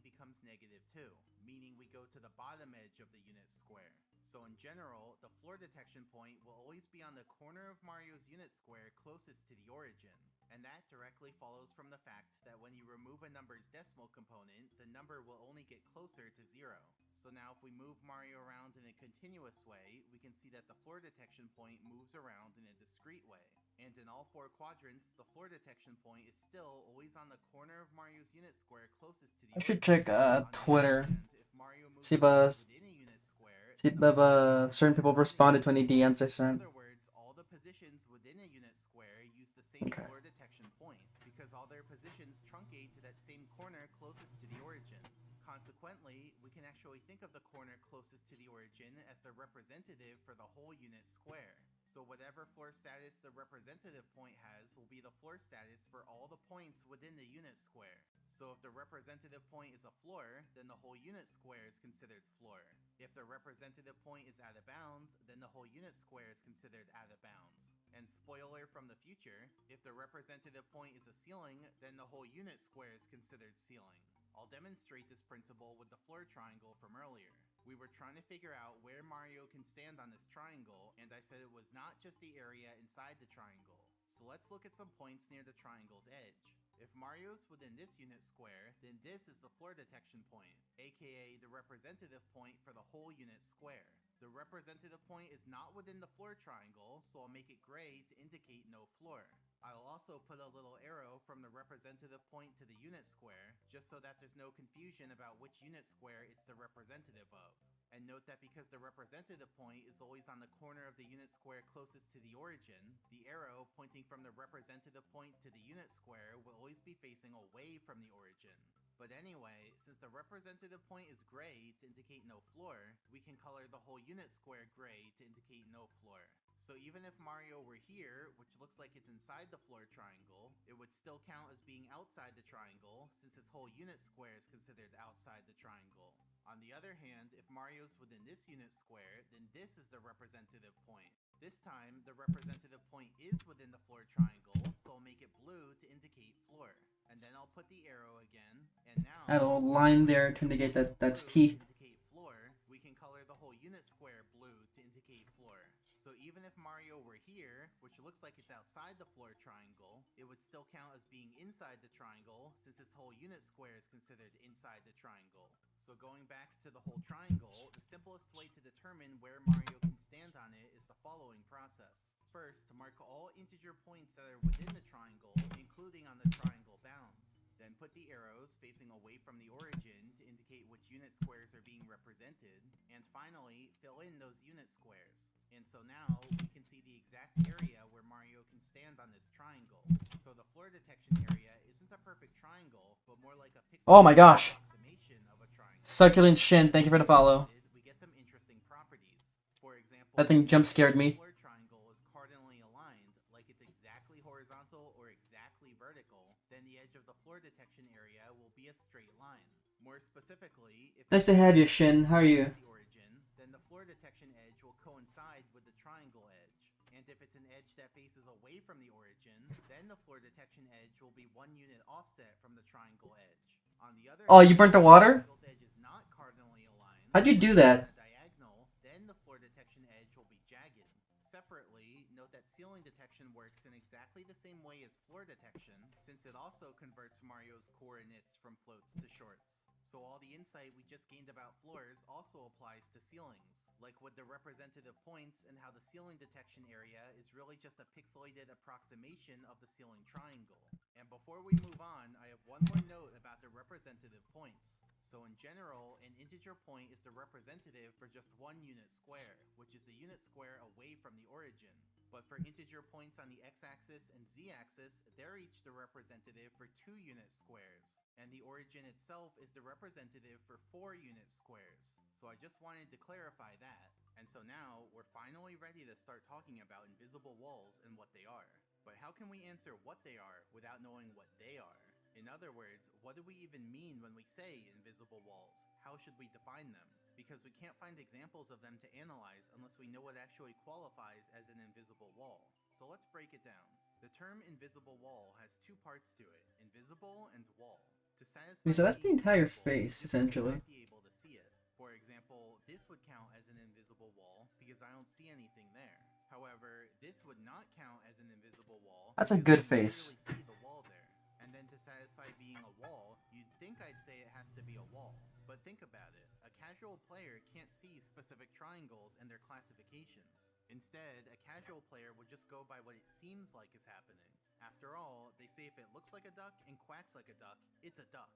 becomes negative 2, meaning we go to the bottom edge of the unit square. So in general, the floor detection point will always be on the corner of Mario's unit square closest to the origin. And that directly follows from the fact that when you remove a number's decimal component, the number will only get closer to 0. So now if we move Mario around in a continuous way, we can see that the floor detection point moves around in a discrete way. And in all 4 quadrants, the floor detection point is still always on the corner of Mario's unit square closest to the I should origin. check Twitter. If Mario moves See if within a unit square, certain people have responded to any DMs I sent. in other words, all the positions within a unit square use the same Okay. floor detection point, because all their positions truncate to that same corner closest to the origin. Consequently, we can actually think of the corner closest to the origin as the representative for the whole unit square. So whatever floor status the representative point has will be the floor status for all the points within the unit square. So if the representative point is a floor, then the whole unit square is considered floor. If the representative point is out of bounds, then the whole unit square is considered out of bounds. And spoiler from the future, if the representative point is a ceiling, then the whole unit square is considered ceiling. I'll demonstrate this principle with the floor triangle from earlier. We were trying to figure out where Mario can stand on this triangle, and I said it was not just the area inside the triangle. So let's look at some points near the triangle's edge. If Mario's within this unit square, then this is the floor detection point, aka the representative point for the whole unit square. The representative point is not within the floor triangle, so I'll make it gray to indicate no floor. I'll also put a little arrow from the representative point to the unit square, just so that there's no confusion about which unit square it's the representative of. And note that because the representative point is always on the corner of the unit square closest to the origin, the arrow pointing from the representative point to the unit square will always be facing away from the origin. But anyway, since the representative point is gray to indicate no floor, we can color the whole unit square gray to indicate no floor. So even if Mario were here, which looks like it's inside the floor triangle, it would still count as being outside the triangle since his whole unit square is considered outside the triangle. On the other hand, if Mario's within this unit square, then this is the representative point. This time, the representative point is within the floor triangle, so I'll make it blue to indicate floor. And then I'll put the arrow again, and now Add a little line there to indicate that that's teeth. To indicate floor, we can color the whole unit square blue to indicate floor. So even if Mario were here, which looks like it's outside the floor triangle, it would still count as being inside the triangle since this whole unit square is considered inside the triangle. So going back to the whole triangle, the simplest way to determine where Mario can stand on it is the following process. First, mark all integer points that are within the triangle, including on the triangle bounds. Then put the arrows facing away from the origin to indicate which unit squares are being represented. And finally, fill in those unit squares. And so now, we can see the exact area where Mario can stand on this triangle. So the floor detection area isn't a perfect triangle, but more like a pixelated Oh my gosh. approximation of a triangle. Succulent Shin, thank you for the follow. We get some interesting properties. For example, That thing jump scared me. The floor triangle is cardinally aligned, like it's exactly horizontal or exactly vertical, then the edge of the floor detection area will be a straight line. More specifically, if Nice to have you, Shin. How are you? the origin, then the floor detection edge will coincide with the triangle edge. And if it's an edge that faces away from the origin, then the floor detection edge will be 1 unit offset from the triangle edge. On the other Oh, you burnt the water? triangle's edge is not cardinally aligned. How'd you do that? On a diagonal, then the floor detection edge will be jagged. Separately, note that ceiling detection works in exactly the same way as floor detection, since it also converts Mario's coordinates from floats to shorts. So all the insight we just gained about floors also applies to ceilings, like with the representative points and how the ceiling detection area is really just a pixelated approximation of the ceiling triangle. And before we move on, I have one more note about the representative points. So in general, an integer point is the representative for just 1 unit square, which is the unit square away from the origin. But for integer points on the x-axis and z-axis, they're each the representative for 2 unit squares. And the origin itself is the representative for 4 unit squares. So I just wanted to clarify that. And so now, we're finally ready to start talking about invisible walls and what they are. But how can we answer what they are without knowing what they are? In other words, what do we even mean when we say invisible walls? How should we define them? Because we can't find examples of them to analyze unless we know what actually qualifies as an invisible wall. So let's break it down. The term invisible wall has 2 parts to it, invisible and wall. To satisfy So that's the being entire invisible, face, you essentially. might be able to see it. For example, this would count as an invisible wall because I don't see anything there. However, this would not count as an invisible wall. That's a because good I can face. clearly see the wall there. And then to satisfy being a wall, you'd think I'd say it has to be a wall. But think about it. A casual player can't see specific triangles and their classifications. Instead, a casual player would just go by what it seems like is happening. After all, they say if it looks like a duck and quacks like a duck, it's a duck.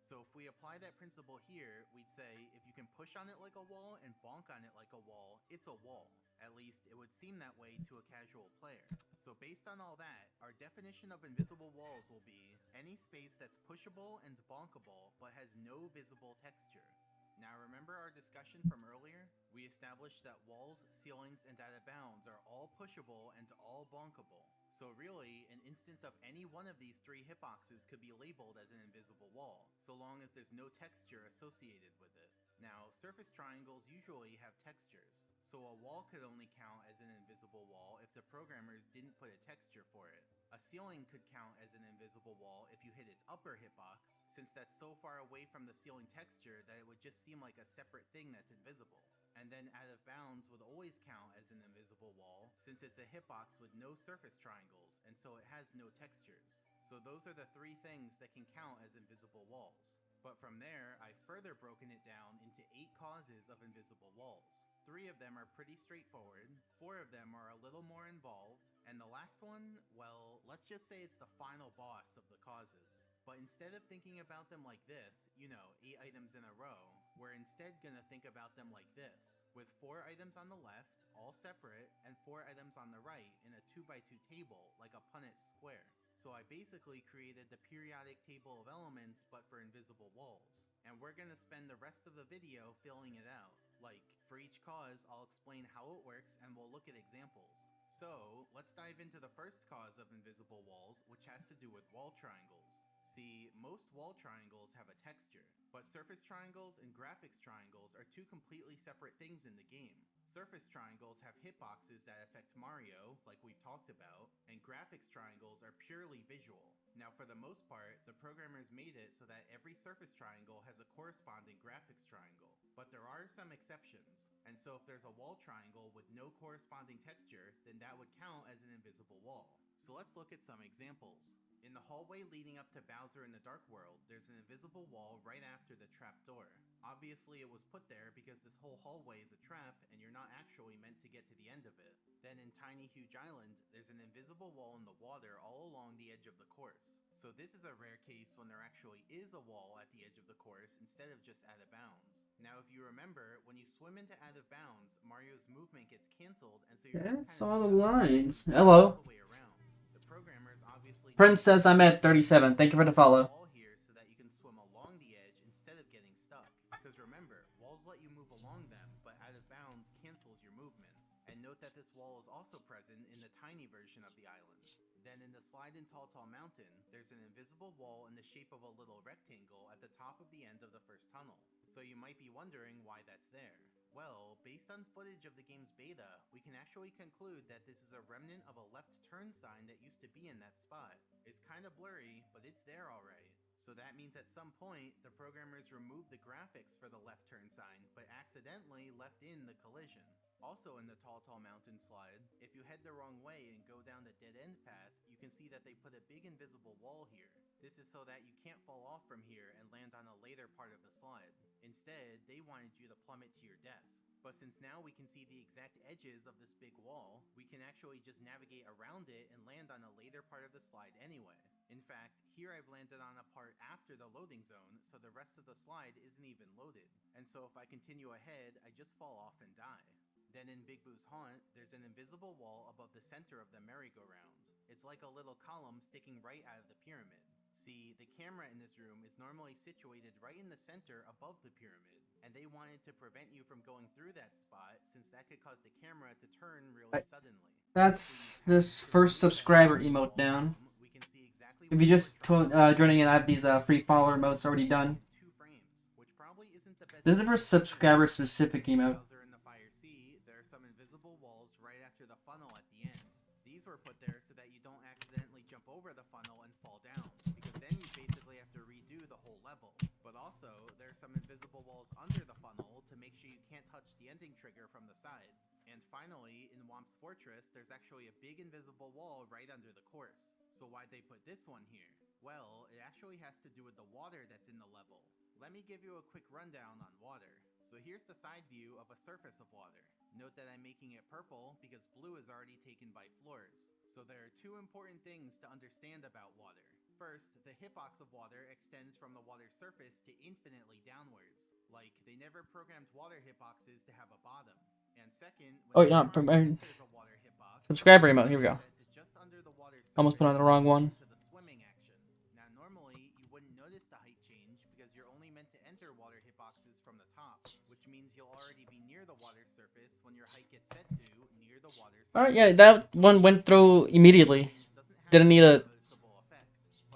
So if we apply that principle here, we'd say if you can push on it like a wall and bonk on it like a wall, it's a wall. At least, it would seem that way to a casual player. So based on all that, our definition of invisible walls will be any space that's pushable and bonkable, but has no visible texture. Now remember our discussion from earlier? We established that walls, ceilings, and out of bounds are all pushable and all bonkable. So really, an instance of any one of these 3 hitboxes could be labeled as an invisible wall, so long as there's no texture associated with it. Now, surface triangles usually have textures, so a wall could only count as an invisible wall if the programmers didn't put a texture for it. A ceiling could count as an invisible wall if you hit its upper hitbox, since that's so far away from the ceiling texture that it would just seem like a separate thing that's invisible. And then out of bounds would always count as an invisible wall since it's a hitbox with no surface triangles and so it has no textures. So those are the 3 things that can count as invisible walls. But from there, I've further broken it down into 8 causes of invisible walls. 3 of them are pretty straightforward, 4 of them are a little more involved, and the last one, well, let's just say it's the final boss of the causes. But instead of thinking about them like this, 8 items in a row, we're instead gonna think about them like this, with 4 items on the left, all separate, and 4 items on the right in a 2x2 table, like a Punnett square. So I basically created the periodic table of elements, but for invisible walls. And we're gonna spend the rest of the video filling it out. Like, for each cause, I'll explain how it works and we'll look at examples. So, let's dive into the first cause of invisible walls, which has to do with wall triangles. See, most wall triangles have a texture, but surface triangles and graphics triangles are 2 completely separate things in the game. Surface triangles have hitboxes that affect Mario, like we've talked about, and graphics triangles are purely visual. Now for the most part, the programmers made it so that every surface triangle has a corresponding graphics triangle. But there are some exceptions, and so if there's a wall triangle with no corresponding texture, then that would count as an invisible wall. So let's look at some examples. In the hallway leading up to Bowser in the Dark World, there's an invisible wall right after the trap door. Obviously it was put there because this whole hallway is a trap and you're not actually meant to get to the end of it. Then in Tiny Huge Island, there's an invisible wall in the water all along the edge of the course. So this is a rare case when there actually is a wall at the edge of the course instead of just out of bounds. Now if you remember, when you swim into out of bounds, Mario's movement gets cancelled and so you're just That's kind of all the stuck lines. all Hello. the way around. The programmers obviously Prince says I'm at 37. Thank you for the follow. wall here so that you can swim along the edge instead of getting stuck. Because remember, walls let you move along them, but out of bounds cancels your movement. And note that this wall is also present in the tiny version of the island. Then in the slide in Tall Tall Mountain, there's an invisible wall in the shape of a little rectangle at the top of the end of the first tunnel. So you might be wondering why that's there. Well, based on footage of the game's beta, we can actually conclude that this is a remnant of a left turn sign that used to be in that spot. It's kind of blurry, but it's there alright. So that means at some point, the programmers removed the graphics for the left turn sign, but accidentally left in the collision. Also in the Tall Tall Mountain slide, if you head the wrong way and go down the dead-end path, you can see that they put a big invisible wall here. This is so that you can't fall off from here and land on a later part of the slide. Instead, they wanted you to plummet to your death. But since now we can see the exact edges of this big wall, we can actually just navigate around it and land on a later part of the slide anyway. In fact, here I've landed on a part after the loading zone, so the rest of the slide isn't even loaded. And so if I continue ahead, I just fall off and die. Then in Big Boo's Haunt, there's an invisible wall above the center of the merry-go-round. It's like a little column sticking right out of the pyramid. See, the camera in this room is normally situated right in the center above the pyramid, and they wanted to prevent you from going through that spot since that could cause the camera to turn really suddenly. That's this first subscriber emote down. We can see exactly If you just joining in, I have these free follower emotes already done. in 2 frames, which probably isn't the best. This is the first subscriber specific emote. Bowser in the Fire Sea, there are some invisible walls right after the funnel at the end. These were put there so that you don't accidentally jump over the funnel and fall down, because then you basically have to redo the whole level. But also, there are some invisible walls under the funnel to make sure you can't touch the ending trigger from the side. And finally, in Womp's Fortress, there's actually a big invisible wall right under the course. So why'd they put this one here? Well, it actually has to do with the water that's in the level. Let me give you a quick rundown on water. So here's the side view of a surface of water. Note that I'm making it purple because blue is already taken by floors. So there are 2 important things to understand about water. First, the hitbox of water extends from the water's surface to infinitely downwards. Like, they never programmed water hitboxes to have a bottom. And second, when enters a water hitbox, subscriber emote, here we go. set to just under the water's Almost put on the wrong one. to the swimming action. Now normally, you wouldn't notice the height change because you're only meant to enter water hitboxes from the top, which means you'll already be near the water's surface when your height gets set to near the water's surface. Alright, yeah, that one went through immediately. Didn't need a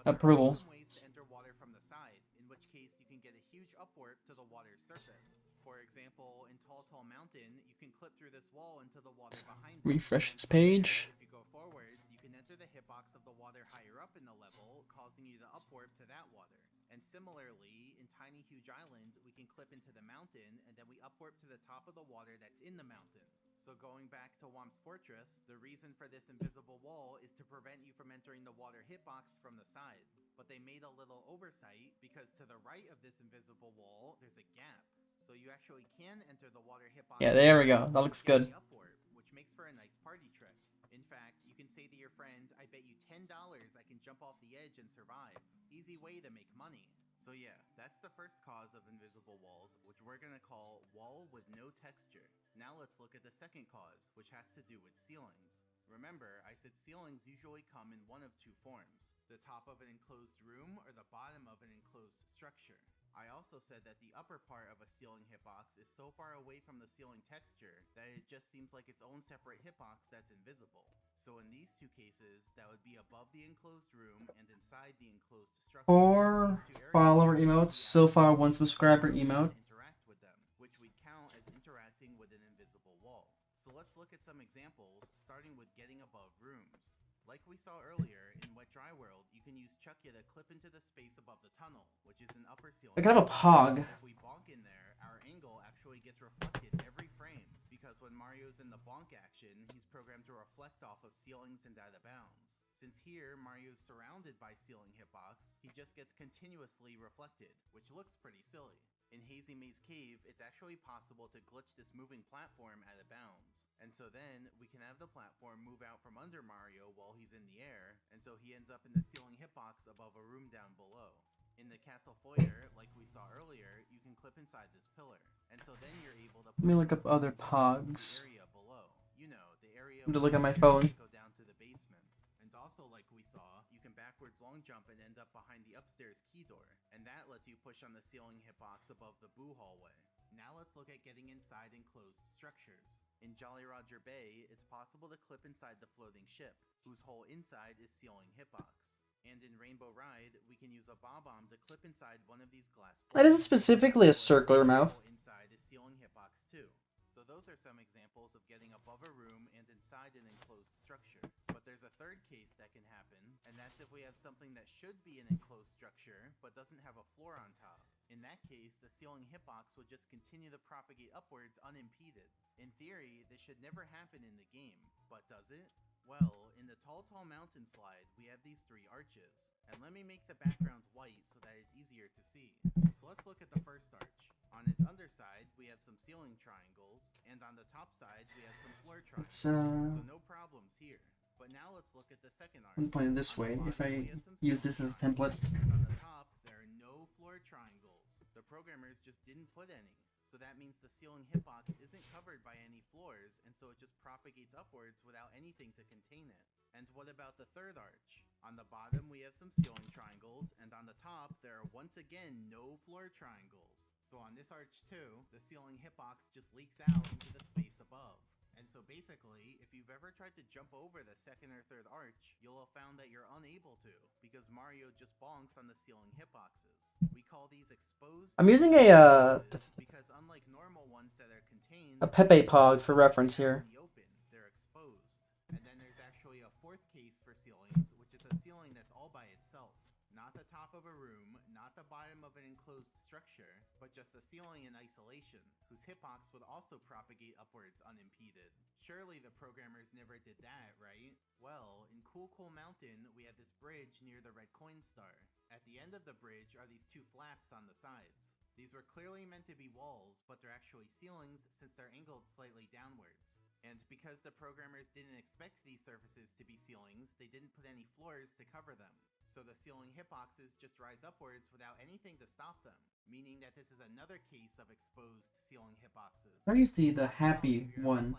approval. Some ways to enter water from the side, in which case you can get a huge upwarp to the water's surface. For example, in Tall Tall Mountain, you can clip through this wall into the water behind it. Refresh this page. If you go forwards, you can enter the hitbox of the water higher up in the level, causing you to upwarp to that water. And similarly, in Tiny Huge Island, we can clip into the mountain and then we upwarp to the top of the water that's in the mountain. So going back to Whomp's Fortress, the reason for this invisible wall is to prevent you from entering the water hitbox from the side. But they made a little oversight because to the right of this invisible wall, there's a gap. So you actually can enter the water hitbox. Yeah, there we go. That looks good. Upwarp, which makes for a nice party trick. In fact, you can say to your friend, I bet you $10 I can jump off the edge and survive. Easy way to make money. So yeah, that's the first cause of invisible walls, which we're gonna call wall with no texture. Now let's look at the second cause, which has to do with ceilings. Remember, I said ceilings usually come in one of two forms, the top of an enclosed room or the bottom of an enclosed structure. I also said that the upper part of a ceiling hitbox is so far away from the ceiling texture that it just seems like its own separate hitbox that's invisible. So in these two cases, that would be above the enclosed room and inside the enclosed structure. 4 follower emotes, so far 1 subscriber emote. Interact with them, which we'd count as interacting with an invisible wall. So let's look at some examples, starting with getting above rooms. Like we saw earlier, in Wet Dry World, you can use Chuckya to clip into the space above the tunnel, which is an upper ceiling. I could have a pog. If we bonk in there, our angle actually gets reflected every frame, because when Mario's in the bonk action, he's programmed to reflect off of ceilings and out of bounds. Since here, Mario's surrounded by ceiling hitbox, he just gets continuously reflected, which looks pretty silly. In Hazy Maze Cave, it's actually possible to glitch this moving platform out of bounds. And so then, we can have the platform move out from under Mario while he's in the air, and so he ends up in the ceiling hitbox above a room down below. In the castle foyer, like we saw earlier, you can clip inside this pillar, and so then you're able to Let me look up other pogs. area below. You know, the area I'm to look at my phone. go down to the basement. And also, like we saw, you can backwards long jump and end up behind the upstairs key door, and that lets you push on the ceiling hitbox above the boo hallway. Now let's look at getting inside enclosed structures. In Jolly Roger Bay, it's possible to clip inside the floating ship, whose whole inside is ceiling hitbox. And in Rainbow Ride, we can use a bob-omb to clip inside one of these glass blocks. That isn't specifically a circular mouth. Inside is ceiling hitbox too. So those are some examples of getting above a room and inside an enclosed structure. But there's a third case that can happen, and that's if we have something that should be an enclosed structure, but doesn't have a floor on top. In that case, the ceiling hitbox would just continue to propagate upwards unimpeded. In theory, this should never happen in the game, but does it? Well, in the Tall Tall Mountain slide, we have these 3 arches. And let me make the background white so that it's easier to see. So let's look at the first arch. On its underside, we have some ceiling triangles, and on the top side, we have some floor triangles. So no problems here. But now let's look at the second arch. I'm playing this way if I use this as a template. On the top, there are no floor triangles. The programmers just didn't put any. So that means the ceiling hitbox isn't covered by any floors, and so it just propagates upwards without anything to contain it. And what about the third arch? On the bottom, we have some ceiling triangles, and on the top, there are once again no floor triangles. So on this arch too, the ceiling hitbox just leaks out into the space above. And so basically, if you've ever tried to jump over the second or third arch, you'll have found that you're unable to, because Mario just bonks on the ceiling hitboxes. We call these exposed. I'm using because unlike normal ones that are contained, a Pepe Pog for reference here. in the open, they're exposed. And then there's actually a fourth case for ceilings, which is a ceiling that's all by itself. Not the top of a room, not the bottom of an enclosed structure, but just a ceiling in isolation, whose hitbox would also propagate upwards unimpeded. Surely the programmers never did that, right? Well, in Cool Cool Mountain, we have this bridge near the red coin star. At the end of the bridge are these 2 flaps on the sides. These were clearly meant to be walls, but they're actually ceilings since they're angled slightly downwards. And because the programmers didn't expect these surfaces to be ceilings, they didn't put any floors to cover them. So the ceiling hitboxes just rise upwards without anything to stop them, meaning that this is another case of exposed ceiling hitboxes. I use the happy one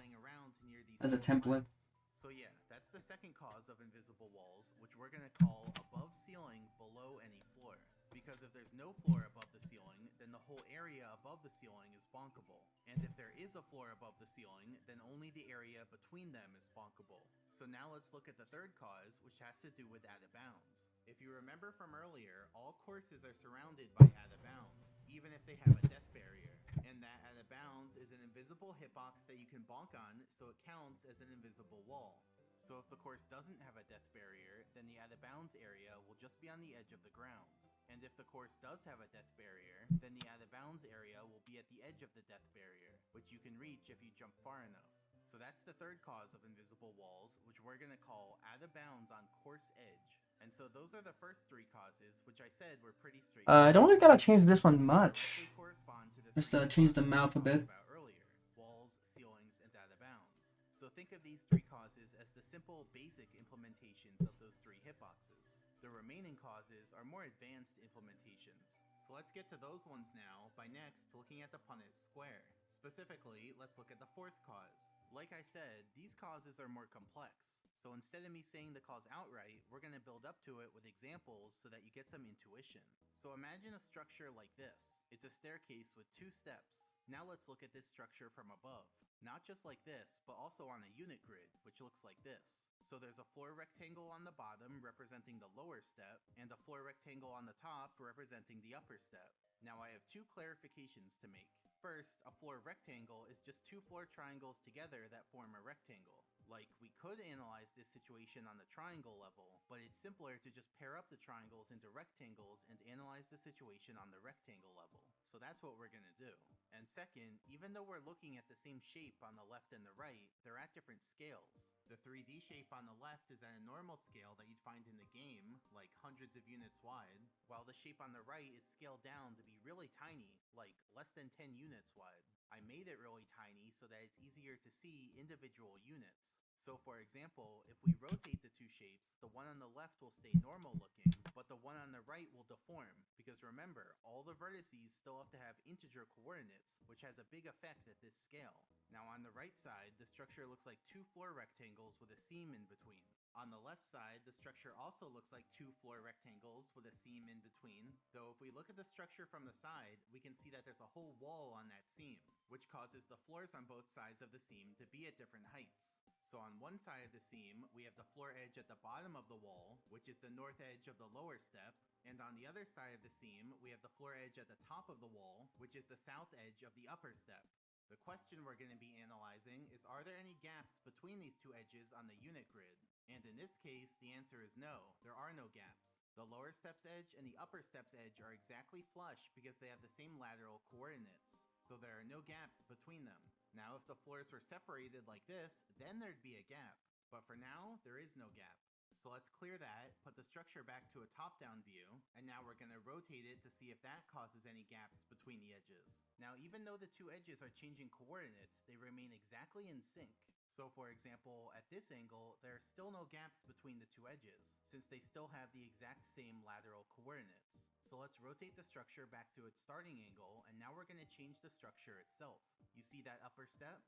as a template. So yeah, that's the second cause of invisible walls, which we're going to call above ceiling, below any floor. Because if there's no floor above the ceiling, then the whole area above the ceiling is bonkable. And if there is a floor above the ceiling, then only the area between them is bonkable. So now let's look at the third cause, which has to do with out of bounds. If you remember from earlier, all courses are surrounded by out of bounds, even if they have a death barrier. And that out of bounds is an invisible hitbox that you can bonk on, so it counts as an invisible wall. So if the course doesn't have a death barrier, then the out of bounds area will just be on the edge of the ground. And if the course does have a death barrier, then the out of bounds area will be at the edge of the death barrier, which you can reach if you jump far enough. So that's the third cause of invisible walls, which we're going to call out of bounds on course edge. And so those are the first three causes, which I said were pretty straightforward. I don't really gotta change this one much. Directly correspond to the Just three change the causes mouth a we talked bit. about earlier: walls, ceilings, and out of bounds. So think of these three causes as the simple, basic implementations of those three hitboxes. The remaining causes are more advanced implementations. So let's get to those ones now by next looking at the Punnett square. Specifically, let's look at the fourth cause. Like I said, these causes are more complex. So instead of me saying the cause outright, we're going to build up to it with examples so that you get some intuition. So imagine a structure like this. It's a staircase with 2 steps. Now let's look at this structure from above. Not just like this, but also on a unit grid, which looks like this. So there's a floor rectangle on the bottom representing the lower step, and a floor rectangle on the top representing the upper step. Now I have 2 clarifications to make. First, a floor rectangle is just 2 floor triangles together that form a rectangle. Like, we could analyze this situation on the triangle level, but it's simpler to just pair up the triangles into rectangles and analyze the situation on the rectangle level. So that's what we're gonna do. And second, even though we're looking at the same shape on the left and the right, they're at different scales. The 3D shape on the left is at a normal scale that you'd find in the game, like hundreds of units wide, while the shape on the right is scaled down to be really tiny, like less than 10 units wide. I made it really tiny so that it's easier to see individual units. So for example, if we rotate the 2 shapes, the one on the left will stay normal looking, but the one on the right will deform, because remember, all the vertices still have to have integer coordinates, which has a big effect at this scale. Now on the right side, the structure looks like 2 floor rectangles with a seam in between. On the left side, the structure also looks like 2 floor rectangles with a seam in between, though if we look at the structure from the side, we can see that there's a whole wall on that seam, which causes the floors on both sides of the seam to be at different heights. So on one side of the seam, we have the floor edge at the bottom of the wall, which is the north edge of the lower step, and on the other side of the seam, we have the floor edge at the top of the wall, which is the south edge of the upper step. The question we're going to be analyzing is, are there any gaps between these 2 edges on the unit grid? And in this case, the answer is no, there are no gaps. The lower step's edge and the upper step's edge are exactly flush because they have the same lateral coordinates, so there are no gaps between them. Now if the floors were separated like this, then there'd be a gap, but for now, there is no gap. So let's clear that, put the structure back to a top-down view, and now we're going to rotate it to see if that causes any gaps between the edges. Now even though the 2 edges are changing coordinates, they remain exactly in sync. So for example, at this angle, there are still no gaps between the 2 edges, since they still have the exact same lateral coordinates. So let's rotate the structure back to its starting angle, and now we're going to change the structure itself. You see that upper step?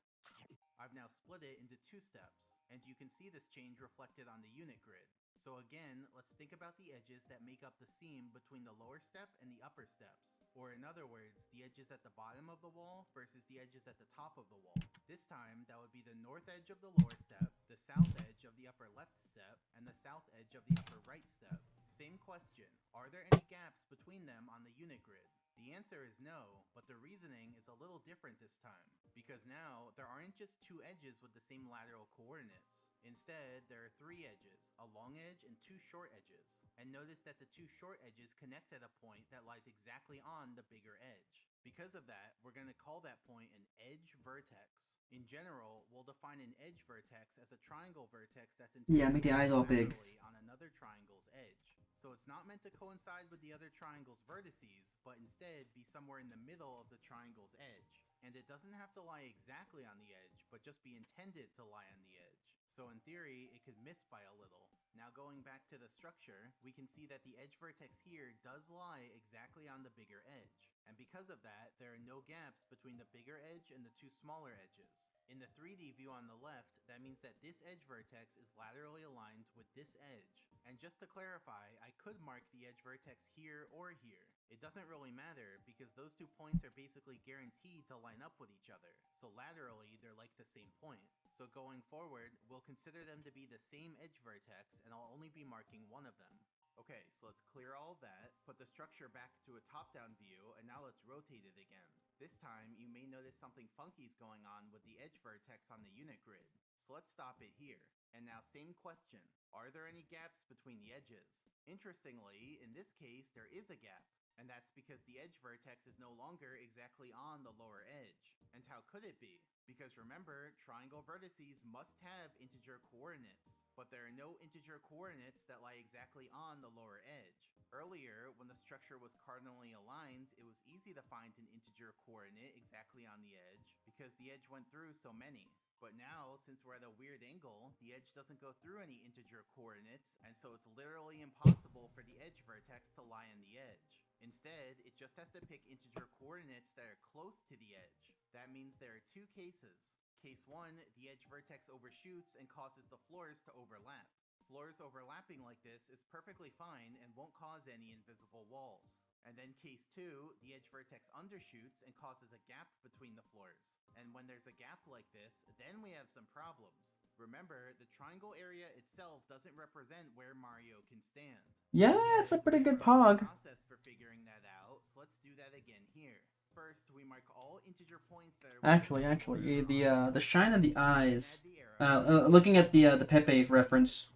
I've now split it into 2 steps, and you can see this change reflected on the unit grid. So again, let's think about the edges that make up the seam between the lower step and the upper steps. Or in other words, the edges at the bottom of the wall versus the edges at the top of the wall. This time, that would be the north edge of the lower step, the south edge of the upper left step, and the south edge of the upper right step. Same question, are there any gaps between them on the unit grid? The answer is no, but the reasoning is a little different this time, because now there aren't just 2 edges with the same lateral coordinates. Instead, there are 3 edges, a long edge and 2 short edges. And notice that the 2 short edges connect at a point that lies exactly on the bigger edge. Because of that, we're going to call that point an edge vertex. In general, we'll define an edge vertex as a triangle vertex that's intended make the eyes all big. on another triangle's edge. So it's not meant to coincide with the other triangle's vertices, but instead be somewhere in the middle of the triangle's edge. And it doesn't have to lie exactly on the edge, but just be intended to lie on the edge. So in theory, it could miss by a little. Now going back to the structure, we can see that the edge vertex here does lie exactly on the bigger edge. And because of that, there are no gaps between the bigger edge and the 2 smaller edges. In the 3D view on the left, that means that this edge vertex is laterally aligned with this edge. And just to clarify, I could mark the edge vertex here or here. It doesn't really matter because those 2 points are basically guaranteed to line up with each other. So laterally, they're like the same point. So going forward, we'll consider them to be the same edge vertex, and I'll only be marking one of them. Okay, so let's clear all of that, put the structure back to a top-down view, and now let's rotate it again. This time, you may notice something funky is going on with the edge vertex on the unit grid. So let's stop it here. And now same question. Are there any gaps between the edges? Interestingly, in this case, there is a gap. And that's because the edge vertex is no longer exactly on the lower edge. And how could it be? Because remember, triangle vertices must have integer coordinates, but there are no integer coordinates that lie exactly on the lower edge. Earlier, when the structure was cardinally aligned, it was easy to find an integer coordinate exactly on the edge because the edge went through so many. But now, since we're at a weird angle, the edge doesn't go through any integer coordinates, and so it's literally impossible for the edge vertex to lie on the edge. Instead, it just has to pick integer coordinates that are close to the edge. That means there are two cases. Case 1, the edge vertex overshoots and causes the floors to overlap. Floors overlapping like this is perfectly fine and won't cause any invisible walls. And then case 2, the edge vertex undershoots and causes a gap between the floors. And when there's a gap like this, then we have some problems. Remember, the triangle area itself doesn't represent where Mario can stand. Yeah, it's a pretty good pog. Process for figuring that out, so let's do that again here. First, we mark all integer points that are Actually, the shine of the eyes. Looking at the Pepe reference,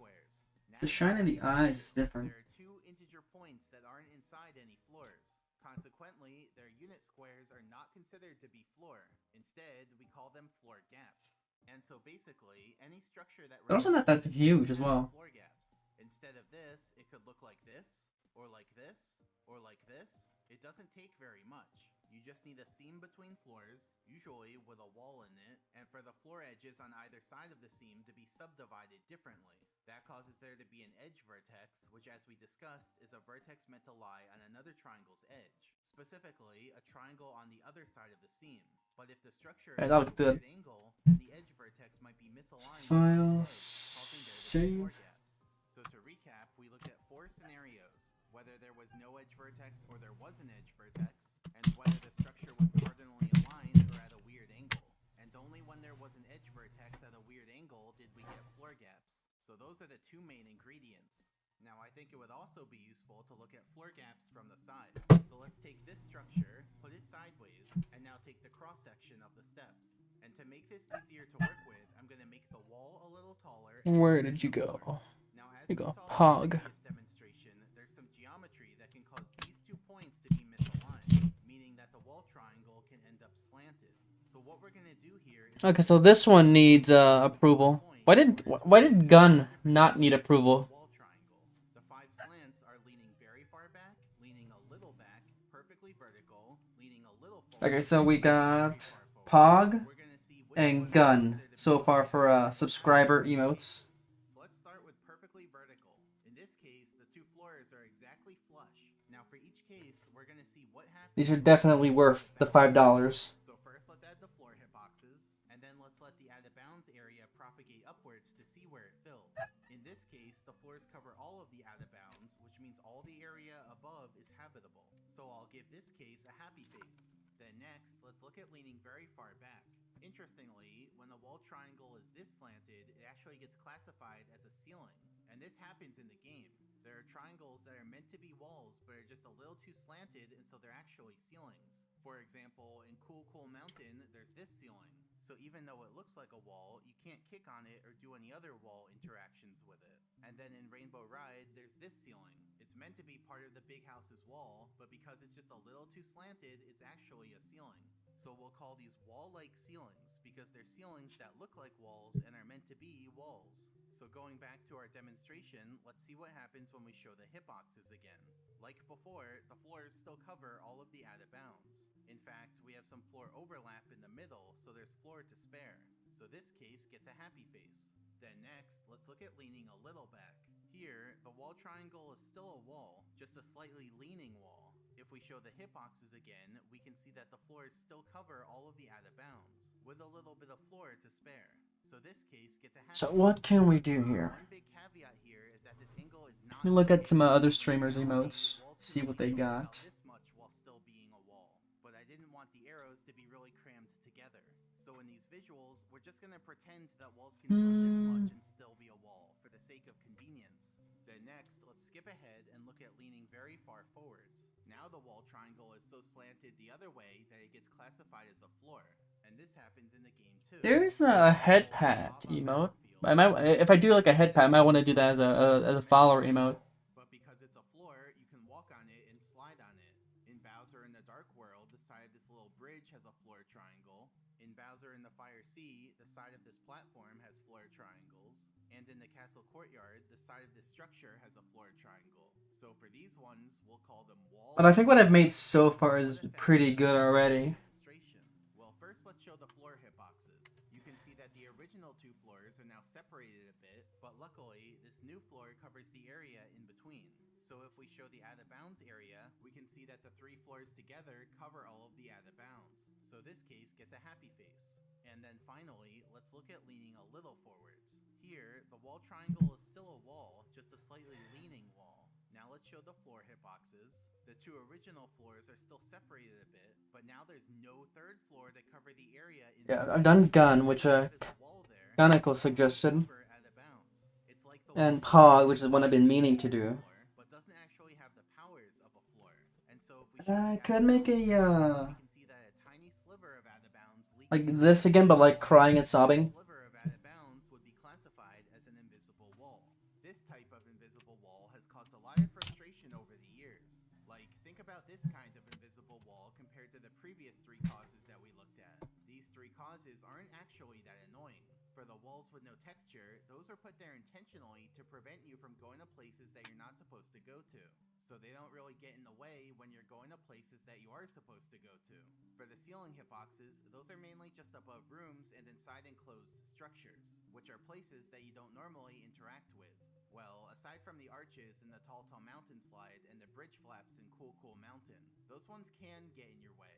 the shine of the eyes is different. There are two integer points that aren't inside any floors. Consequently, their unit squares are not considered to be floor. Instead, we call them floor gaps. And so basically, any structure that They're also not that huge as well. Floor gaps. Instead of this, it could look like this, or like this, or like this. It doesn't take very much. You just need a seam between floors, usually with a wall in it, and for the floor edges on either side of the seam to be subdivided differently. That causes there to be an edge vertex, which as we discussed, is a vertex meant to lie on another triangle's edge. Specifically, a triangle on the other side of the seam. But if the structure is at a weird angle, the edge vertex might be misaligned File with its edge, causing there to be floor gaps. So to recap, we looked at 4 scenarios, whether there was no edge vertex or there was an edge vertex, and whether the structure was cardinally aligned or at a weird angle. And only when there was an edge vertex at a weird angle did we get floor gaps. So those are the 2 main ingredients. Now I think it would also be useful to look at floor gaps from the side. So let's take this structure, put it sideways, and now take the cross-section of the steps. And to make this easier to work with, I'm going to make the wall a little taller. Where did you go? Now as You we go, saw Pog. in the previous demonstration, there's some geometry that can cause these 2 points to be misaligned, meaning that the wall triangle can end up slanted. So what we're going to do here is Okay, so this one needs approval. Why did Gun not need approval? wall triangle. The 5 slants are leaning very far back, leaning a little back, perfectly vertical, leaning a little forward. Okay, so we got very far forward. Pog We're gonna see which and one Gun is there to so be far for aligned. subscriber emotes. So let's start with perfectly vertical. In this case, the 2 floors are exactly flush. Now for each case, we're gonna see what happens. These are definitely worth the $5. So first let's add the floor hitboxes, and then let's let the out of bounds area propagate upwards to see where it fills. In this case, the floors cover all of the out of bounds, which means all the area above is habitable. So I'll give this case a happy face. Then next, let's look at leaning very far back. Interestingly, when the wall triangle is this slanted, it actually gets classified as a ceiling. And this happens in the game. There are triangles that are meant to be walls, but are just a little too slanted, and so they're actually ceilings. For example, in Cool Cool Mountain, there's this ceiling. So even though it looks like a wall, you can't kick on it or do any other wall interactions with it. And then in Rainbow Ride, there's this ceiling. It's meant to be part of the big house's wall, but because it's just a little too slanted, it's actually a ceiling. So we'll call these wall-like ceilings because they're ceilings that look like walls and are meant to be walls. So going back to our demonstration, let's see what happens when we show the hitboxes again. Like before, the floors still cover all of the out of bounds. In fact, we have some floor overlap in the middle, so there's floor to spare. So this case gets a happy face. Then next, let's look at leaning a little back. Here, the wall triangle is still a wall, just a slightly leaning wall. If we show the hitboxes again, we can see that the floors still cover all of the out of bounds, with a little bit of floor to spare. So this case gets a happy So what can we do here? One big caveat here is that this angle is not Let me look at some other the streamers' same. emotes, Walls can see what only they tilt about got. this much while still being a wall, but I didn't want the arrows to be really crammed together. So in these visuals, we're just gonna pretend that walls can tilt this much and still be a wall for the sake of convenience. Then next, let's skip ahead and look at leaning very far forwards. Now the wall triangle is so slanted the other way that it gets classified as a floor. And this happens in the game too. There's a head pat emote. I might, if I do like a head pat, I might want to do that as a follower emote. But because it's a floor, you can walk on it and slide on it. In Bowser in the Dark World, the side of this little bridge has a floor triangle. In Bowser in the Fire Sea, the side of this platform has floor triangles. And in the castle courtyard, the side of this structure has a floor triangle. So for these ones, we'll call them wall. But I think what I've made so far is pretty good already. Well, first let's show the floor hitboxes. You can see that the original two floors are now separated a bit, but luckily, this new floor covers the area in between. So if we show the out of bounds area, we can see that the three floors together cover all of the out of bounds. So this case gets a happy face. And then finally, let's look at leaning a little forwards. Here, the wall triangle is still a wall, just a slightly leaning wall. Now let's show the floor hitboxes. The two original floors are still separated a bit, but now there's no third floor to cover the area in Yeah, I've done gun, which Ganical suggested, and Pog, which is one I've been meaning to do. But doesn't actually have the powers of a floor. And so if we I could make a we can see that a tiny sliver of out of bounds leaks like this again, but like crying and sobbing. sliver of out of bounds would be classified as an invisible wall. This type of invisible wall has caused a lot of frustration over the years. Like, think about this kind of invisible wall compared to the previous three causes that we looked at. These three causes aren't actually that annoying. For the walls with no texture, those are put there intentionally to prevent you from going to places that you're not supposed to go to. So they don't really get in the way when you're going to places that you are supposed to go to. For the ceiling hitboxes, those are mainly just above rooms and inside enclosed structures, which are places that you don't normally interact with. Well, aside from the arches in the Tall Tall Mountain slide and the bridge flaps in Cool Cool Mountain, those ones can get in your way.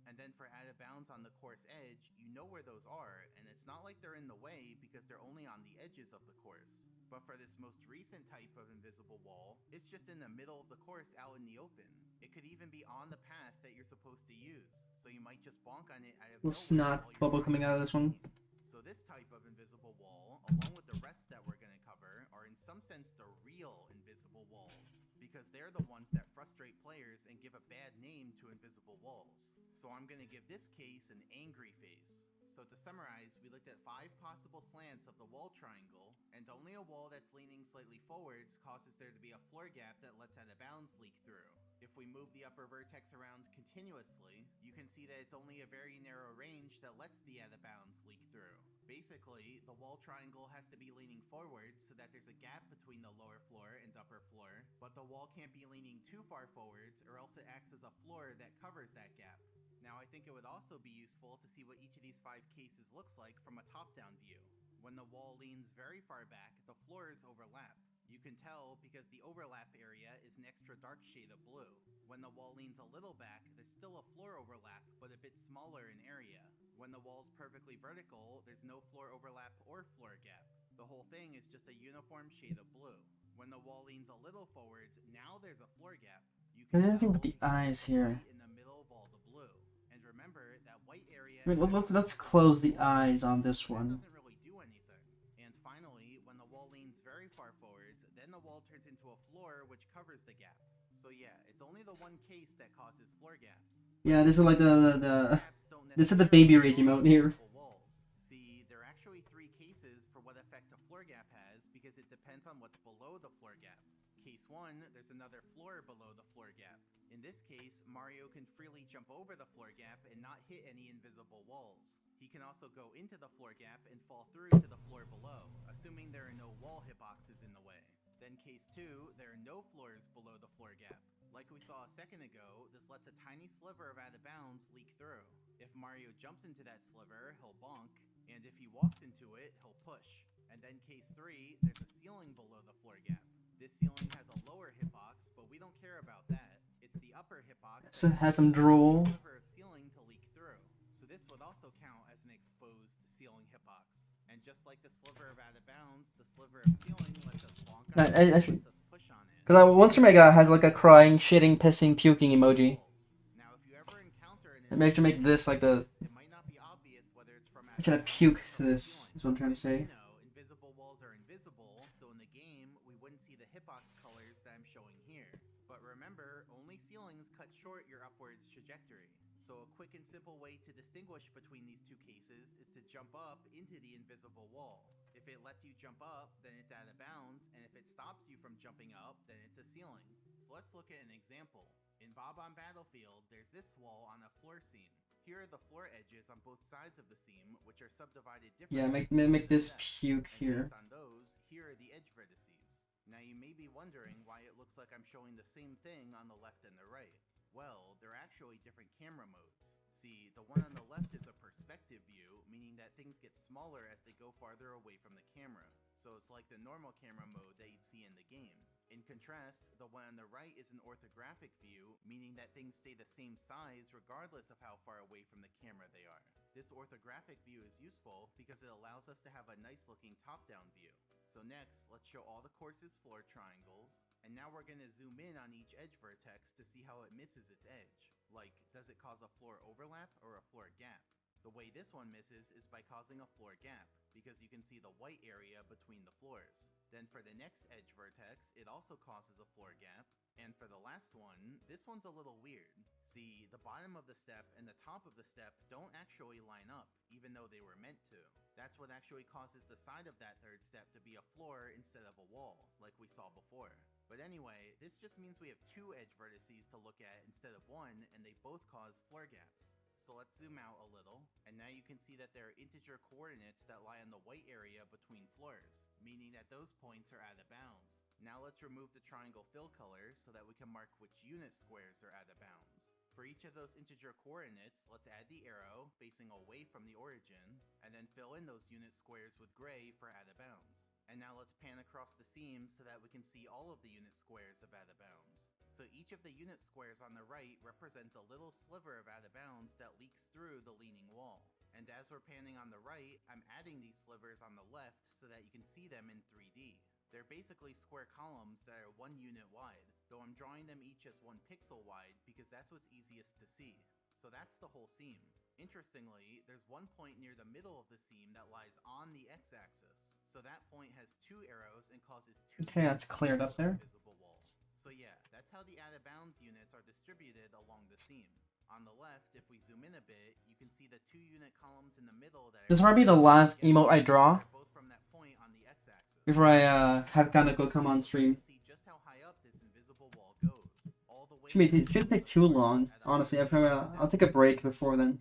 And then for out of bounds on the course edge, you know where those are, and it's not like they're in the way because they're only on the edges of the course. But for this most recent type of invisible wall, it's just in the middle of the course out in the open. It could even be on the path that you're supposed to use, so you might just bonk on it out of Little nowhere snot while you're bubble coming out of this one. So this type of invisible wall, along with the rest that we're going to cover, are in some sense the real invisible walls, because they're the ones that frustrate players and give a bad name to invisible walls. So I'm going to give this case an angry face. So to summarize, we looked at 5 possible slants of the wall triangle, and only a wall that's leaning slightly forwards causes there to be a floor gap that lets out of bounds leak through. If we move the upper vertex around continuously, you can see that it's only a very narrow range that lets the out of bounds leak through. Basically, the wall triangle has to be leaning forward so that there's a gap between the lower floor and upper floor, but the wall can't be leaning too far forwards or else it acts as a floor that covers that gap. Now I think it would also be useful to see what each of these 5 cases looks like from a top-down view. When the wall leans very far back, the floors overlap. You can tell because the overlap area is an extra dark shade of blue. When the wall leans a little back, there's still a floor overlap, but a bit smaller in area. When the wall's perfectly vertical, there's no floor overlap or floor gap. The whole thing is just a uniform shade of blue. When the wall leans a little forwards, now there's a floor gap. You can Anything tell with the because eyes there's here. white in the middle of all the blue. And remember, that white area... Wait, let's close the eyes on this one. That doesn't really do anything. And finally, when the wall leans very far forwards, then the wall turns into a floor which covers the gap. So yeah, it's only the one case that causes floor gaps. Yeah, this is like Gaps don't this is the necessarily baby rage cause emote here. invisible walls. See, there are actually 3 cases for what effect a floor gap has because it depends on what's below the floor gap. Case 1, there's another floor below the floor gap. In this case, Mario can freely jump over the floor gap and not hit any invisible walls. He can also go into the floor gap and fall through to the floor below, assuming there are no wall hitboxes in the way. Then case 2, there are no floors below the floor gap. Like we saw a second ago, this lets a tiny sliver of out of bounds leak through. If Mario jumps into that sliver, he'll bonk, and if he walks into it, he'll push. And then case 3, there's a ceiling below the floor gap. This ceiling has a lower hitbox, but we don't care about that. It's the upper hitbox So it has some drool. sliver of ceiling to leak through. So this would also count as an exposed ceiling hitbox. And just like the sliver of out of bounds, the sliver of ceiling lets us bonk on it, lets us push on it. Because Monster Mega has like a crying, shitting, pissing, puking emoji. Now, if you ever encounter an Maybe I should make this like the. it might not be obvious whether it's from I'm gonna puke to this. Is what I'm trying to say. You know, invisible walls are invisible, so in the game we wouldn't see the hitbox colors that I'm showing here. But remember, only ceilings cut short your upwards trajectory. So a quick and simple way to distinguish between these two cases is to jump up into the invisible wall. If it lets you jump up, then it's out of bounds, and if it stops you from jumping up, then it's a ceiling. So let's look at an example. In Bob on Battlefield, there's this wall on a floor seam. Here are the floor edges on both sides of the seam, which are subdivided differently. Yeah, make this puke And here. based on those, here are the edge vertices. Now you may be wondering why it looks like I'm showing the same thing on the left and the right. Well, they're actually different camera modes. See, the one on the left is a perspective view, meaning that things get smaller as they go farther away from the camera. So it's like the normal camera mode that you'd see in the game. In contrast, the one on the right is an orthographic view, meaning that things stay the same size regardless of how far away from the camera they are. This orthographic view is useful because it allows us to have a nice looking top-down view. So next, let's show all the course's floor triangles, and now we're going to zoom in on each edge vertex to see how it misses its edge. Like, does it cause a floor overlap or a floor gap? The way this one misses is by causing a floor gap, because you can see the white area between the floors. Then for the next edge vertex, it also causes a floor gap. And for the last one, this one's a little weird. See, the bottom of the step and the top of the step don't actually line up, even though they were meant to. That's what actually causes the side of that third step to be a floor instead of a wall, like we saw before. But anyway, this just means we have two edge vertices to look at instead of one, and they both cause floor gaps. So let's zoom out a little, and now you can see that there are integer coordinates that lie in the white area between floors, meaning that those points are out of bounds. Now let's remove the triangle fill color so that we can mark which unit squares are out of bounds. For each of those integer coordinates, let's add the arrow facing away from the origin, and then fill in those unit squares with gray for out of bounds. And now let's pan across the seams so that we can see all of the unit squares of out of bounds. So each of the unit squares on the right represents a little sliver of out of bounds that leaks through the leaning wall. And as we're panning on the right, I'm adding these slivers on the left so that you can see them in 3D. They're basically square columns that are 1 unit wide, though I'm drawing them each as 1 pixel wide because that's what's easiest to see. So that's the whole seam. Interestingly, there's one point near the middle of the seam that lies on the x-axis. So that point has 2 arrows and causes 2 Okay, that's cleared up there. visible wall. So yeah, that's how the out-of-bounds units are distributed along the seam. On the left, if we zoom in a bit, you can see the 2 unit columns in the middle that This might be the last emote I draw they're both from that point on the x-axis. before I have Kaneko come on stream. You can see just how high up this invisible wall goes. All the way It shouldn't take too long. Honestly, I'll take a break before then.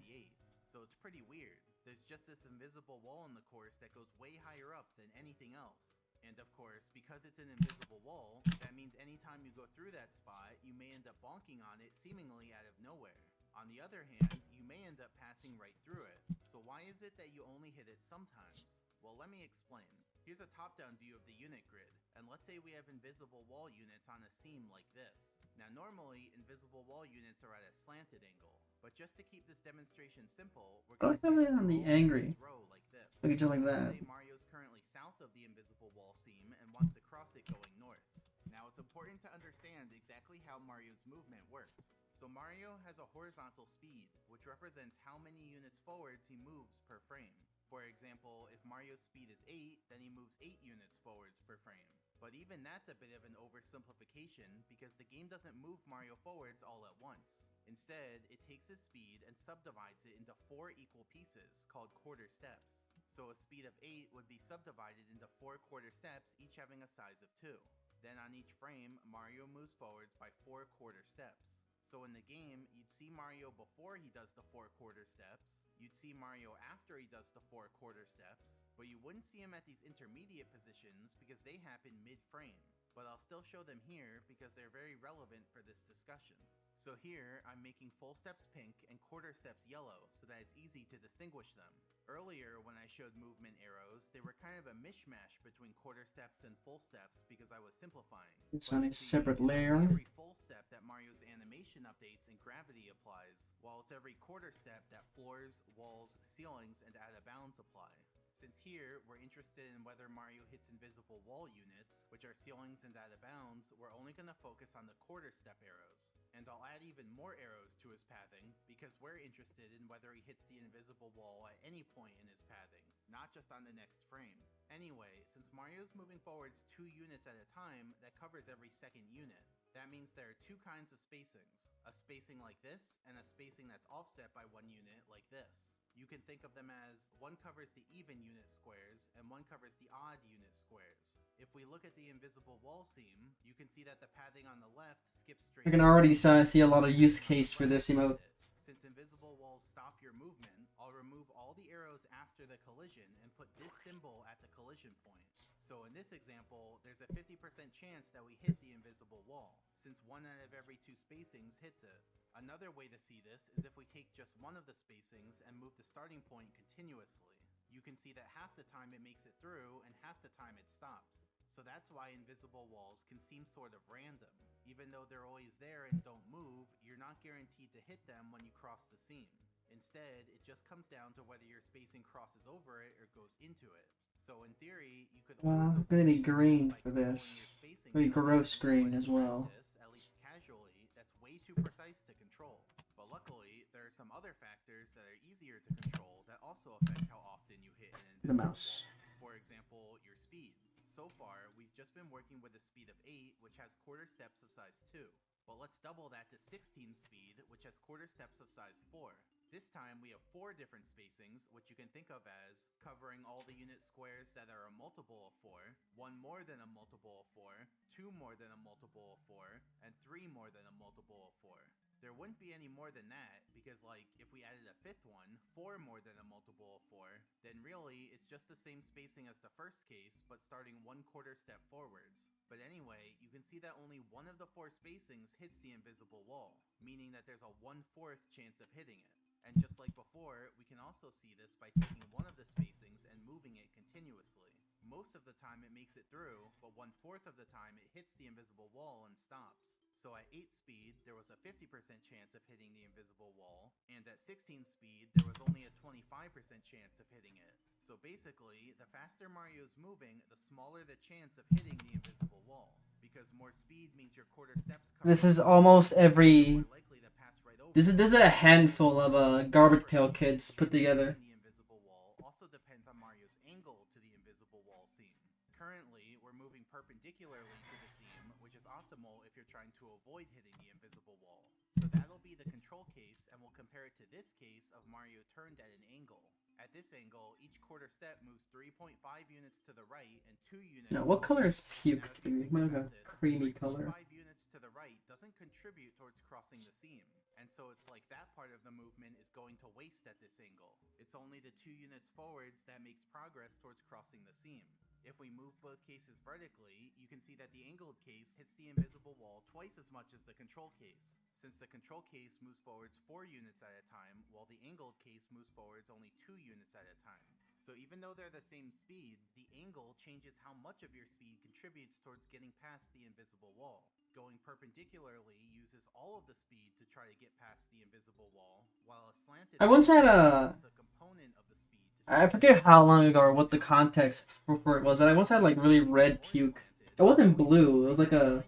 So it's pretty weird. There's just this invisible wall in the course that goes way higher up than anything else. And of course, because it's an invisible wall, that means anytime you go through that spot, you may end up bonking on it seemingly out of nowhere. On the other hand, you may end up passing right through it. So why is it that you only hit it sometimes? Well, let me explain. Here's a top-down view of the unit grid, and let's say we have invisible wall units on a seam like this. Now normally, invisible wall units are at a slanted angle, but just to keep this demonstration simple, we're going to say on the angry. row like this. Look at you like that. Let's say Mario's currently south of the invisible wall seam and wants to cross it going north. Now it's important to understand exactly how Mario's movement works. So Mario has a horizontal speed, which represents how many units forwards he moves per frame. For example, if Mario's speed is 8, then he moves 8 units forwards per frame. But even that's a bit of an oversimplification because the game doesn't move Mario forwards all at once. Instead, it takes his speed and subdivides it into 4 equal pieces called quarter steps. So a speed of 8 would be subdivided into 4 quarter steps, each having a size of 2. Then on each frame, Mario moves forwards by 4 quarter steps. So in the game, you'd see Mario before he does the 4 quarter steps, you'd see Mario after he does the 4 quarter steps, but you wouldn't see him at these intermediate positions because they happen mid-frame. But I'll still show them here because they're very relevant for this discussion. So here, I'm making full steps pink and quarter steps yellow so that it's easy to distinguish them. Earlier, when I showed movement arrows, they were kind of a mishmash between quarter steps and full steps because I was simplifying. It's on a But you see, separate it's layer. only every full step that Mario's animation updates and gravity applies, while it's every quarter step that floors, walls, ceilings, and out of bounds apply. Since here, we're interested in whether Mario hits invisible wall units, which are ceilings and out of bounds, we're only going to focus on the quarter step arrows. And I'll add even more arrows to his pathing because we're interested in whether he hits the invisible wall at any point in his pathing, not just on the next frame. Anyway, since Mario's moving forwards 2 units at a time, that covers every second unit. That means there are 2 kinds of spacings, a spacing like this and a spacing that's offset by 1 unit like this. You can think of them as one covers the even unit squares and one covers the odd unit squares. If we look at the invisible wall seam, you can see that the pathing on the left skips straight. I can already see a lot of use case for this emote. Since invisible walls stop your movement, I'll remove all the arrows after the collision and put this symbol at the collision point. So in this example, there's a 50% chance that we hit the invisible wall, since 1 out of every 2 spacings hits it. Another way to see this is if we take just one of the spacings and move the starting point continuously. You can see that half the time it makes it through and half the time it stops. So that's why invisible walls can seem sort of random. Even though they're always there and don't move, you're not guaranteed to hit them when you cross the seam. Instead, it just comes down to whether your spacing crosses over it or goes into it. So in theory, you could always I'm gonna need green for this. Maybe gross green as well. At least casually, that's way too precise to control. But luckily, there are some other factors that are easier to control that also affect how often you hit an invisible The mouse. wall. For example, your speed. So far, we've just been working with a speed of 8, which has quarter steps of size 2. But let's double that to 16 speed, which has quarter steps of size 4. This time we have 4 different spacings, which you can think of as covering all the unit squares that are a multiple of 4, 1 more than a multiple of 4, 2 more than a multiple of 4, and 3 more than a multiple of 4. There wouldn't be any more than that, because like, if we added a 5th one, 4 more than a multiple of 4, then really, it's just the same spacing as the first case, but starting 1/4 step forwards. But anyway, you can see that only one of the 4 spacings hits the invisible wall, meaning that there's a 1/4 chance of hitting it. And just like before, we can also see this by taking one of the spacings and moving it continuously. Most of the time it makes it through, but 1/4 of the time it hits the invisible wall and stops. So at 8 speed, there was a 50% chance of hitting the invisible wall, and at 16 speed, there was only a 25% chance of hitting it. So basically, the faster Mario's moving, the smaller the chance of hitting the invisible wall. Because more speed means your quarter steps cover. This is almost every. More likely to pass right over. This is a handful of garbage pail kids put together. The invisible wall also depends on Mario's angle to the invisible wall seam. Currently, we're moving perpendicularly to the seam, which is optimal if you're trying to avoid hitting the invisible wall. So that'll be the control case, and we'll compare it to this case of Mario turned at an angle. At this angle, each quarter step moves 3.5 units to the right and 2 units. Now, what color is puke? Now, if you think Might have about a this, creamy color. 3.5 units to the right doesn't contribute towards crossing the seam, and so it's like that part of the movement is going to waste at this angle. It's only the 2 units forwards that makes progress towards crossing the seam. If we move both cases vertically, you can see that the angled case hits the invisible wall twice as much as the control case, since the control case moves forwards 4 units at a time, while the angled case moves forwards only 2 units at a time. So even though they're the same speed, the angle changes how much of your speed contributes towards getting past the invisible wall. Going perpendicularly uses all of the speed to try to get past the invisible wall, while a slanted I once had uses a component of the speed to try I to forget get how past long the ago or what the context for it was, but I once had like really red puke. It wasn't blue. It was like a.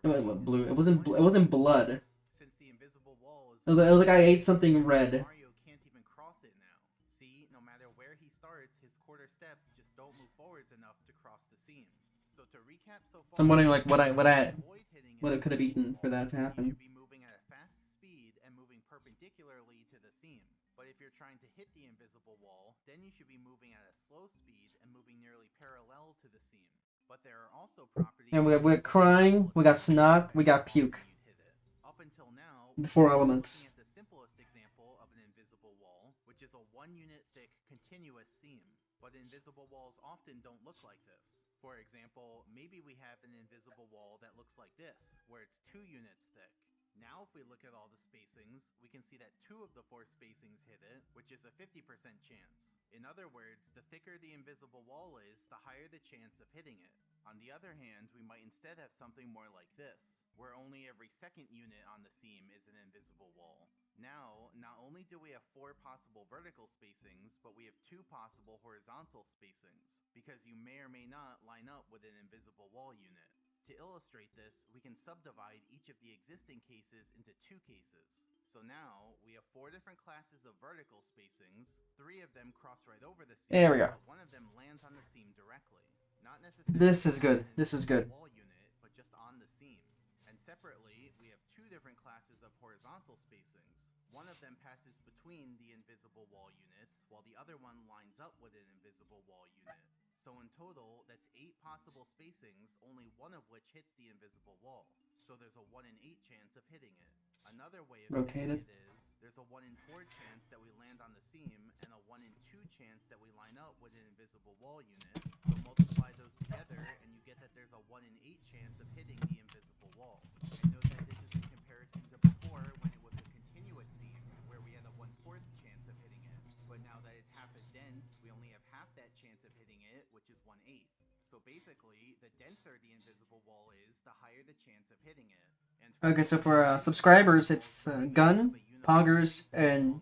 It wasn't blue. It wasn't. It wasn't blood. Since the invisible wall is It was like I ate something red. Mario can't even cross it now. See, no matter where he starts, his quarter steps just don't move forwards enough to cross the seam. So to recap so far, So I'm wondering like what avoid hitting it an could have eaten for that to you happen. should be moving at a fast speed and moving perpendicularly to the seam. But if you're trying to hit the invisible wall, then you should be moving at a slow speed and moving nearly parallel to the seam. But there are also properties. And we're crying. We got snot. We got puke. Up until now, The 4 we're elements. looking at the simplest example of an invisible wall, which is a 1-unit thick continuous seam. But invisible walls often don't look like this. For example, maybe we have an invisible wall that looks like this, where it's 2 units thick. Now if we look at all the spacings, we can see that 2 of the 4 spacings hit it, which is a 50% chance. In other words, the thicker the invisible wall is, the higher the chance of hitting it. On the other hand, we might instead have something more like this, where only every second unit on the seam is an invisible wall. Now, not only do we have 4 possible vertical spacings, but we have 2 possible horizontal spacings, because you may or may not line up with an invisible wall unit. To illustrate this, we can subdivide each of the existing cases into 2 cases. So now, we have 4 different classes of vertical spacings, 3 of them cross right over the seam, There we go. but 1 of them lands on the seam directly. Not necessarily This is good. on an This is invisible good. wall unit, but just on the seam. And separately, we have 2 different classes of horizontal spacings. 1 of them passes between the invisible wall units, while the other one lines up with an invisible wall unit. So in total, that's 8 possible spacings, only 1 of which hits the invisible wall. So there's a 1 in 8 chance of hitting it. Another way of saying Rotated. it is, there's a 1 in 4 chance that we land on the seam, and a 1 in 2 chance that we line up with an invisible wall unit. So multiply those together, and you get that there's a 1 in 8 chance of hitting the invisible wall. And note that this is in comparison to before, when it was a continuous seam, where we had a 1/4 chance of hitting it. But now that it's half as dense, we only have half that chance of hitting it, which is 1/8. So basically, the denser the invisible wall is, the higher the chance of hitting it. And Okay, so for subscribers, it's gun, poggers, and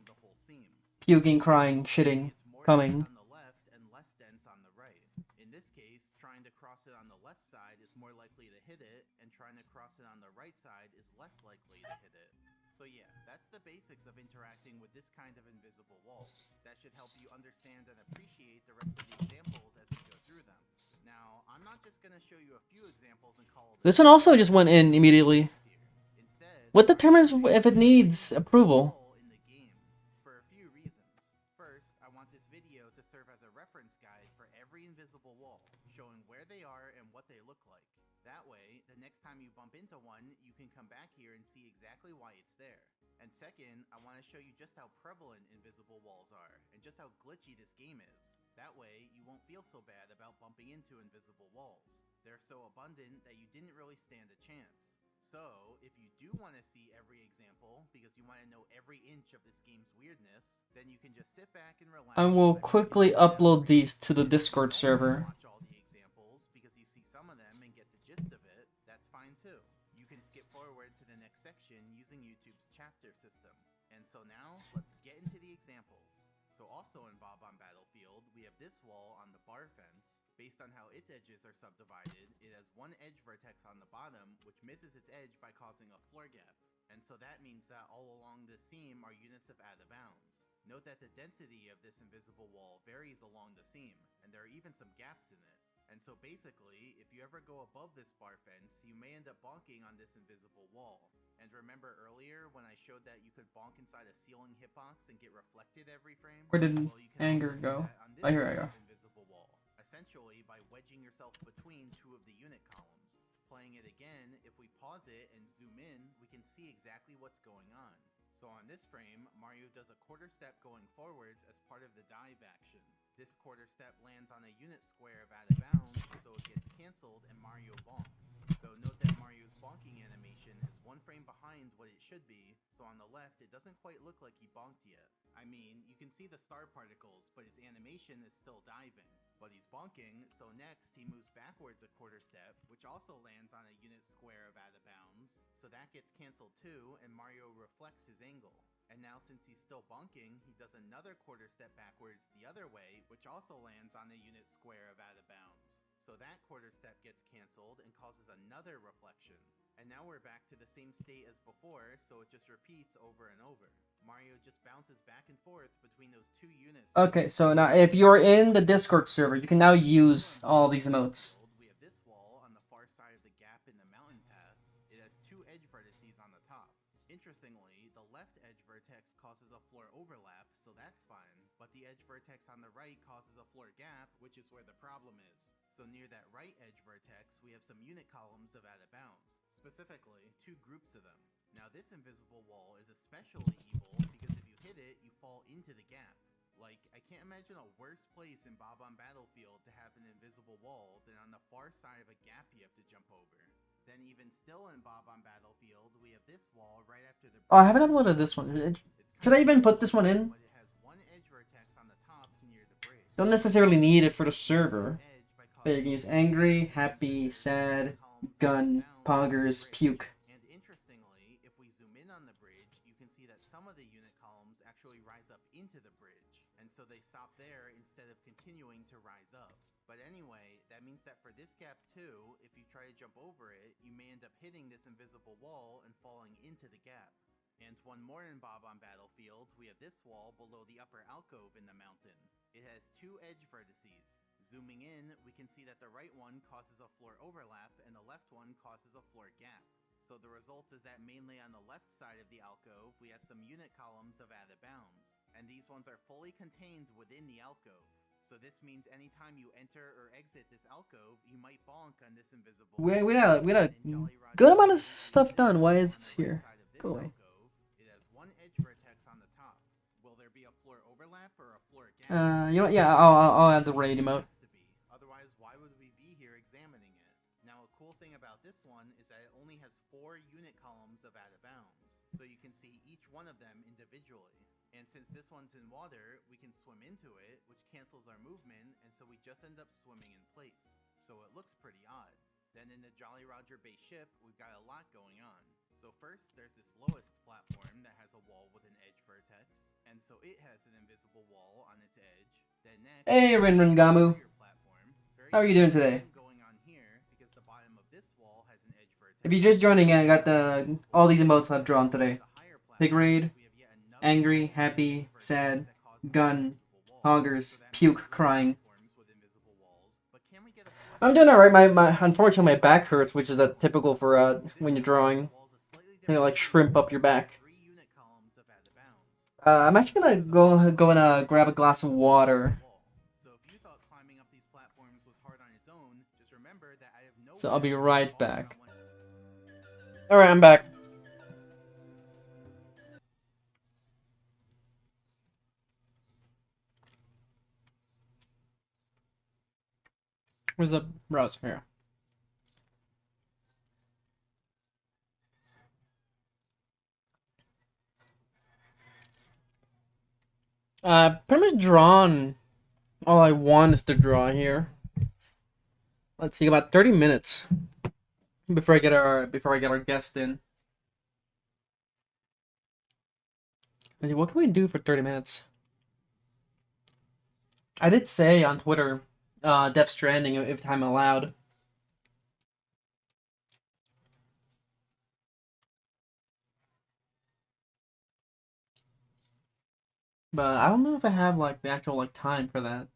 puking, crying, shitting, it's more coming. dense on the left and less dense on the right. In this case, trying to cross it on the left side is more likely to hit it, and trying to cross it on the right side is less likely to hit it. So yeah, that's the basics of interacting with this kind of invisible wall. That should help you understand and appreciate the rest of the examples as we go through them. Now, I'm not just going to show you a few examples and call it. This one also just went in immediately. Instead, What determines if it needs approval? in the game for a few reasons. First, I want this video to serve as a reference guide for every invisible wall, showing where they are and what they look like. That way, the next time you bump into one, you can come back here and see exactly why it's there. And second, I want to show you just how prevalent invisible walls are, and just how glitchy this game is. That way, you won't feel so bad about bumping into invisible walls. They're so abundant that you didn't really stand a chance. So, if you do want to see every example, because you want to know every inch of this game's weirdness, then you can just sit back and relax. I will quickly upload these to the Discord server. Watch all the examples because you see some of them and get the gist of it. That's fine too. You can skip forward to the next section using YouTube's chapter system. And so now, let's get into the examples. So also in Bob on Battlefield, we have this wall on the bar fence. Based on how its edges are subdivided, it has 1 edge vertex on the bottom, which misses its edge by causing a floor gap. And so that means that all along this seam are units of out of bounds. Note that the density of this invisible wall varies along the seam, and there are even some gaps in it. And so basically, if you ever go above this bar fence, you may end up bonking on this invisible wall. And remember earlier when I showed that you could bonk inside a ceiling hitbox and get reflected every frame? Where did Well, you can anger also do go? that on this Oh, here I kind go. of invisible wall, essentially by wedging yourself between 2 of the unit columns. Playing it again, if we pause it and zoom in, we can see exactly what's going on. So on this frame, Mario does a quarter step going forwards as part of the dive action. This quarter step lands on a unit square of out of bounds, so it gets cancelled and Mario bonks. Though note that Mario's bonking animation is 1 frame behind what it should be, so on the left it doesn't quite look like he bonked yet. I mean, you can see the star particles, but his animation is still diving. But he's bonking, so next he moves backwards a quarter step, which also lands on a unit square of out of bounds, so that gets cancelled too, and Mario reflects his angle. And now since he's still bonking, he does another quarter step backwards the other way, which also lands on a unit square of out of bounds. So that quarter step gets cancelled and causes another reflection. And now we're back to the same state as before, so it just repeats over and over. Mario just bounces back and forth between those 2 units. Okay, so now if you're in the Discord server, you can now use all these emotes. We have this wall on the far side of the gap in the mountain path. It has 2 edge vertices on the top. Interestingly, the left edge vertex causes a floor overlap, so that's fine, but the edge vertex on the right causes a floor gap, which is where the problem is. So near that right edge vertex, we have some unit columns of out of bounds, specifically 2 groups of them. Now this invisible wall is especially evil because if you hit it, you fall into the gap. Like, I can't imagine a worse place in Bob on Battlefield to have an invisible wall than on the far side of a gap you have to jump over. Then even still in Bob on Battlefield, we have this wall right after the... Oh, I haven't uploaded this one. Should I even put this one in? But it has 1 edge vertex on the top near the bridge. Don't necessarily need it for the server. But you can use angry, happy, sad, gun, poggers, puke. And interestingly, if we zoom zoom in on the bridge, you can see that some of the unit columns actually rise up into the bridge, and so they stop there instead of continuing to rise up. But anyway, that means that for this gap too, if you try to jump over it, you may end up hitting this invisible wall and falling into the gap. And one more in Bob on Battlefield, we have this wall below the upper alcove in the mountain. It has two edge vertices. Zooming in, we can see that the right one causes a floor overlap and the left one causes a floor gap. So the result is that mainly on the left side of the alcove, we have some unit columns of out of bounds, and these ones are fully contained within the alcove. So this means anytime you enter or exit this alcove, you might bonk on this invisible We had a Jolly Roger good amount of Base stuff this done. Why wall is on this the right here? side of this Go away. alcove, it has one edge vertex on the top. Will there be a floor overlap or a floor gap? You know what? Yeah, I'll add the raid emote. Has to be. Otherwise, why would we be here examining it? Now, a cool thing about this one is that it only has 4 unit columns of out of bounds, so you can see each one of them individually. And since this one's in water, we can swim into it, which cancels our movement, and so we just end up swimming in place. So it looks pretty odd. Then in the Jolly Roger Base ship, we've got a lot going on. So first, there's this lowest platform that has a wall with an edge vertex, and so it has an invisible wall on its edge. Then next, Hey, Rinrin Gamu. How are you doing today? Going on here because the bottom of this wall has an edge vertex. If you're just joining in, I got all these emotes I've drawn today. Pig raid, angry, happy, sad, gun, hoggers, puke, crying. I'm doing alright. My unfortunately my back hurts, which is typical for when you're drawing. You know, like shrimp up your back. I'm actually gonna go and grab a glass of water. So I'll be right back. Alright, I'm back. Where's the browser here? Pretty much drawn all I wanted to draw here. Let's see, about 30 minutes before I get our guest in. What can we do for 30 minutes? I did say on Twitter, Death Stranding if time allowed. But I don't know if I have like the actual time for that.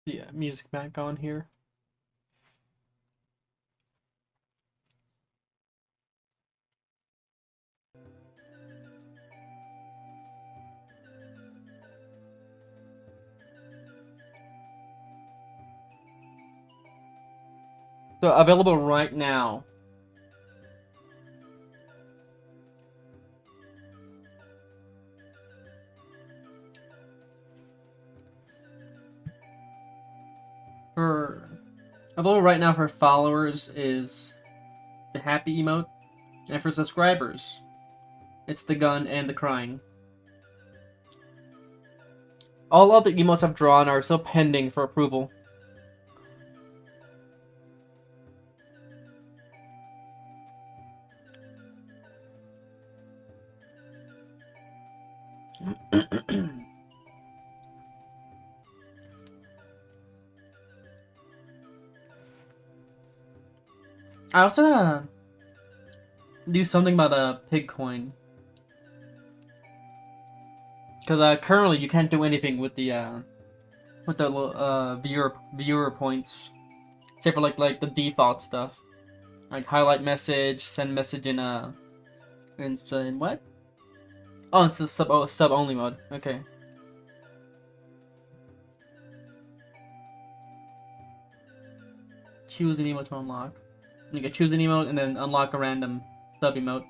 Yeah, music back on here. So available right now. Available right now for followers is the happy emote, and for subscribers, it's the gun and the crying. All other emotes I've drawn are still pending for approval. I also gotta do something about a pig coin. Because currently you can't do anything with the viewer points, except for like the default stuff, like highlight message, send message in what? Oh, it's a sub only mode. Okay. Choose an emote to unlock. You can choose an emote and then unlock a random sub emote,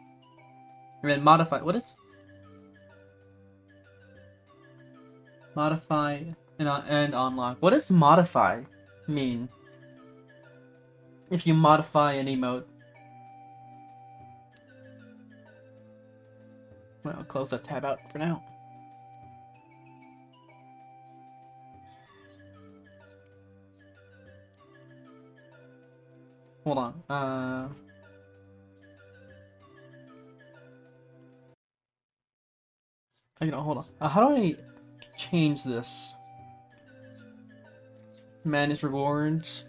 and then modify. What is? Modify and unlock. What does modify mean? If you modify an emote. Well, I'll close that tab out for now. Hold on. Hold on. How do I change this? Manage rewards.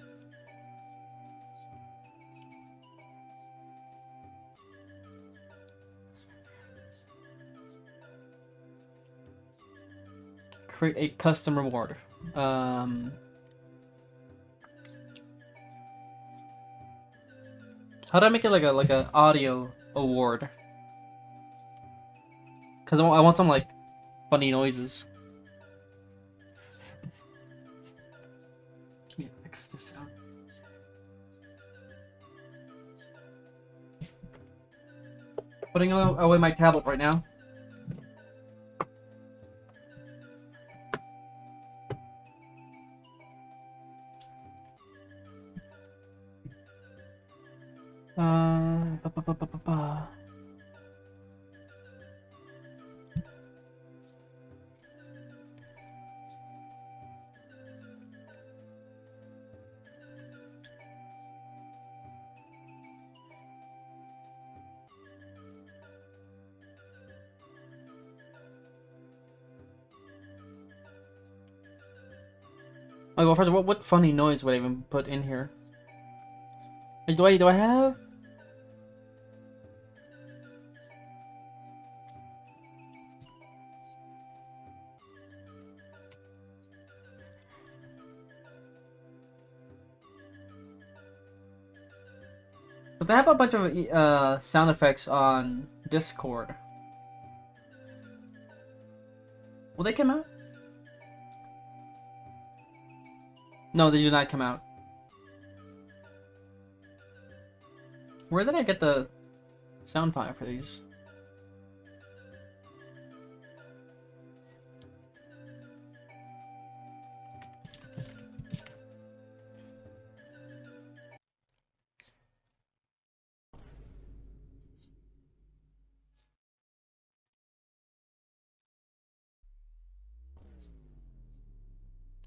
Create a custom reward. How do I make it like a audio award? Cause I want some like funny noises. Let me fix this out. Putting away my tablet right now. Ba, ba, ba, ba, ba, ba. Oh, well, first, what funny noise would I even put in here? Like, do I have? But they have a bunch of sound effects on Discord. Will they come out? No, they do not come out. Where did I get the sound file for these?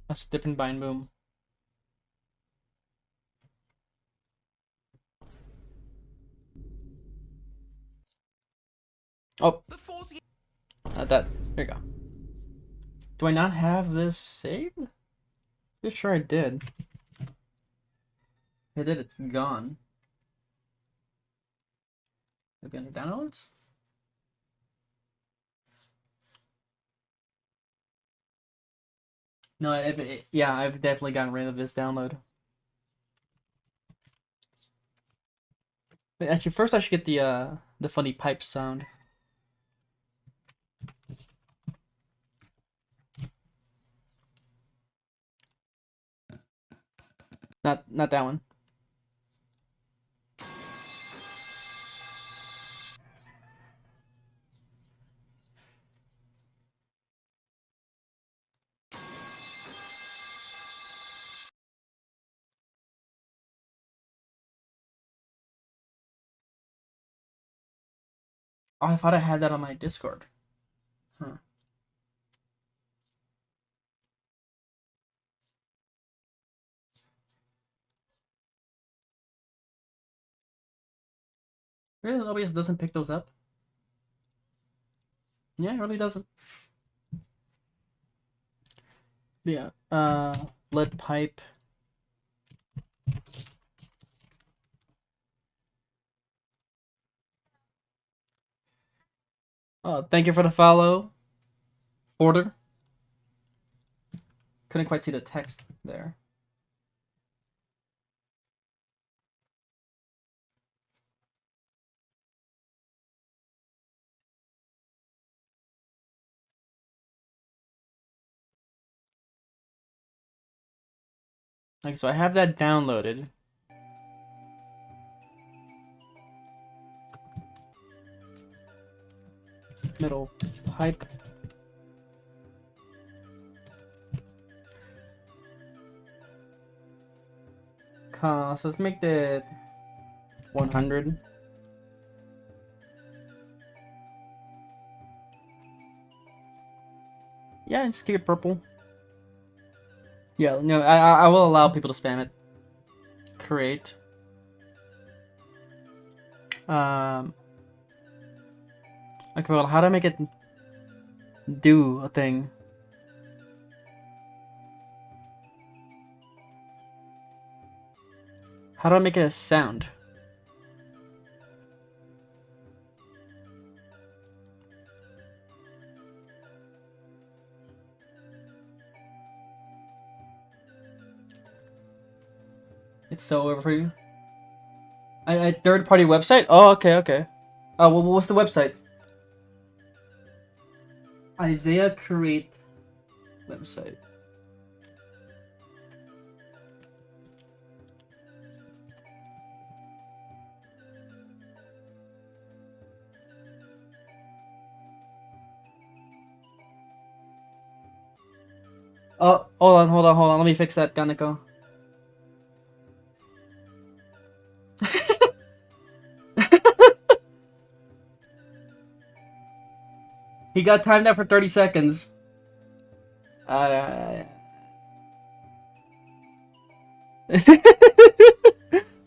That's a different bind boom. Oh, not that. Here you go. Do I not have this saved? Pretty sure I did. I did. It's gone. Maybe under downloads. No, yeah, I've definitely gotten rid of this download. Wait, actually, first I should get the funny pipe sound. Not that one. Oh, I thought I had that on my Discord. Huh. Really, OBS doesn't pick those up? Yeah, it really doesn't. Yeah. Lead pipe. Oh, thank you for the follow. Order. Couldn't quite see the text there. Okay, so I have that downloaded. Middle pipe. cost? Let's make that 100. Yeah, just keep it purple. Yeah, no, I will allow people to spam it. Create. Okay, well, how do I make it do a thing? How do I make it a sound? It's so over for you. A third-party website? Oh, okay, okay. Oh, well, what's the website? Isaiah Create website. Oh, hold on. Let me fix that, Ganeko. He got timed out for 30 seconds. let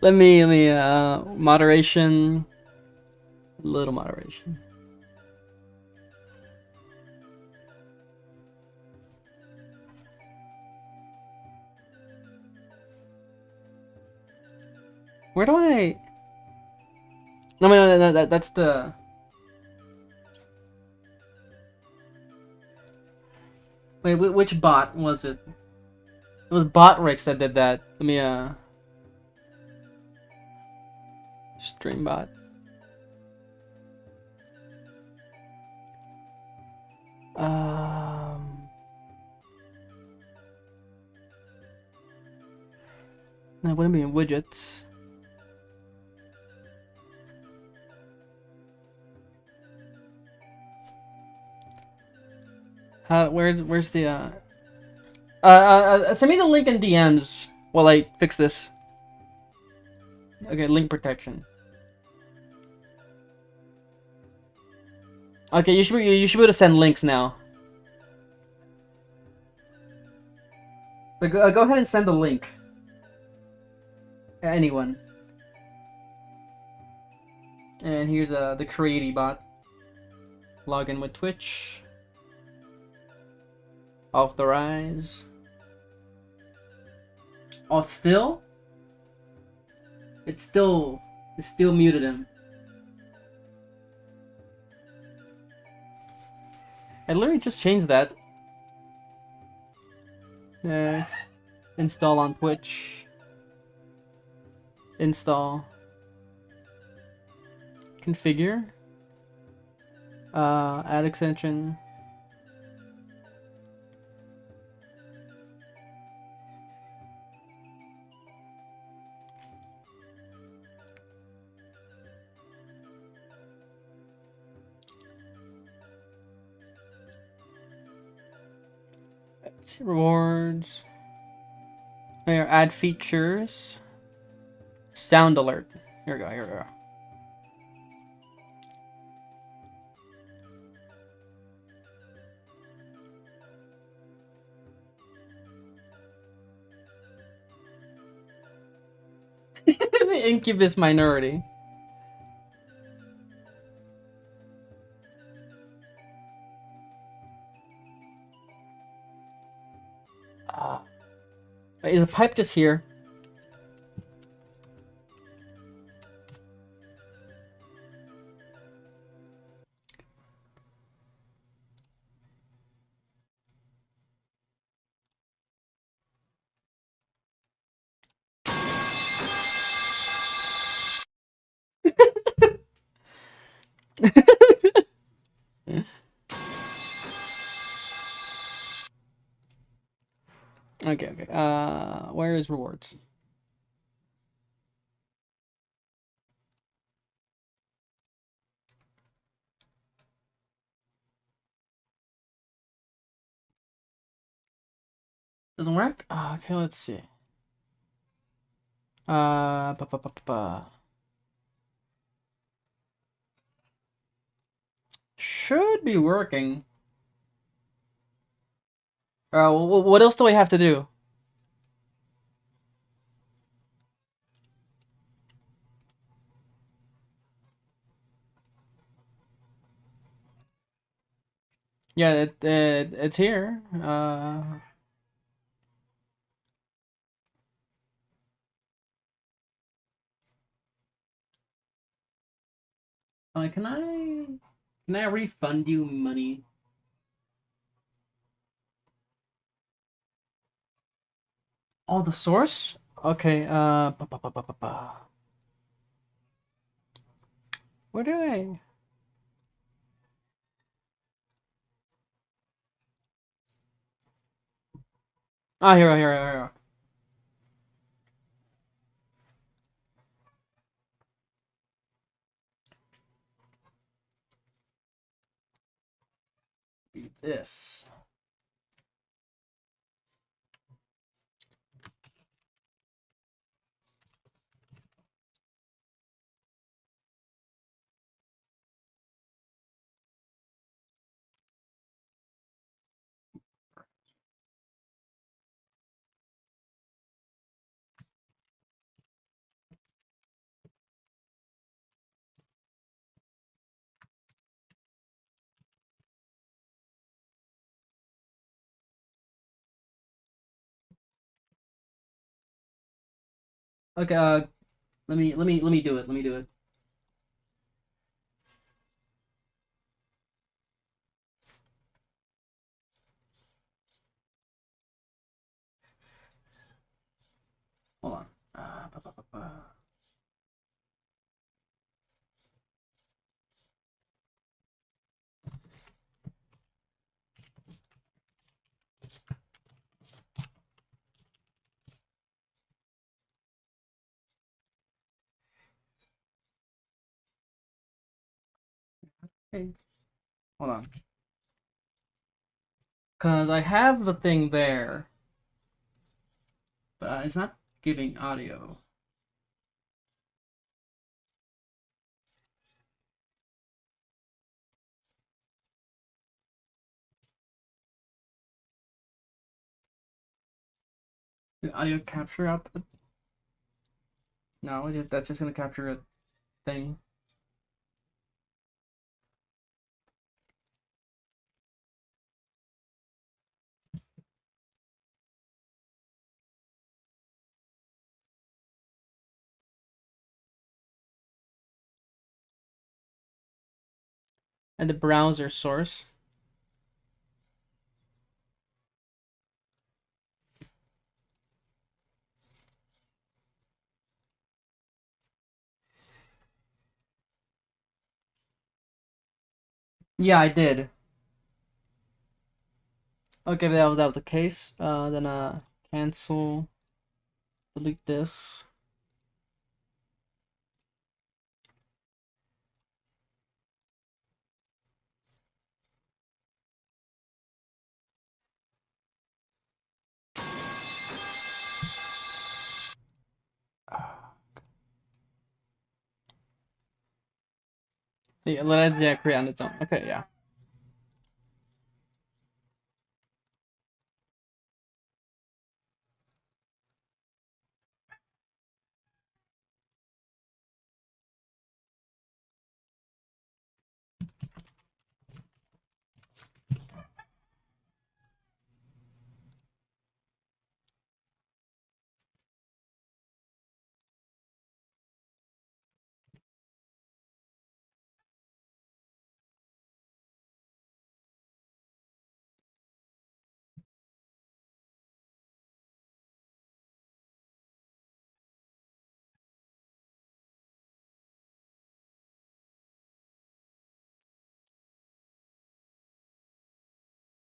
me, moderation. Little moderation. Where do I... No, that's the... Wait, which bot was it? It was Botrix that did that. Let me, Streambot. That wouldn't be in widgets. Where's the, send me the link in DMs while I fix this. Okay, link protection. Okay, you should be able to send links now. But go ahead and send the link. Anyone. And here's the Creaty bot. Log in with Twitch. Authorize. Oh, still? It still muted him. I literally just changed that. Next. Install on Twitch. Install. Configure. Add extension. Rewards. Here, add features. Sound alert. Here we go. The Incubus minority. Is the pipe just here? Okay. Where is rewards? Doesn't work? Okay, let's see. Ba, ba, ba, ba, ba. Should be working. What else do I have to do? Yeah, it's here. Can I refund you money? Oh, the source? Okay, ba, ba, ba, ba, ba, ba. Where do I? Ah, here. Be this. Okay, let me do it. Let me do it. Hold on. Ba, ba, ba, ba. Hey, hold on. Cause I have the thing there, but it's not giving audio. The audio capture output? No, that's just gonna capture a thing. And the browser source. Yeah, I did. Okay, that was the case. Then cancel, delete this. Yeah, create on its own. Okay, yeah.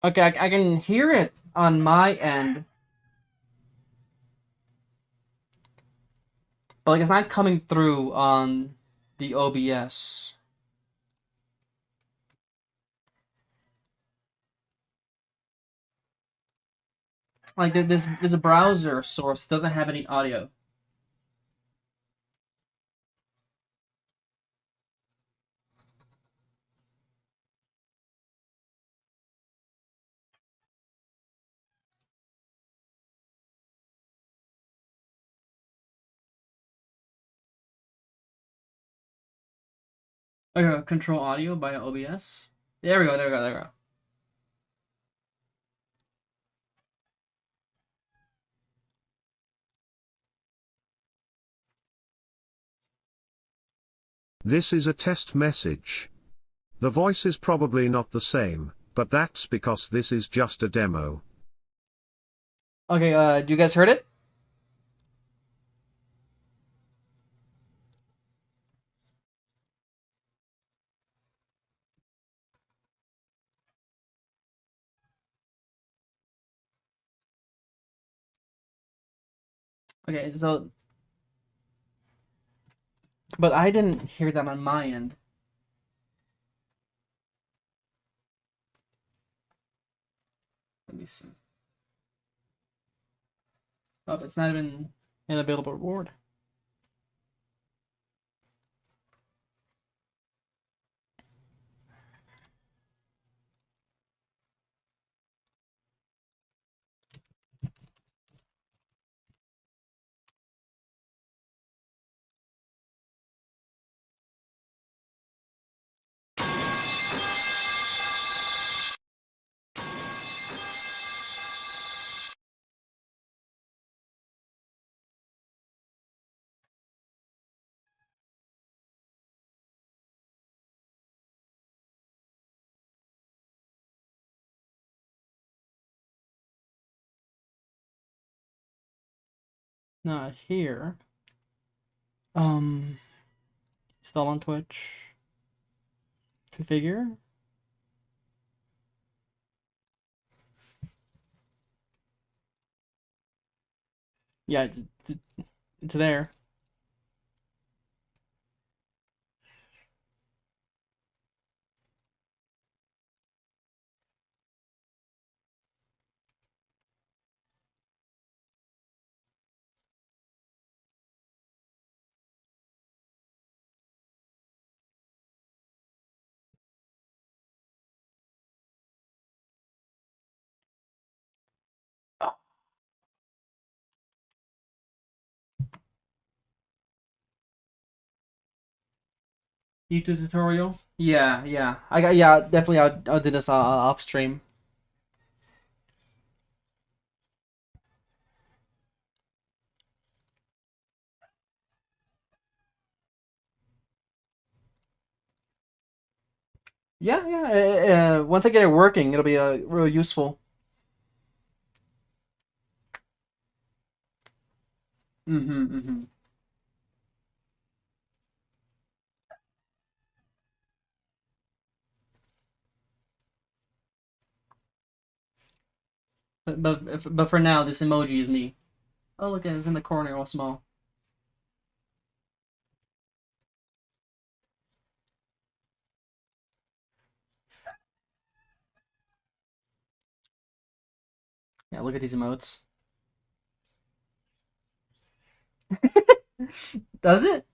Okay, I can hear it on my end, but like it's not coming through on the OBS. Like this a browser source doesn't have any audio. Okay, control audio by OBS. There we go. There we go. There we go. This is a test message. The voice is probably not the same, but that's because this is just a demo. Okay. Do you guys heard it? Okay. So, but I didn't hear that on my end. Let me see. Oh, it's not even an available reward. Not here. Install on Twitch. Configure. Yeah, it's there. Oh, YouTube tutorial. Yeah, yeah. I got yeah. Definitely, I'll do this off stream. Yeah, yeah. Once I get it working, it'll be real useful. Mm-hmm. But for now, this emoji is me. Oh, look, it's in the corner, all small. Yeah, look at these emotes. Does it?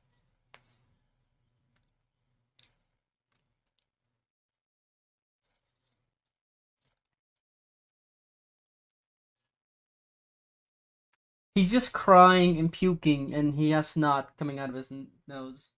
He's just crying and puking, and he has snot coming out of his nose.